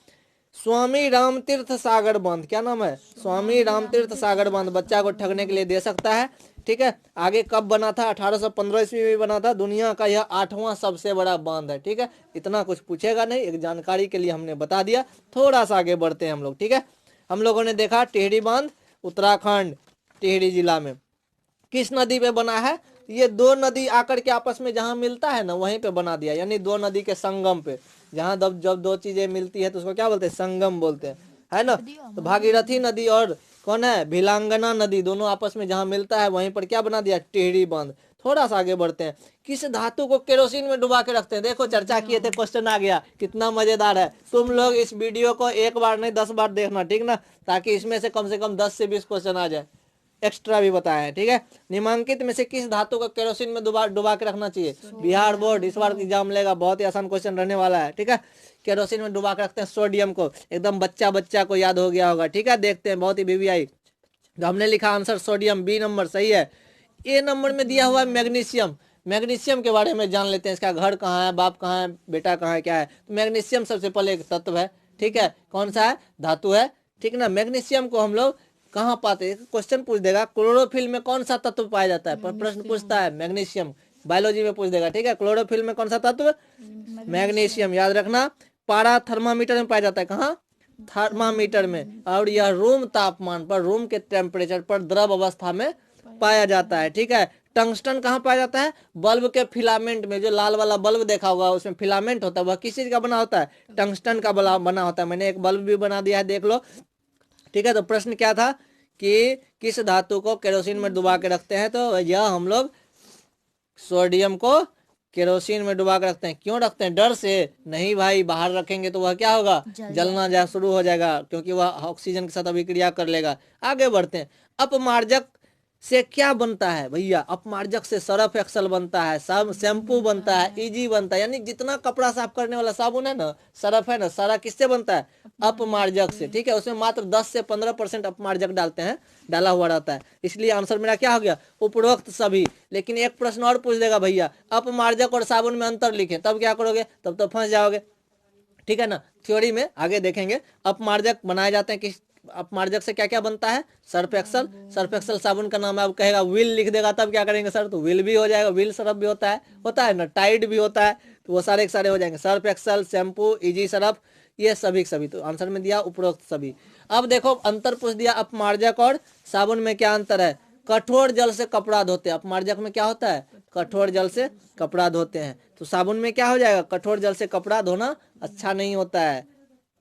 स्वामी रामतीर्थ सागर बांध। क्या नाम है, स्वामी रामतीर्थ सागर बांध। बच्चा को ठगने के लिए दे सकता है, ठीक है। आगे कब बना था, 1815 ईस्वी में बना था। दुनिया का यह 8वां सबसे बड़ा बांध है, ठीक है। इतना कुछ पूछेगा नहीं, एक जानकारी के लिए हमने बता दिया। थोड़ा सा आगे बढ़ते हैं हम लोग, ठीक है। हम लोगों ने देखा टिहरी बांध उत्तराखंड, टिहरी जिला में। किस नदी पे बना है, ये 2 नदी आकर के आपस में जहां मिलता है ना, वहीं पे बना दिया, यानी 2 नदी के संगम पे। जहां जब 2 चीजें मिलती है तो उसको क्या बोलते हैं, संगम बोलते हैं। है ना। तो भागीरथी नदी और कौन है, भिलांगना नदी, दोनों आपस में जहाँ मिलता है वहीं पर क्या बना दिया, टिहरी बांध। थोड़ा सा आगे बढ़ते हैं, किस धातु को केरोसिन में डुबा के रखते हैं। देखो चर्चा किए थे, क्वेश्चन आ गया, कितना मजेदार है। तुम लोग इस वीडियो को एक बार नहीं 10 बार देखना, ठीक ना, ताकि इसमें से कम 10 से 20 क्वेश्चन आ जाए, एक्स्ट्रा भी बताया है, ठीक है। निम्नलिखित में से किस धातु को केरोसिन में डुबा डुबा के रखना चाहिए। बिहार बोर्ड इस बार एग्जाम लेगा, बहुत ही आसान क्वेश्चन रहने वाला है, ठीक है। केरोसिन में डुबा के रखते हैं सोडियम को, एकदम बच्चा बच्चा को याद हो गया होगा, ठीक है। देखते हैं, बहुत ही वीवीआई। तो हमने लिखा आंसर सोडियम, बी नंबर सही है। ए नंबर में दिया हुआ है मैग्नीशियम। मैग्नीशियम के बारे में जान लेते हैं, इसका घर कहाँ है, बाप कहाँ है, बेटा कहाँ है, क्या है। तो मैग्नीशियम सबसे पहले एक तत्व है, ठीक है। कौन सा है, धातु है, ठीक ना। मैग्नीशियम को हम लोग कहाँ पाते हैं, क्वेश्चन पूछ देगा, क्लोरोफिल में कौन सा तत्व पाया जाता है, पर प्रश्न पूछता है मैग्नीशियम, बायोलॉजी में पूछ देगा, ठीक है। क्लोरोफिल में कौन सा तत्व, मैग्नीशियम, याद रखना। पारा थर्मामीटर में पाया जाता है, कहाँ, थर्मामीटर में। और यह रूम तापमान पर, रूम के टेम्परेचर पर द्रव अवस्था में पाया जाता है, ठीक है। टंगस्टन कहाँ पाया जाता है, बल्ब के फिलामेंट में। जो लाल वाला बल्ब देखा होगा उसमें फिलामेंट होता है, वह किस चीज का बना होता है, टंगस्टन का बना होता है। मैंने एक बल्ब भी बना दिया है, देख लो, ठीक है। तो प्रश्न क्या था कि किस धातु को केरोसिन में डुबा के रखते हैं, तो यह हम लोग सोडियम को केरोसिन में डुबा के रखते हैं। क्यों रखते हैं, डर से नहीं भाई, बाहर रखेंगे तो वह क्या होगा, जलना जा शुरू हो जाएगा, क्योंकि वह ऑक्सीजन के साथ अभिक्रिया कर लेगा। आगे बढ़ते हैं, अपमार्जक से क्या बनता है भैया, अपमार्जक से सर्फ एक्सल बनता है, सब शैम्पू बनता है, इजी बनता है। यानी जितना कपड़ा साफ करने वाला साबुन है ना, सर्फ है ना, सारा किससे बनता है, अपमार्जक से, ठीक है। उसमें मात्र 10 से 15% अपमार्जक डालते हैं, डाला हुआ रहता है। इसलिए आंसर मेरा क्या हो गया, उपरोक्त सभी। लेकिन एक प्रश्न और पूछ देगा भैया, अपमार्जक और साबुन में अंतर लिखें, तब क्या करोगे, तब तो फंस जाओगे, ठीक है ना। थ्योरी में आगे देखेंगे। अपमार्जक बनाए जाते हैं किस, अपमार्जक से क्या क्या बनता है, सर्फ एक्सल। सर्फ एक्सल साबुन का नाम है। अब कहेगा व्हील लिख देगा, तब क्या करेंगे सर, तो व्हील भी हो जाएगा, व्हील सर्फ भी होता है ना, टाइड भी होता है, तो वो सारे के सारे हो जाएंगे। Surf Excel, shampoo, easy Surf, ये सभी के सभी। तो आंसर में दिया उपरोक्त सभी। अब देखो अंतर पूछ दिया, अपमार्जक और साबुन में क्या अंतर है। कठोर जल से कपड़ा धोते हैं, अपमार्जक में क्या होता है, कठोर जल से कपड़ा धोते हैं। तो साबुन में क्या हो जाएगा, कठोर जल से कपड़ा धोना अच्छा नहीं होता है,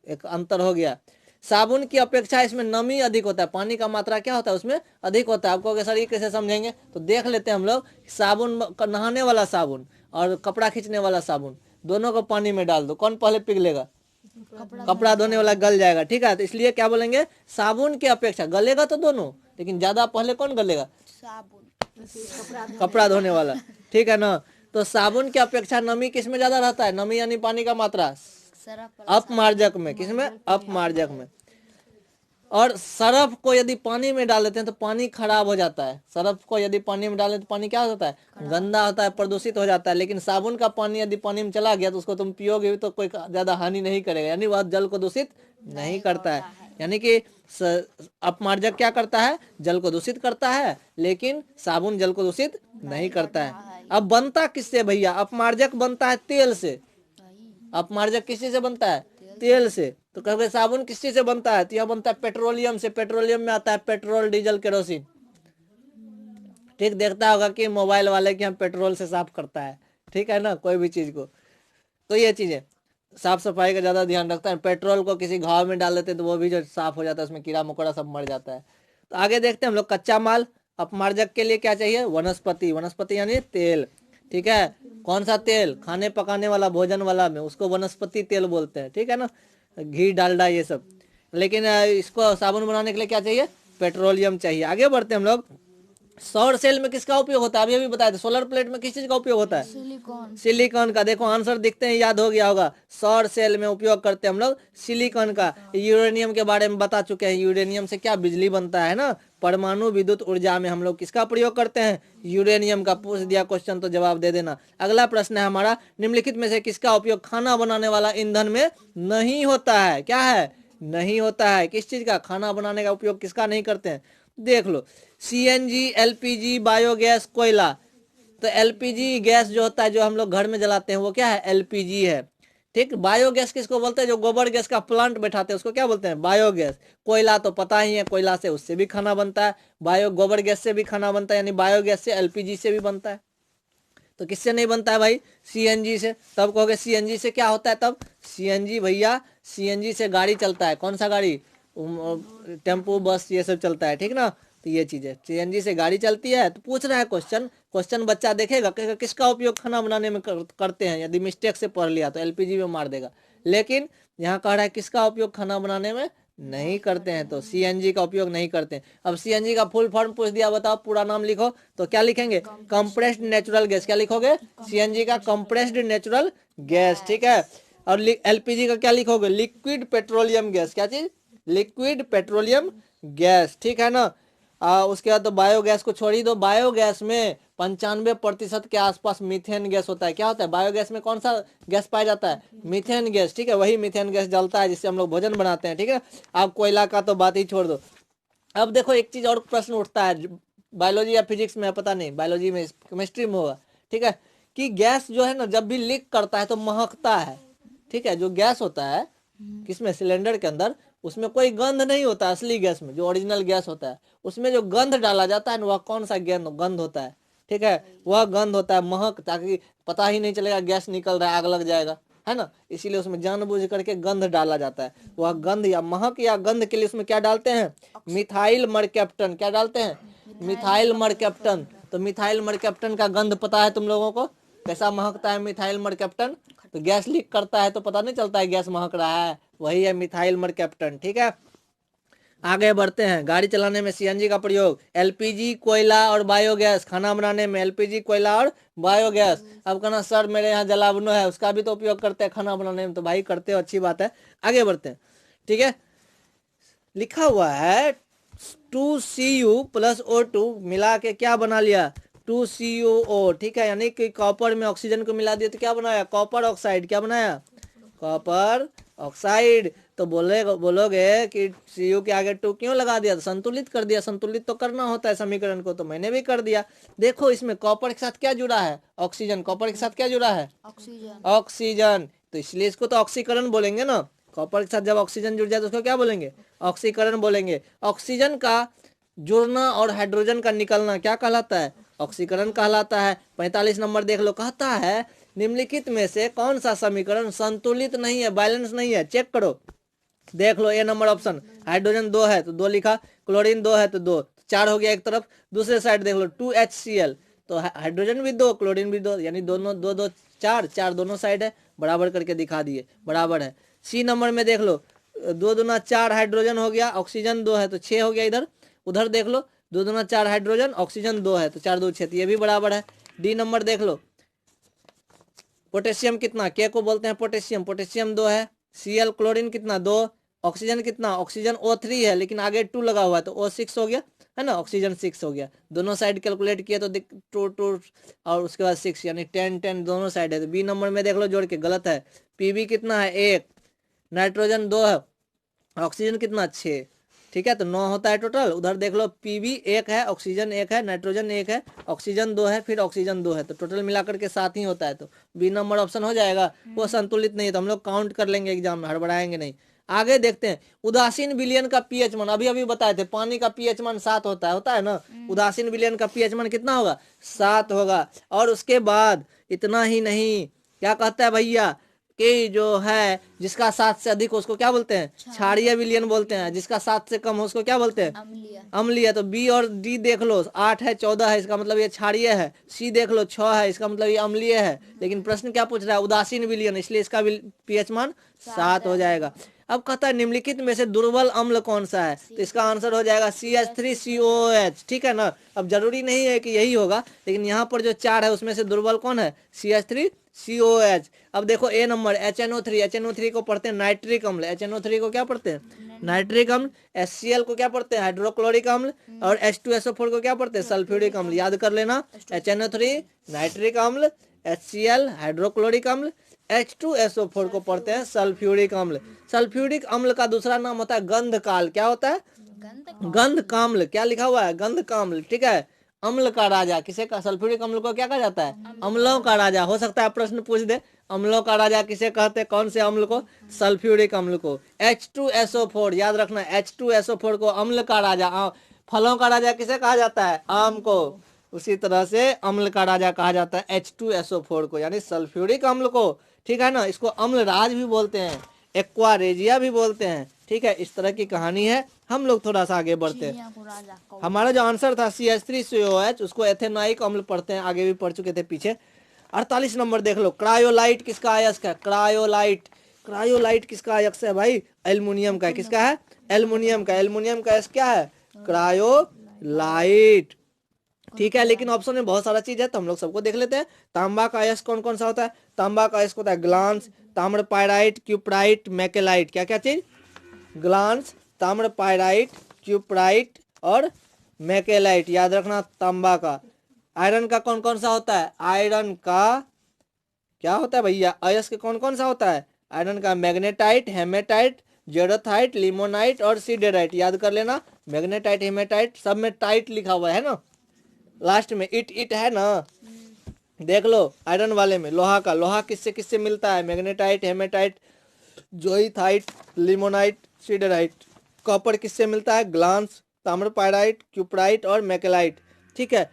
एक अंतर हो गया। साबुन की अपेक्षा इसमें नमी अधिक होता है, पानी का मात्रा क्या होता है उसमें अधिक होता है। आपको सर ये कैसे समझेंगे, तो देख लेते हैं हम लोग। साबुन, नहाने वाला साबुन और कपड़ा खींचने वाला साबुन, दोनों को पानी में डाल दो, कौन पहले पिघलेगा, कपड़ा धोने वाला गल जाएगा, ठीक है। तो इसलिए क्या बोलेंगे, साबुन की अपेक्षा, गलेगा तो दोनों, लेकिन ज्यादा पहले कौन गलेगा, साबुन, कपड़ा धोने वाला, ठीक है ना। तो साबुन की अपेक्षा नमी किसमें ज्यादा रहता है, नमी यानी पानी का मात्रा, अपमार्जक में, किसमें, अपमार्जक में। और सरफ को यदि पानी में डाल देते हैं तो पानी खराब हो जाता है। सरफ को यदि पानी में डालें तो पानी क्या हो जाता है, गंदा होता है, प्रदूषित हो जाता है। लेकिन साबुन का पानी यदि पानी में चला गया तो उसको तुम पियोगे भी तो कोई ज्यादा हानि नहीं करेगा, यानी वह जल को दूषित नहीं करता है। यानी कि अपमार्जक क्या करता है, जल को दूषित करता है, लेकिन साबुन जल को दूषित नहीं करता है। अब बनता किससे भैया, अपमार्जक बनता है तेल से। अपमार्जक किस चीज से बनता है, तेल से। तो कहोगे साबुन किस चीज से बनता है, तो यह बनता है पेट्रोलियम से। पेट्रोलियम में आता है पेट्रोल, डीजल, केरोसिन, ठीक। देखता होगा कि मोबाइल वाले की हम पेट्रोल से साफ करता है, ठीक है ना, कोई भी चीज को। तो ये चीजें साफ सफाई का ज्यादा ध्यान रखता है। पेट्रोल को किसी घाव में डाल देते हैं तो वो भी जो साफ हो जाता है, उसमें कीड़ा मकोड़ा सब मर जाता है। तो आगे देखते हैं हम लोग, कच्चा माल। अपमार्जक के लिए क्या चाहिए, वनस्पति, वनस्पति यानी तेल, ठीक है। कौन सा तेल, खाने पकाने वाला, भोजन वाला में उसको वनस्पति तेल बोलते हैं, ठीक है ना, घी डालडा ये सब। लेकिन इसको साबुन बनाने के लिए क्या चाहिए, पेट्रोलियम चाहिए। आगे बढ़ते हैं हम लोग। सौर सेल में किसका उपयोग होता है, अभी बताया था। सोलर प्लेट में किस चीज का उपयोग होता है, सिलिकॉन, सिलिकॉन का। देखो आंसर दिखते हैं, याद हो गया होगा। सौर सेल में उपयोग करते हैं हम लोग सिलिकॉन का। यूरेनियम के बारे में बता चुके हैं, यूरेनियम से क्या बिजली बनता है ना। परमाणु विद्युत ऊर्जा में हम लोग किसका प्रयोग करते हैं, यूरेनियम का। पूछ दिया क्वेश्चन तो जवाब दे देना। अगला प्रश्न है हमारा, निम्नलिखित में से किसका उपयोग खाना बनाने वाला ईंधन में नहीं होता है, क्या है, नहीं होता है। किस चीज का, खाना बनाने का उपयोग किसका नहीं करते हैं, देख लो। सीएनजी, एलपीजी, बायोगैस, कोयला। तो एलपीजी गैस जो होता है, जो हम लोग घर में जलाते हैं, वो क्या है, एलपीजी है, ठीक। बायोगैस किसको बोलते हैं, जो गोबर गैस का प्लांट बैठाते हैं उसको क्या बोलते हैं, बायोगैस। कोयला तो पता ही है, कोयला से उससे भी खाना बनता है। गोबर गैस से भी खाना बनता है, यानी बायोगैस से, एलपीजी से भी बनता है। तो किससे नहीं बनता है भाई, सीएनजी से। तब कहोगे सीएनजी से क्या होता है, तब सीएनजी भैया, सीएनजी से गाड़ी चलता है। कौन सा गाड़ी, टेम्पो बस ये सब चलता है, ठीक ना। तो ये चीज़ है, सीएनजी से गाड़ी चलती है। तो पूछ रहा है क्वेश्चन बच्चा देखेगा कहेगा किसका उपयोग खाना बनाने में करते हैं। यदि मिस्टेक से पढ़ लिया तो एलपीजी में मार देगा, लेकिन यहाँ कह रहा है किसका उपयोग खाना बनाने में नहीं करते हैं, तो सीएनजी का उपयोग नहीं करते हैं। अब सीएनजी का फुल फॉर्म पूछ दिया, बताओ पूरा नाम लिखो, तो क्या लिखेंगे? Compressed natural gas. क्या लिखोगे? सीएनजी का कंप्रेस्ड नेचुरल गैस, ठीक है। और एलपीजी का क्या लिखोगे? Liquid petroleum gas. क्या चीज? लिक्विड पेट्रोलियम गैस, ठीक है ना। उसके बाद तो बायोगैस को छोड़ ही दो। बायोगैस में 95% के आसपास मीथेन गैस होता है। क्या होता है बायोगैस में? कौन सा गैस पाया जाता है? मीथेन गैस, ठीक है। वही मीथेन गैस जलता है जिससे हम लोग भोजन बनाते हैं, ठीक है। आप कोयला का तो बात ही छोड़ दो। अब देखो एक चीज और प्रश्न उठता है, बायोलॉजी या फिजिक्स में, पता नहीं, बायोलॉजी में, केमिस्ट्री में होगा, ठीक है, कि गैस जो है ना जब भी लीक करता है तो महकता है, ठीक है। जो गैस होता है किसमें? सिलेंडर के अंदर, उसमें कोई गंध नहीं होता। असली गैस में, जो ओरिजिनल गैस होता है, उसमें जो गंध डाला जाता है ना, वह कौन सा गंध होता है? ठीक है, वह गंध होता है महक, ताकि पता ही नहीं चलेगा गैस निकल रहा है, आग लग जाएगा, है ना। इसीलिए उसमें जानबूझ करके गंध डाला जाता है। वह गंध या महक या गंध के लिए उसमें क्या डालते हैं? Methyl mercaptan. क्या डालते हैं? Methyl mercaptan. तो मिथाइल मरकैप्टन का गंध पता है तुम लोगों को? कैसा महकता है मिथाइल मरकैप्टन? तो गैस लीक करता है तो पता नहीं चलता है गैस महक रहा है, वही है मिथाइल मरकैप्टन, ठीक है। आगे बढ़ते हैं। गाड़ी चलाने में सीएनजी का प्रयोग, एलपीजी, कोयला और बायोगैस। खाना बनाने में एलपीजी, कोयला और बायोगैस। अब कहना सर मेरे यहाँ जलावनो है, उसका भी तो उपयोग करते हैं खाना बनाने में। तो भाई करते हो, अच्छी बात है। आगे बढ़ते हैं, ठीक है। लिखा हुआ है 2Cu प्लस O2 मिला के क्या बना लिया? 2CuO, ठीक है। यानी कि कॉपर में ऑक्सीजन को मिला दिया तो क्या बनाया? Copper oxide. क्या बनाया? Copper oxide. तो बोलोगे कि Cu के आगे 2 क्यों लगा दिया? तो संतुलित कर दिया। संतुलित तो करना होता है समीकरण को, तो मैंने भी कर दिया। देखो इसमें कॉपर के साथ क्या जुड़ा है? ऑक्सीजन। कॉपर के साथ क्या जुड़ा है? ऑक्सीजन। ऑक्सीजन। तो इसलिए इसको तो ऑक्सीकरण बोलेंगे ना। कॉपर के साथ जब ऑक्सीजन जुड़ जाए तो उसको क्या बोलेंगे? ऑक्सीकरण बोलेंगे। ऑक्सीजन का जुड़ना और हाइड्रोजन का निकलना क्या कहलाता है? ऑक्सीकरण कहलाता है। 45 नंबर देख लो, कहता है निम्नलिखित में से कौन सा समीकरण संतुलित नहीं है, बैलेंस नहीं है? चेक करो, देख लो। ए नंबर ऑप्शन, हाइड्रोजन 2 है तो 2 लिखा, क्लोरीन 2 है तो 2, 4 हो गया एक तरफ। दूसरे साइड देख लो 2HCl, तो हाइड्रोजन भी 2, क्लोरीन भी 2, यानी दोनों 2 2 4 4 दोनों साइड है, बराबर करके दिखा दिए, बराबर है। सी नंबर में देख लो, 2 दूना 4 हाइड्रोजन हो गया, ऑक्सीजन 2 है तो 6 हो गया इधर। उधर देख लो 2 दूना 4 हाइड्रोजन, ऑक्सीजन 2 है तो 4 2 6, ये भी बराबर है। डी नंबर देख लो, पोटेशियम कितना? के को बोलते हैं पोटेशियम, पोटेशियम 2 है। Cl क्लोरीन कितना? 2। ऑक्सीजन कितना? ऑक्सीजन O3 है लेकिन आगे 2 लगा हुआ है तो O6 हो गया, है ना। ऑक्सीजन 6 हो गया। दोनों साइड कैलकुलेट किया तो 2 और उसके बाद 6, यानी 10 10 दोनों साइड है। तो बी नंबर में देख लो जोड़ के, गलत है। पीबी कितना है? 1। नाइट्रोजन 2 है, ऑक्सीजन कितना? 6, ठीक है। तो 9 होता है टोटल। उधर देख लो पीबी 1 है, ऑक्सीजन 1 है, नाइट्रोजन 1 है, ऑक्सीजन 2 है, फिर ऑक्सीजन 2 है, तो टोटल मिलाकर के 7 ही होता है। तो बी नंबर ऑप्शन हो जाएगा। वो संतुलित नहीं है तो हम लोग काउंट कर लेंगे एग्जाम में, हड़बड़ाएंगे नहीं। आगे देखते हैं, उदासीन विलयन का पीएच मान, अभी अभी बताए थे, पानी का पीएच मान 7 होता है ना। उदासीन विलयन का पीएच मान कितना होगा? 7 होगा। और उसके बाद इतना ही नहीं, क्या कहता है भैया कि जो है जिसका 7 से अधिक हो उसको क्या बोलते हैं? क्षारीय विलयन बोलते हैं। जिसका 7 से कम हो उसको क्या बोलते हैं? अम्लीय। अम्लीय। तो बी और डी देख लो, 8 है, 14 है, इसका मतलब ये क्षारीय है। सी देख लो 6 है, इसका मतलब ये अम्लीय है। लेकिन प्रश्न क्या पूछ रहा है? उदासीन विलयन, इसलिए इसका पीएच मान 7 हो जाएगा। अब कहता है निम्नलिखित में से दुर्बल अम्ल कौन सा है? तो इसका आंसर हो जाएगा CH3COOH, ठीक है ना। अब जरूरी नहीं है कि यही होगा, लेकिन यहाँ पर जो 4 है उसमें से दुर्बल कौन है? CH3COOH। अब देखो ए नंबर HNO3, HNO3 को पढ़ते हैं नाइट्रिक अम्ल, HNO3 को क्या पढ़ते हैं? नाइट्रिक अम्ल। HCl को क्या पढ़ते हैं? हाइड्रोक्लोरिक अम्ल। और H2SO4 को क्या पढ़ते हैं? सल्फ्यूरिक अम्ल। याद कर लेना, HNO3 नाइट्रिक अम्ल, HCl हाइड्रोक्लोरिक अम्ल, H2SO4 को पढ़ते हैं सल्फ्यूरिक अम्ल। सल्फ्यूरिक अम्ल का दूसरा नाम होता है गंधकाल। क्या होता है? गंध काम्ल। क्या लिखा हुआ है? गंध काम्ल, ठीक है। अम्ल का राजा किसे का? सल्फ्यूरिक अम्ल को क्या कहा जाता है? अम्लों का राजा। हो सकता है प्रश्न पूछ दे, अम्लों का राजा किसे कहते हैं? कौन से अम्ल को? सल्फ्यूरिक अम्ल को। H2SO4, याद रखना, H2SO4 को अम्ल का राजा, फलों का राजा किसे कहा जाता है? आम को। उसी तरह से अम्ल का राजा कहा जाता है H2SO4 को, यानी सल्फ्यूरिक अम्ल को, ठीक है ना। इसको अम्ल राज भी बोलते हैं। एक्वारेजिया भी बोलते हैं। ठीक है, इस तरह की कहानी है। हम लोग थोड़ा सा आगे बढ़ते हैं। चिड़िया को राजा कौवा। हमारा जो आंसर था CH3COH, उसको एथेनोइक अम्ल पढ़ते हैं, आगे भी पढ़ चुके थे पीछे। 48 नंबर देख लो, क्रायोलाइट किसका अयस्क है? क्रायोलाइट, क्रायोलाइट किसका अयस्क है भाई? एल्युमिनियम का। किसका है? एल्युमिनियम का। एल्युमिनियम का अयस्क क्या है? क्रायोलाइट। ठीक है, लेकिन ऑप्शन में बहुत सारा चीज है तो हम लोग सबको देख लेते हैं। तांबा का अयस्क कौन कौन सा होता है? तांबा का अयस्क होता है ग्लांस, ताम्रपाइराइट, क्यूपराइट, मैकेलाइट। क्या क्या चीज? ग्लांस, ताम्रपाइराइट, क्यूपराइट और मैकेलाइट। याद रखना तांबा का। आयरन का कौन कौन सा होता है? आयरन का क्या होता है भैया? अयस्क कौन कौन सा होता है? आयरन का मैग्नेटाइट, हेमेटाइट, जेरोथाइट, लिमोनाइट और सीडेराइट। याद कर लेना, मैग्नेटाइट, हेमेटाइट, सब में टाइट लिखा हुआ है ना, लास्ट में इट इट है ना। देख लो आयरन वाले में लोहा का, लोहा किससे किससे मिलता है? Magnetite, hematite, goethite, limonite, siderite. Copper किससे मिलता है? ग्लांस, ताम्रपाइराइट, क्यूपराइट और मैकेलाइट। ठीक है,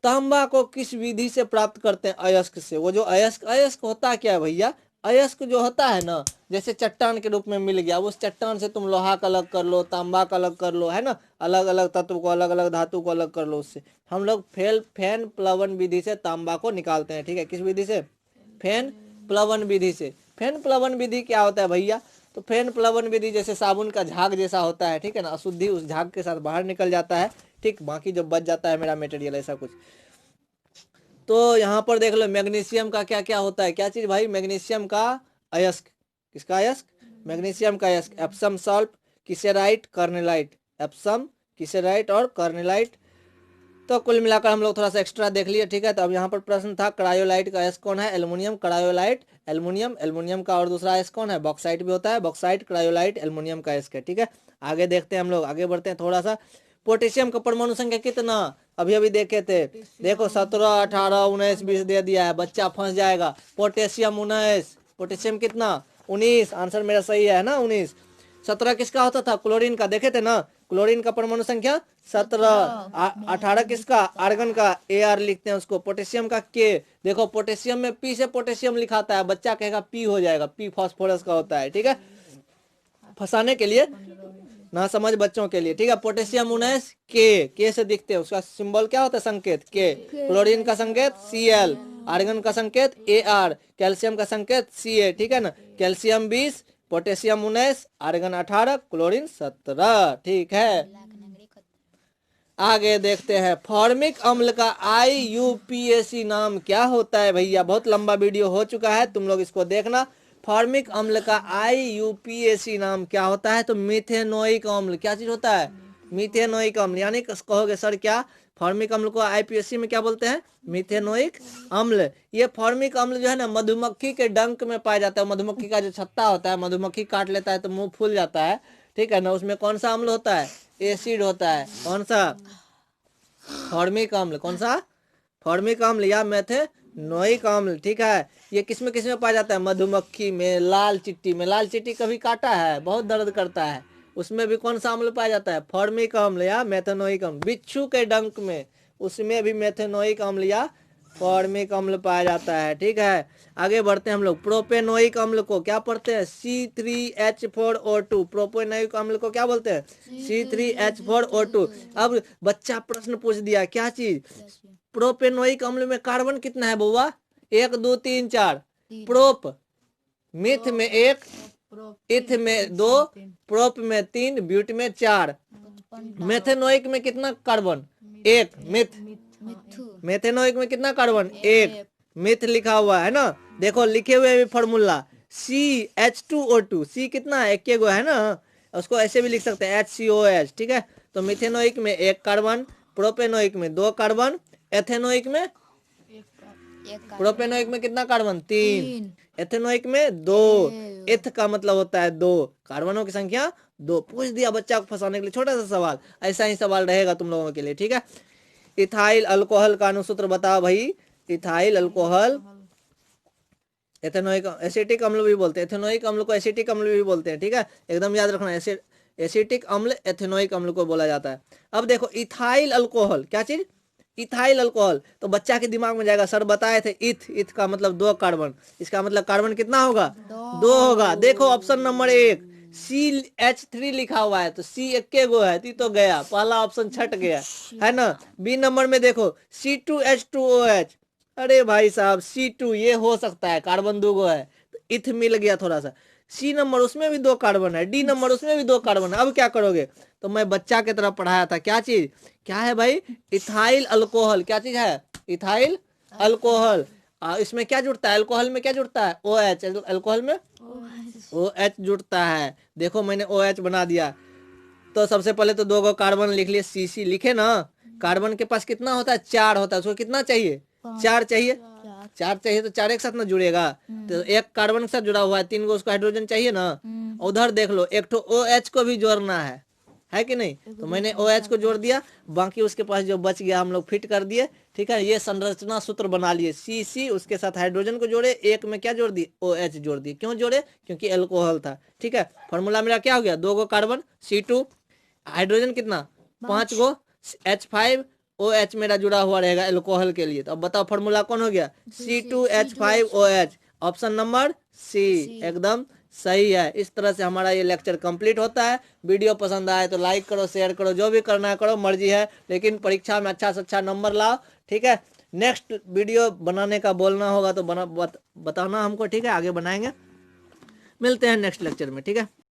तांबा को किस विधि से प्राप्त करते हैं? अयस्क से। वो जो अयस्क, अयस्क होता क्या है भैया? अयस्क जो होता है ना, जैसे चट्टान के रूप में मिल गया, उस चट्टान से तुम लोहा का अलग कर लो, तांबा का अलग कर लो, है ना, अलग अलग तत्व को, अलग अलग धातु को अलग कर लो। उससे हम लोग फैन प्लवन विधि से तांबा को निकालते हैं। ठीक है, किस विधि से? फैन प्लवन विधि से। फैन प्लवन विधि क्या होता है भैया? तो फैन प्लवन विधि जैसे साबुन का झाग जैसा होता है, ठीक है ना, अशुद्धि उस झाग के साथ बाहर निकल जाता है। ठीक, बाकी जो बच जाता है मेरा मटेरियल, ऐसा कुछ। तो यहाँ पर देख लो मैग्नीशियम का क्या क्या होता है? क्या चीज भाई? मैग्नीशियम का अयस्क। किसका अयस्क? मैग्नीशियम का अयस्क। Epsom salt, kieserite, carnallite. Epsom, kieserite और कर्नेलाइट। तो कुल मिलाकर हम लोग थोड़ा सा एक्स्ट्रा देख लिए। ठीक है, तो अब यहाँ पर प्रश्न था क्रायोलाइट का अयस्क कौन है? एल्युमिनियम। क्रायोलाइट एल्युमिनियम, एल्युमिनियम का और दूसरा अयस्क कौन है? बॉक्साइट भी होता है। बॉक्साइट, क्रायोलाइट, एल्युमिनियम का अयस्क है। ठीक है, आगे देखते हैं हम लोग, आगे बढ़ते हैं थोड़ा सा। पोटेशियम का परमाणु संख्या कितना? अभी अभी देखे थे, देखो 17, 18, 19, 20 दे दिया है, बच्चा फंस जाएगा। पोटेशियम 19, पोटेशियम कितना? 19। आंसर मेरा सही है ना, 19। 17 किसका होता था? क्लोरीन का। देखे थे ना, क्लोरीन का परमाणु संख्या 17। 18 किसका? आर्गन का। Ar लिखते हैं उसको। पोटेशियम का K। देखो पोटेशियम में P से पोटेशियम लिखाता है, बच्चा कहेगा P हो जाएगा, P फास्फोरस का होता है। ठीक है, फंसाने के लिए ना, समझ बच्चों के लिए। ठीक है, पोटेशियम 19 के से दिखते हैं, उसका सिंबल क्या होता है? संकेत के। क्लोरीन का संकेत Cl, आर्गन का संकेत Ar, कैल्शियम का संकेत Ca। ठीक है ना, कैल्शियम 20, पोटेशियम 19, आर्गन 18, क्लोरीन 17। ठीक है, आगे देखते हैं। फॉर्मिक अम्ल का IUPAC नाम क्या होता है भैया? बहुत लंबा वीडियो हो चुका है, तुम लोग इसको देखना। फॉर्मिक अम्ल का IUPAC नाम क्या होता है? तो मिथेनोइक अम्ल। क्या चीज होता है? मिथेनोइक अम्ल। यानी कहोगे सर क्या फॉर्मिक अम्ल को IUPAC में क्या बोलते हैं? मिथेनोइक अम्ल। ये फॉर्मिक अम्ल जो है ना, मधुमक्खी के डंक में पाया जाता है। मधुमक्खी का जो छत्ता होता है, मधुमक्खी काट लेता है तो मुंह फूल जाता है। ठीक है ना, उसमें कौन सा अम्ल होता है? एसिड होता है। कौन सा? फॉर्मिक अम्ल। कौन सा? फॉर्मिक अम्ल या मेथेनोइक अम्ल। ठीक है, ये किस में पाया जाता है? मधुमक्खी में, लाल चिट्टी में। लाल चिट्टी कभी काटा है? बहुत दर्द करता है, उसमें भी कौन सा अम्ल पाया जाता है? फॉर्मिक अम्ल या मेथेनोइक अम्ल। बिच्छू के डंक में, उसमें भी मेथेनोइक अम्ल या फॉर्मिक अम्ल पाया जाता है। ठीक है, आगे बढ़ते हैं हम लोग। प्रोपेनोइक अम्ल को क्या पढ़ते हैं? C3H4O2। प्रोपेनोइक अम्ल को क्या बोलते हैं? C3H4O2। अब बच्चा प्रश्न पूछ दिया, क्या चीज? प्रोपेनोइक अम्ल में कार्बन कितना है बउआ? 1, 2, 3, 4। प्रोप, मिथ में 1, इथ में 2, प्रोप में 3, ब्यूट में 4। मेथेनोइक में कितना कार्बन? 1। मिथ, मेथेनोइक में कितना कार्बन? 1। मिथ लिखा हुआ है ना, देखो लिखे हुए भी फॉर्मूला CH2O2। C कितना है? 1 गो है ना, उसको ऐसे भी लिख सकते हैं HCOH। ठीक है, तो मिथेनोइक में 1 कार्बन, प्रोपेनोइक में 2 कार्बन, एथेनोइक में, प्रोपेनोइक में कितना कार्बन? 3, एथेनोइक में 2। एथ का मतलब होता है 2, कार्बनों की संख्या 2। पूछ दिया बच्चा को फंसाने के लिए, छोटा सा सवाल। ऐसा ही सवाल रहेगा तुम लोगों के लिए। ठीक है, इथाइल अल्कोहल का अनुसूत्र बताओ भाई। इथाइल अल्कोहल, एथेनोइक, एसिटिक अम्ल भी बोलते हैं। एथेनोइक अम्ल को एसिटिक अम्ल भी बोलते हैं। ठीक है, एकदम याद रखना, एसिटिक अम्ल एथेनोइक अम्ल को बोला जाता है। अब देखो इथाइल अल्कोहल, क्या चीज? Ethyl alcohol. तो बच्चा के दिमाग में जाएगा, सर बताए थे इथ, इथ का मतलब 2 कार्बन, इसका मतलब कार्बन कितना होगा? दो होगा। देखो ऑप्शन नंबर 1 CH3 लिखा हुआ है तो C एक गो है तो गया, पहला ऑप्शन छट गया, है ना। बी नंबर में देखो C2H2OH, अरे भाई साहब C2 ये हो सकता है, कार्बन 2 गो है तो इथ मिल गया थोड़ा सा। C नंबर उसमें भी 2 कार्बन है, D नंबर उसमें भी 2 कार्बन है। अब क्या करोगे, तो मैं बच्चा की तरह पढ़ाया था, क्या चीज, क्या है भाई, इथाइल अल्कोहल, क्या चीज है, इथाइल अल्कोहल। इसमें क्या जुड़ता है, अल्कोहल में क्या जुड़ता है, OH, अल्कोहल में OH जुड़ता है। देखो मैंने OH बना दिया। तो सबसे पहले तो 2 गो कार्बन लिख लिए, CC लिखे ना। कार्बन के पास कितना होता है, 4 होता है, उसको कितना चाहिए, 4 चाहिए, 4 चाहिए तो 4 एक साथ ना जुड़ेगा, तो एक कार्बन के साथ जुड़ा हुआ है, 3 गो उसको हाइड्रोजन चाहिए ना। उधर देख लो एक तो OH को भी जोड़ना है कि नहीं, तो मैंने OH को जोड़ दिया, बाकी उसके पास जो बच गया हम लोग फिट कर दिए। ठीक है, ये संरचना सूत्र बना लिए, CC उसके साथ हाइड्रोजन को जोड़े, एक में क्या जोड़ दिए, OH जोड़ दिए। क्यों जोड़े, क्योंकि अल्कोहल था। ठीक है, फॉर्मूला मेरा क्या हो गया, 2 गो कार्बन C2, हाइड्रोजन कितना 5 गो, H5, OH मेरा जुड़ा हुआ रहेगा अल्कोहल के लिए। तो अब बताओ फॉर्मूला कौन हो गया, C2H5OH, ऑप्शन नंबर C एकदम सही है। इस तरह से हमारा ये लेक्चर कंप्लीट होता है। वीडियो पसंद आए तो लाइक करो, शेयर करो, जो भी करना है करो, मर्जी है, लेकिन परीक्षा में अच्छा से अच्छा नंबर लाओ। ठीक है, नेक्स्ट वीडियो बनाने का बोलना होगा तो बताना हमको, ठीक है, आगे बनाएंगे। मिलते हैं नेक्स्ट लेक्चर में, ठीक है।